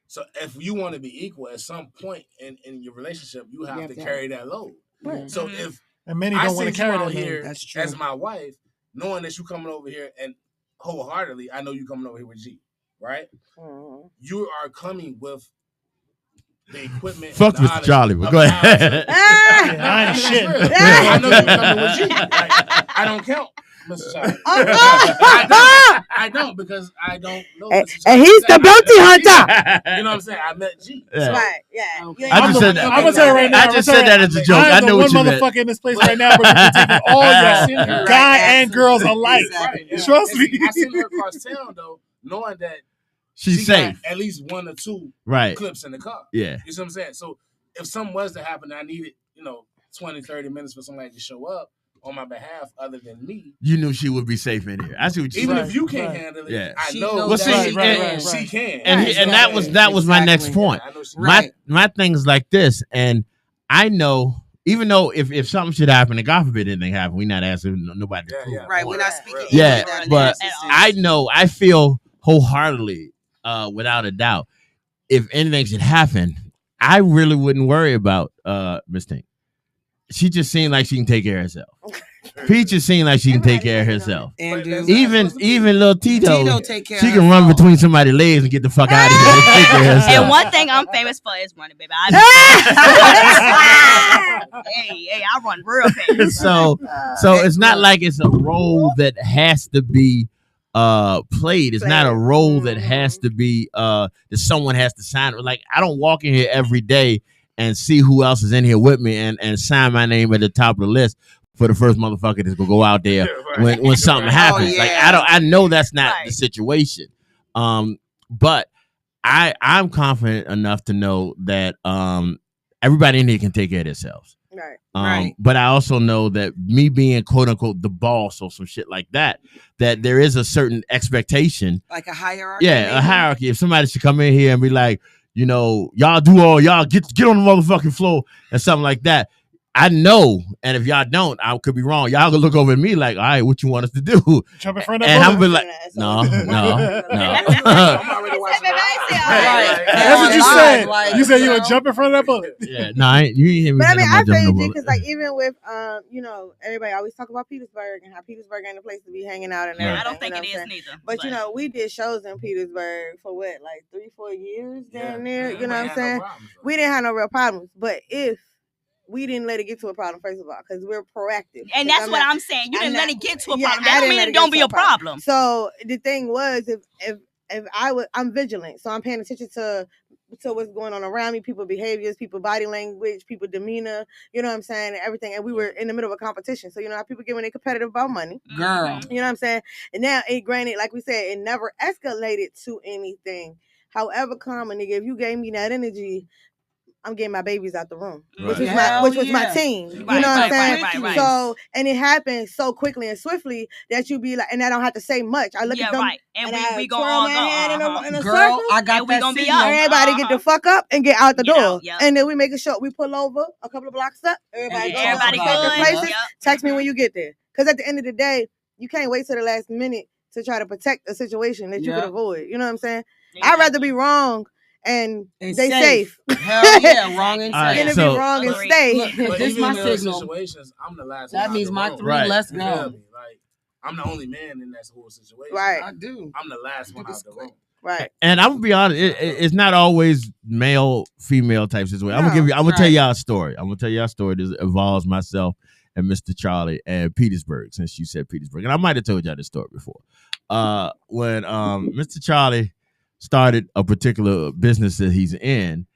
So if you want to be equal, at some point in your relationship, you have to carry that load. Right. So Mhm. if And many I don't want send to you carry out that here load. That's true. as my wife, knowing that you coming over here and wholeheartedly, I know you coming over here with G, right? Mhm. You are coming with the equipment. Fuck and the Mr. knowledge Charlie, but of go how to- ahead. Ah! Yeah, I ain't mean, shit. that's real. Yeah. I know you coming with G. Like, I don't count, Mr. Charlie. Oh, I don't because I don't know. and, Mr. and Charlie. he's the bounty hunter. You know what I'm saying? I met G. Yeah. So, Right, yeah. Okay. You I ain't just no said motherfucker. that. I'm gonna tell you right now. I just said that as a joke. I I am know the what one you meant. motherfucker in this place right now, but you can take all I seen y'all, her, guy Right, and girls absolutely. alike. Exactly. and- Trust and me. see, I seen her across town though, knowing that She's she safe. got at least one or two Right. clips in the car. Yeah. You see what I'm saying? So if something was to happen, I needed 20, 30 minutes for somebody to show up on my behalf, other than me. You knew she would be safe in here. I see what you Even said. if you can't right. handle it, Yeah. I She know knows that she she can. can. She can. And Right. and that was my next Exactly. point. I know she Right. My thing's like this, and I know even though if something should happen, and God forbid anything happen, we're not asking nobody to Yeah, prove. yeah. Right. We're not Right. speaking Yeah, ill of that but instance. I know, I feel wholeheartedly, without a doubt, if anything should happen, I really wouldn't worry about Miss Tink. She just seemed like she can take care of herself. Peach just seemed like she can take care of herself. And do Even little Tito, Tito take care she of can run herself. between somebody's legs and get the fuck out of here and take care of herself. And one thing I'm famous for is running, baby. Hey, I run real fast. so it's not like it's a role that has to be played. It's not a role that has to be that someone has to sign. Like, I don't walk in here every day and see who else is in here with me and sign my name at the top of the list for the first motherfucker that's gonna go out there when something happens. Like, I know that's not the situation. But I'm confident enough to know that everybody in here can take care of themselves. Right. Right. But I also know that me being quote unquote the boss or some shit like that there is a certain expectation. Like a hierarchy. Yeah, maybe? a hierarchy. If somebody should come in here and be like, y'all do all y'all get on the motherfucking floor and something like that. I know, and if y'all don't, I could be wrong. Y'all gonna look over at me like, all right, what you want us to do? Jump in front of And that I'm bullet. be like, no. I'm already watching Right. That's what you Live, said. like, You said you you would know? jump in front of that bullet. Yeah, no, you ain't hear me. But I say mean, nothing I about jumping feel no you bullet. because, like, even with, everybody always talk about Petersburg and how Petersburg ain't a place to be hanging out and Right. everything. I don't think you know it what I'm is saying? neither. But we did shows in Petersburg for what, like 3-4 years down there. You know what I'm No saying? problems, though. We didn't have no real problems, but if we didn't let it get to a problem, first of all, because we're proactive. And that's what I'm saying. You didn't let it get to a problem. That don't mean it don't be a problem. So the thing was, if I'm vigilant, so I'm paying attention to what's going on around me, people behaviors, people body language, people demeanor, you know what I'm saying, and everything. And we were in the middle of a competition, so you know how people get when they're competitive about money, Girl. you know what I'm saying. And now, granted, like we said, it never escalated to anything. However, calm a nigga, if you gave me that energy, I'm getting my babies out the room, which was my team. You know what I'm saying? Right. So, and it happened so quickly and swiftly that you be like, and I don't have to say much. I look at them, and I we gonna twirl all my hand go. in a Girl, circle. I got And we that gonna be signal. out. Everybody get the fuck up and get out the Get door, out, yep. and then we make sure we pull over a couple of blocks up. Everybody go Everybody to fucking good. places. Yep. Text me when you get there, because at the end of the day, you can't wait till the last minute to try to protect a situation that you could avoid. You know what I'm saying? I'd rather be wrong and they safe. Hell yeah, wrong and All right, safe. And if so- be wrong and Agreed. stay. Look, But this even my in those signal. situations, I'm the last That one means out the my room. 3. Right. Let's You feel go. me? Like, I'm the only man in that whole situation. Right. I do. I'm the last one out the room. Right. And I'm gonna be honest, it's not always male, female type situation. I'm gonna tell y'all a story. I'm gonna tell y'all a story that involves myself and Mr. Charlie and Petersburg, since you said Petersburg. And I might have told y'all this story before. When Mr. Charlie started a particular business that he's in,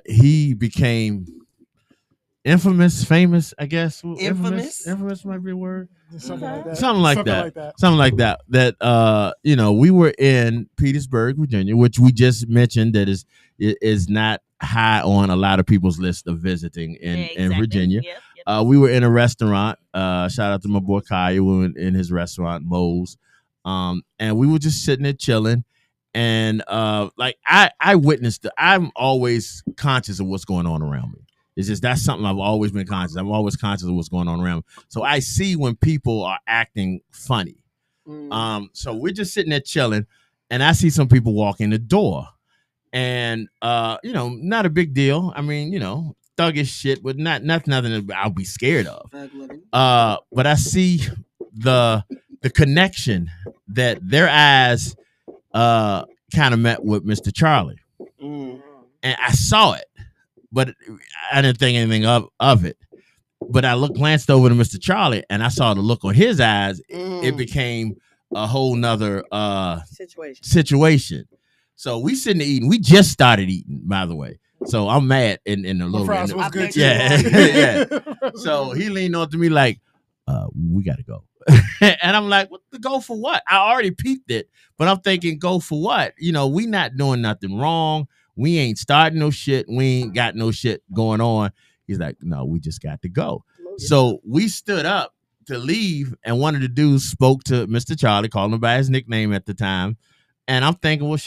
he became famous, I guess. Infamous might be a word. Something like that. Something like that. That we were in Petersburg, Virginia, which we just mentioned that is not high on a lot of people's list of visiting in Virginia. Yep. We were in a restaurant. Shout out to my boy Kaya. We were in his restaurant, Moe's. And we were just sitting there chilling. And I witnessed I'm always conscious of what's going on around me. It's just that's something I've always been conscious. I'm always conscious of what's going on around me. So I see when people are acting funny. So we're just sitting there chilling, and I see some people walk in the door, and not a big deal. I mean, thuggish shit, but nothing that I'll be scared of. But I see the connection that their eyes kind of met with Mr. Charlie, and I saw it. But I didn't think anything of it. But I glanced over to Mr. Charlie, and I saw the look on his eyes. It became a whole nother situation. So we sitting there eating. We just started eating, by the way. So I'm mad in a little fries bit. was good too. Yeah. So he leaned on to me like, we got to go. And I'm like, what to go for what? I already peeped it, but I'm thinking, go for what? We not doing nothing wrong. We ain't starting no shit. We ain't got no shit going on. He's like, no, we just got to go. So we stood up to leave, and one of the dudes spoke to Mr. Charlie, called him by his nickname at the time. And I'm thinking, well,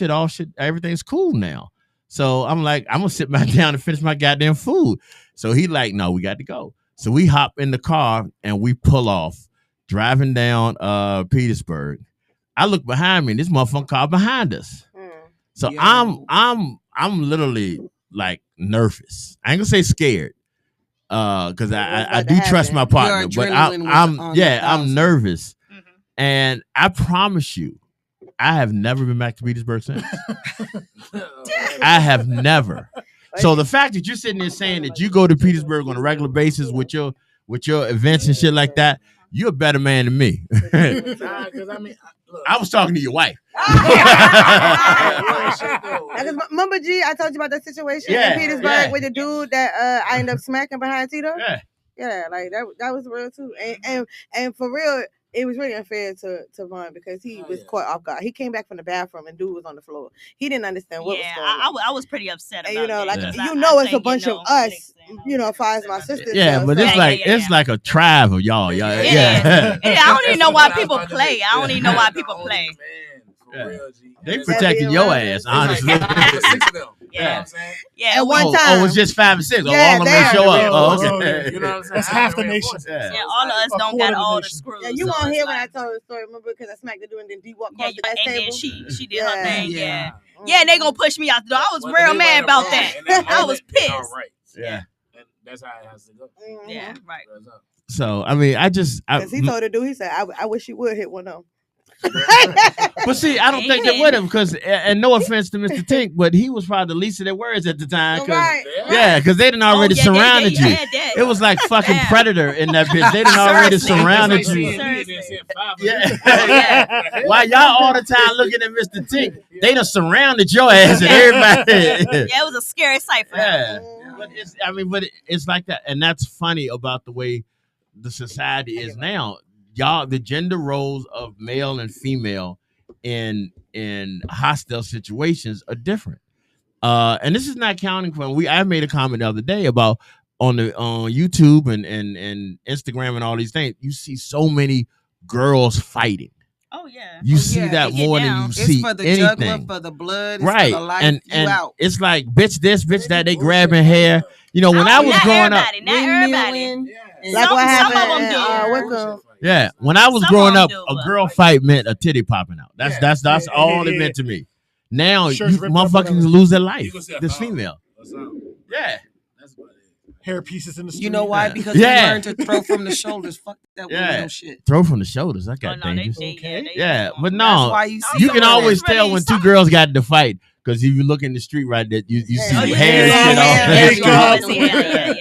everything's cool now. So I'm like, I'm going to sit back down and finish my goddamn food. So he like, no, we got to go. So we hop in the car, and we pull off, driving down Petersburg. I look behind me, and this motherfucker car behind us. So I'm literally like nervous. I ain't gonna say scared, because I do trust my partner, but I'm nervous, and I promise you, I have never been back to Petersburg since. I have never. So the fact that you're sitting there saying that you go to Petersburg on a regular basis with your events and shit like that, you're a better man than me. I was talking to your wife. Remember, G, I told you about that situation in Petersburg with the dude that I ended up smacking behind Tito? Yeah, like that was real too. And for real, it was really unfair to Vaughn because he was caught off guard. He came back from the bathroom and dude was on the floor. He didn't understand what was going on. I was pretty upset about that. Like, it's a bunch of us, as far as my sisters. Yeah, but it's like a tribe of y'all. Yeah. I don't even know why people play. They protecting your ass, honestly. Six of them. You know what I'm saying? Yeah. At one time. It was just 5 and 6. All of them didn't show up. Okay. You know what I'm saying? That's half the nation. Yeah, all of us don't got all the screws. Yeah, you won't hear when I told the story, remember? Because I smacked the dude and then D walked across the last table. Then she did her thing. Yeah, and they gonna push me out the door. I was real mad about that. I was pissed. Yeah. And that's how it has to go. Yeah, right. So I mean, because he told the dude, he said, I wish you would hit one of them. But see, I don't think they would have, because, and no offense to Mr. Tink, but he was probably the least of their words at the time. Because they didn't already surrounded you. It was like fucking Predator in that bitch. They didn't already surrounded you. While y'all all the time looking at Mr. Tink, they done surrounded your ass and everybody. It was a scary sight for him. But it's like that, and that's funny about the way the society is now. Y'all, the gender roles of male and female in hostile situations are different. And this is not counting for I made a comment the other day about on YouTube and Instagram and all these things. You see so many girls fighting. Oh yeah. You see that more than you see for the anything. juggler, for the blood, right? For the life, and out. It's like bitch this, bitch that. They grabbing hair. When I was growing up, not everybody. Like what happened? Some of them do. Yeah, when I was growing up, a girl fight meant a titty popping out. That's all it meant to me. Now you motherfuckers lose their life. This female. Yeah. Hair pieces in the street. You know why? Because they learned to throw from the shoulders. Fuck that weirdo shit. Throw from the shoulders. I got dangerous. But no, that's why you can always tell when two girls got to fight, because if you look in the street right there, you see hair and shit all. Yeah.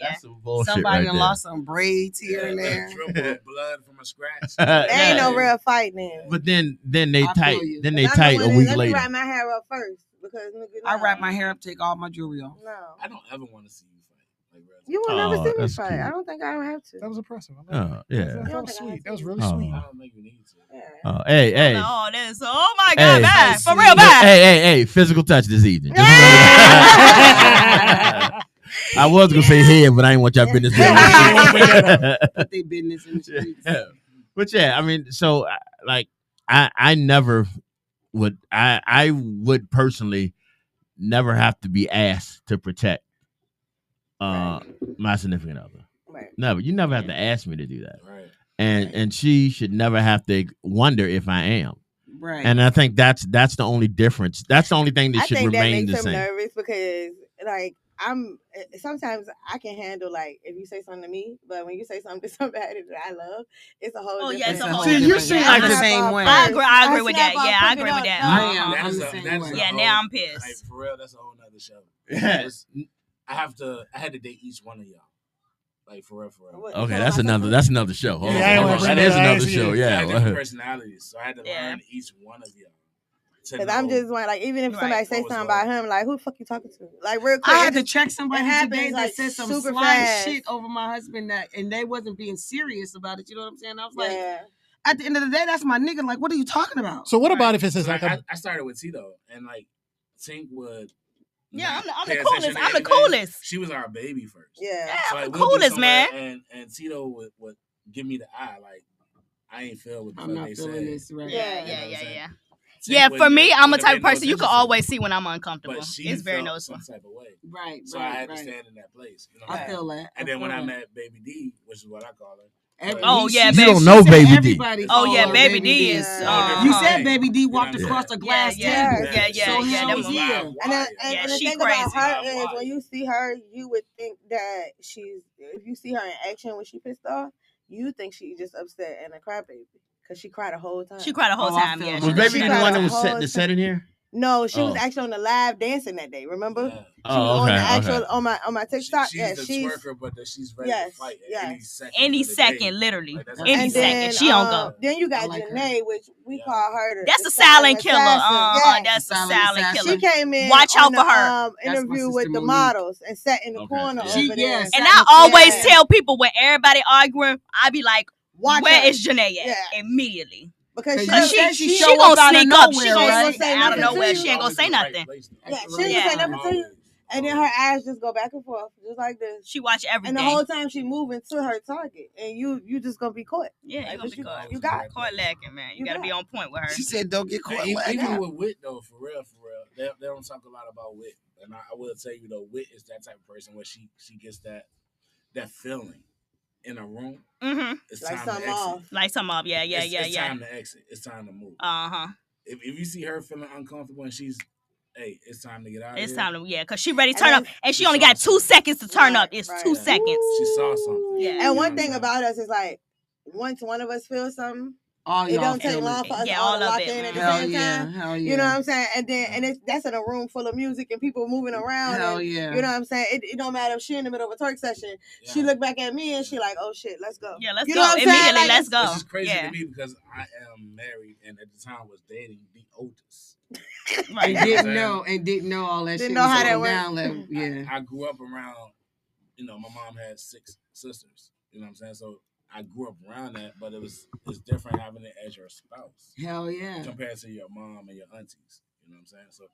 That's some bullshit. bullshit Somebody right done lost some braids here and there. Drip of blood from a scratch. There ain't no Yeah. real fight then. But then they I tight. feel you. Then they 'Cause I'm the tight one a that- week let me later. wrap my hair up first because nigga, I no. wrap my hair up, take all my jewelry off. No. I don't ever want to see you fight. Like, real You will Oh, never see me that's fight. cute. I don't think I would have to. That was impressive. I Oh, love yeah. That You was don't think I sweet. have That was to? really Oh. sweet. I don't think you need to. Yeah. Hey. Oh, that's oh my Hey. god, bad. For real Sweet. bad. Hey, physical touch this evening. Just I was gonna say head, but I ain't want y'all business. Put their business in the streets. Yeah. But yeah, I mean, so like I never would I would personally never have to be asked to protect my significant other. Right. Never. You never have to ask me to do that. Right. And she should never have to wonder if I am. Right. And I think that's the only difference. That's the only thing that I should think that remain makes the him same. nervous because like sometimes I can handle like if you say something to me, but when you say something to somebody that I love, it's a whole Oh, different yeah, it's a It's whole See, you different- seem yeah, like I'm the not- same way. I agree with snap that. off, Yeah, I pick it agree up. with that. I am. That I'm is the a- same that is way. a Yeah, whole- now I'm pissed. Like, for real, that's a whole nother show. Yes. I had to date each one of y'all. Like, for real. What, Okay, you that's talking about another something? show. Hold Yeah, on, I ain't hold wanna on. bring That that is up. I another ain't see show. it. I had Yeah. different personalities, so I had to Yeah. learn each one of y'all. to Cause I'm know just like even if Right. somebody say What was something what. about him, like who the fuck you talking to? Like real quick. I had it to just- check somebody it happens, today that like, said some super slight fast. shit over my husband and they wasn't being serious about it. You know what I'm saying? I was like, yeah. at the end of the day, that's my nigga. Like, what are you talking about? So what about if it's So like I started with Tito, and like Tink would. Yeah, I'm pay the attention coolest. to I'm the anything. coolest. She was our baby first. Yeah. Yeah, So, I'm like, the we'll be coolest, somewhere, man. And Tito would give me the eye, like I ain't feel what the I'm fuck not they feeling said. this right. Yeah. You know what I'm saying? Tink Yeah, for wouldn't me, I'm a wouldn't type pay of no person you can attention to always it. see when I'm uncomfortable. But she It's very felt noticeable. some type of way. Right, So right, I had to right. stand in that place. You know I what I'm saying? feel that. And then when I met Baby D, which is what I call her. Oh, yeah, You baby. don't know said Baby D. everybody Oh call yeah, her Baby D is. Yeah. You uh-huh. said Baby D walked You know what I'm across a saying? glass Yeah, table. yeah, yeah, So yeah. hell That was was- yeah. And the, Yeah, and the she thing about crazy. her is when you see her, you would think that if you see her in action when she pissed off, you think she just upset and a crybaby because she cried the whole time. She cried the whole Oh, I time. feel Yeah, that. she Was did. Baby She D the cried one that the was setting whole the set in here? No, she was Oh. actually on the live dancing that day. Remember? Yeah. She was on the actual okay. on my TikTok. She's yeah, the she's twerker, but that she's ready yes, to fight at yes. any second. Any of the second, day. literally. Like, that's Any how and she second. then is. She on go. Then you got I like her. Janae, which we Yeah. call her That's the a silent killer. assassin. Yes. That's a Silent silent assassin. killer. She came in. Watch on out for the, her. That's my interview with sister the Monique. models and sat in the Okay, corner yeah. over She- there. yes. And Sat in I the always corner. tell people when everybody arguing, I be like, Watch where her. is Janae at? Yeah. Immediately. Because Cause Cause she she show gonna up out of sneak up. She nowhere, gonna right? say out of nothing nowhere. to She you. ain't gonna say nothing. Yeah, she ain't Yeah. say nothing to you. And then her eyes just go back and forth, just like this. She watch everything. And the whole time she moving to her target, and you just gonna be caught. Yeah, Like, you gonna but be caught. you got. Caught lacking, man. You You gotta got. be on point with her. She said, "Don't get And caught." even, lacking. even with Wit though, for real, they don't talk a lot about Wit, and I will tell you though, Wit is that type of person where she gets that feeling in a room. Mm-hmm. It's Like time to something exit. off. Like some up. Yeah. It's time to exit. It's time to move. Uh-huh. If you see her feeling uncomfortable and she's, hey, it's time to get out. It's of here. time to cause she ready to And turn up, that's- and she She only saw got 2 something. seconds to turn Right, up. It's right. 2 seconds. She saw something. Yeah. And You one know thing what I'm about us is like, once one of us feels something, All it y'all don't take feel long it. for us Yeah, all all to of lock it, in at the man. Hell same yeah, time. hell yeah. You know what I'm saying? And then that's in a room full of music and people moving around. Hell and, yeah. You know what I'm saying? It don't matter if she in the middle of a twerk session. Yeah. She look back at me and she like, oh shit, let's go. Yeah, let's you go. know what I'm saying? Immediately, Like, let's it's- go. Which is crazy Yeah. to me because I am married and at the time was dating the oldest. Right. And didn't know all that Didn't shit know was how that going worked. down. Like, yeah. I grew up around, my mom had 6 sisters. You know what I'm saying? So I grew up around that, but it's different having it as your spouse Hell yeah. compared to your mom and your aunties. You know what I'm saying? So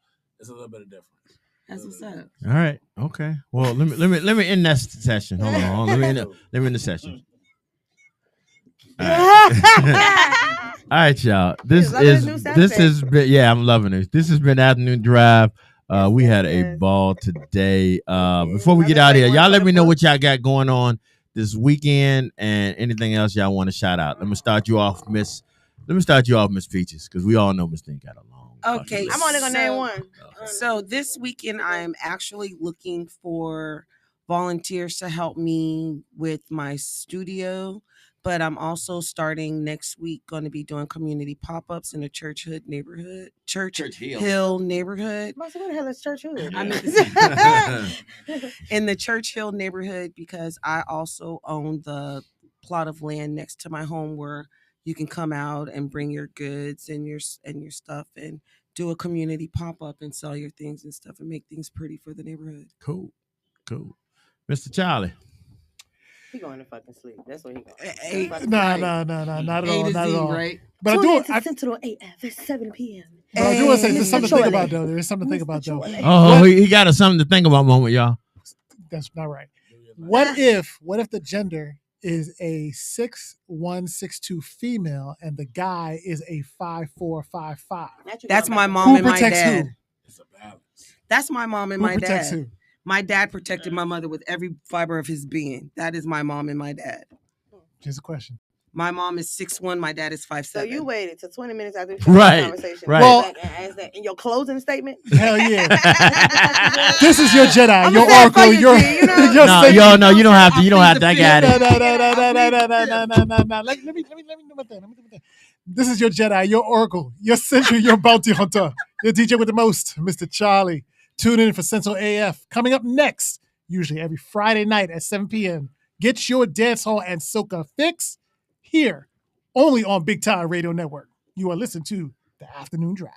it's a little bit of difference. That's what's up. All right. Okay. Well, let me end that session. Hold on. Let me end the session. All right. All right, y'all. This Loving this new sound effect. has been I'm loving it. This has been Afternoon Drive. We had a yes. ball today. Before we get Another out of here, great y'all one let for me the know books. what y'all got going on this weekend and anything else y'all want to shout out. Let me start you off, Miss Peaches, because we all know Miss Thing got a long. Okay, I'm only gonna name So- one. So this weekend, I'm actually looking for volunteers to help me with my studio But I'm also starting next week going to be doing community pop-ups in the Church Hill neighborhood. Where the hell is Church Hood? I mean, in the Church Hill neighborhood, because I also own the plot of land next to my home where you can come out and bring your goods and your stuff and do a community pop-up and sell your things and stuff and make things pretty for the neighborhood. Cool. Mr. Charlie. He going to fucking sleep. That's what he going. No, not at all, not at all. Right? But Tune in I to Central AF at 7 p.m. But I do want to say there's something to think Chorley. about, though. There's something to think about, though. Oh, he got a something to think about moment, y'all. That's not right. What if the gender is a 6'1", 6'2" female and the guy is a 5'4", 5'5"? That's my mom Who and my protects dad. who? It's a balance. That's my mom and Who my protects dad. who? My dad protected my mother with every fiber of his being. That is my mom and my dad. Just a question. My mom is 6'1", my dad is 5'7". So you waited till 20 minutes after the Right, conversation. right. Well- and asked that in your closing statement. Hell yeah. This is your Jedi, I'm your a fan oracle, for you, your G, you know? your No, savior. no, you don't have to. You don't have to. I got it. No. Let me do my thing. This is your Jedi, your oracle, your sentry, your bounty hunter, your DJ with the most, Mr. Charlie. Tune in for Central AF. Coming up next, usually every Friday night at 7 p.m. Get your dancehall and soca fix here, only on Big Time Radio Network. You are listening to The Afternoon Drive.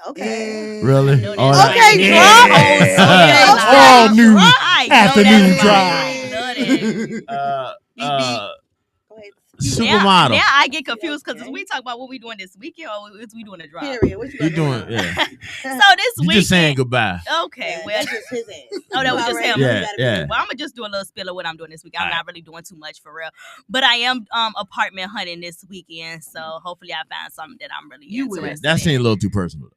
Okay. Really? know All that. that- Okay, Yeah. drop. Okay. All new Right. Afternoon Know that. Drive. Know that. Go ahead. Supermodel. Now I get confused because we talk about what we doing this weekend or is we doing a drive? Period. What you You got doing? Yeah. So this You weekend. just saying goodbye. Okay, Yeah, well, that's just his ass. oh, that was just him. Yeah, yeah. Well, I'm gonna just do a little spill of what I'm doing this week. I'm All right. not really doing too much for real, but I am apartment hunting this weekend. So hopefully I find something that I'm really You will. interested That in. seems a little too personal.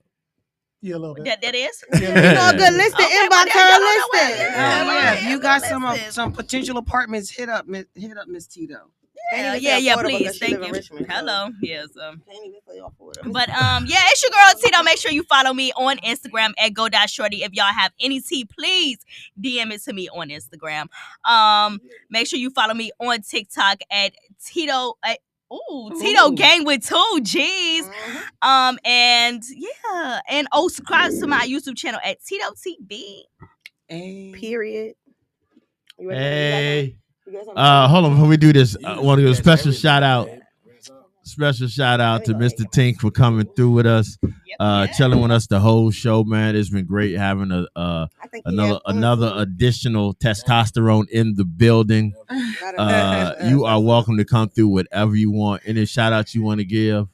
Yeah, a little bit. That is. You know, a good listing. Okay, Inbox well, her y'all a know what listing. it is. Yeah, Yeah, you got listen. some potential apartments. Hit up Miss Tito. Yeah, Can't even yeah, afford 'em please, unless you thank live in you. Richmond, so Hello, yes. can't even afford 'em. But yeah, it's your girl Tito. Make sure you follow me on Instagram at go.shorty. If y'all have any tea, please DM it to me on Instagram. Make sure you follow me on TikTok at Tito. Tito Ooh. Gang with 2 G's. Mhm. And yeah, and subscribe to my YouTube channel at Tito TV. Period. You ready? Hey. You got something? Hold on before we do this. I want to give a Yes, special everything, shout out. babe. What's up? Special shout out to There we Mr. Tink for coming through with us, Yep. chilling with us the whole show, man. It's been great having I think he another had fun, another too. additional testosterone in the building. Not enough. You are welcome to come through whatever you want. Any shout outs you want to give?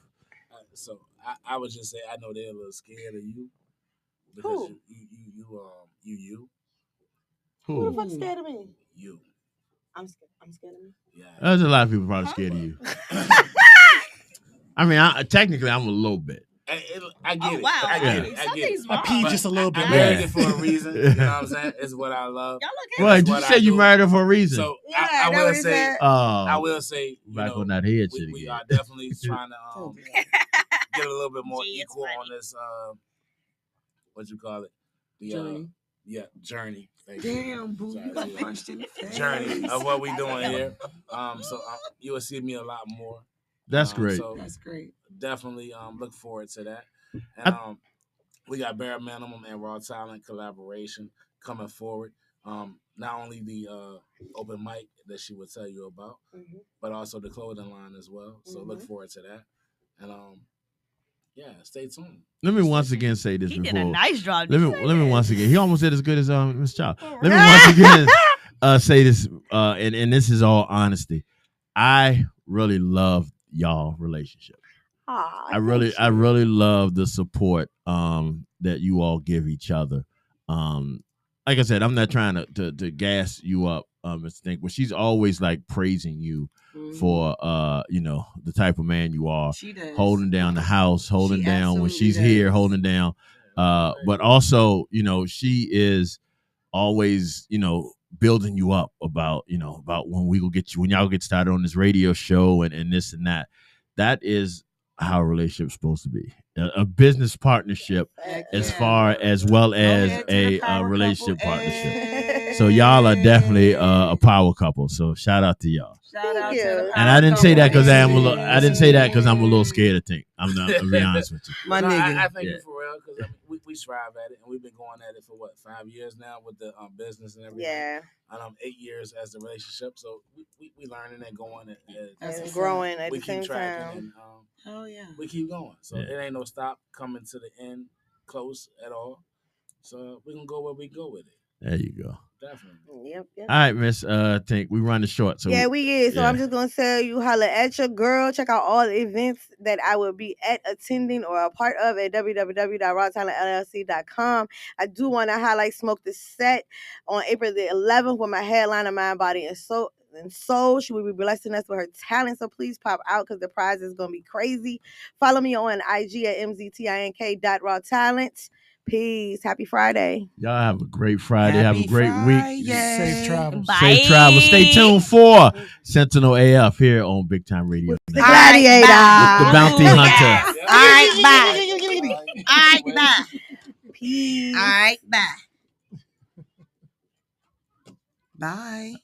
So I would just say I know they're a little scared of you because Who? you Who the fuck scared of me? you. I'm scared of me. Yeah. There's a lot of people probably scared of you. I mean, technically, I'm a little bit. I get it. wow. I get it. I get it. Something's I wrong. peed But just a little bit. I Yeah. married it for a reason. You know what I'm saying? It's what I love. Y'all look Well, That's you what said I you do. married her for a reason. So Yeah, I that will what he say, said. I will say, you back know, on that head shit we again. are definitely trying to get a little bit more Gee, it's equal funny. on this. What you call it? The Journey. journey. Thank you. Damn, boo, you got punched in the face. Journey of what we doing here. So you will see me a lot more. That's great. So That's great. definitely look forward to that. And we got Bare Minimum and Raw Talent collaboration coming forward. Not only the open mic that she would tell you about, but also the clothing line as well. So look forward to that. And yeah, stay tuned. Let me once again say this He before. did a nice job. Let me once again. He almost did as good as Miss Child. Let me once again say this, and this is all honesty. I really love y'all relationship. Aw, I really love the support that you all give each other. Like I said, I'm not trying to gas you up, Mr. Think, but she's always like praising you for the type of man you are, She does. holding down the house, holding She down when absolutely she's here, does. holding down. But also, she is always, building you up about when we will get you, when y'all get started on this radio show and this and that. That is how a relationship's supposed to be. A business partnership as far as well as a relationship partnership. So y'all are definitely a power couple. So shout out to y'all. Shout out you. to the And I didn't say that because I'm a little. couple. I didn't say that because I'm a little scared of Tink. I'm not. I'll be honest with you. My No, nigga. I thank Yeah. you for real because we strive at it and we've been going at it for what 5 years now with the business and everything. Yeah, And 8 years as the relationship. So we learning and going That's and what's growing at we the keep same tracking time. and Oh yeah. we keep going. So Yeah. it ain't no stop coming to the end close at all. So we're gonna go where we go with it. There you go. Definitely. Yep. All right, Miss Tink. We running short. So Yeah, we is. So yeah. I'm just gonna tell you, holla at your girl. Check out all the events that I will be at, attending, or a part of at www.rawtalentllc.com. I do want to highlight Smoke the Set on April the 11th with my headliner, Mind, Body, and Soul. She will be blessing us with her talent. So please pop out because the prize is gonna be crazy. Follow me on IG at mztink.rawtalent. Peace. Happy Friday. Y'all have a great Friday. Happy have a great week. Safe travels. Bye. Safe travel. Stay tuned for Sentinel AF here on Big Time Radio. The With Gladiator. the Bounty Hunter. All right, bye. All right, bye. Peace. All right, bye. Bye.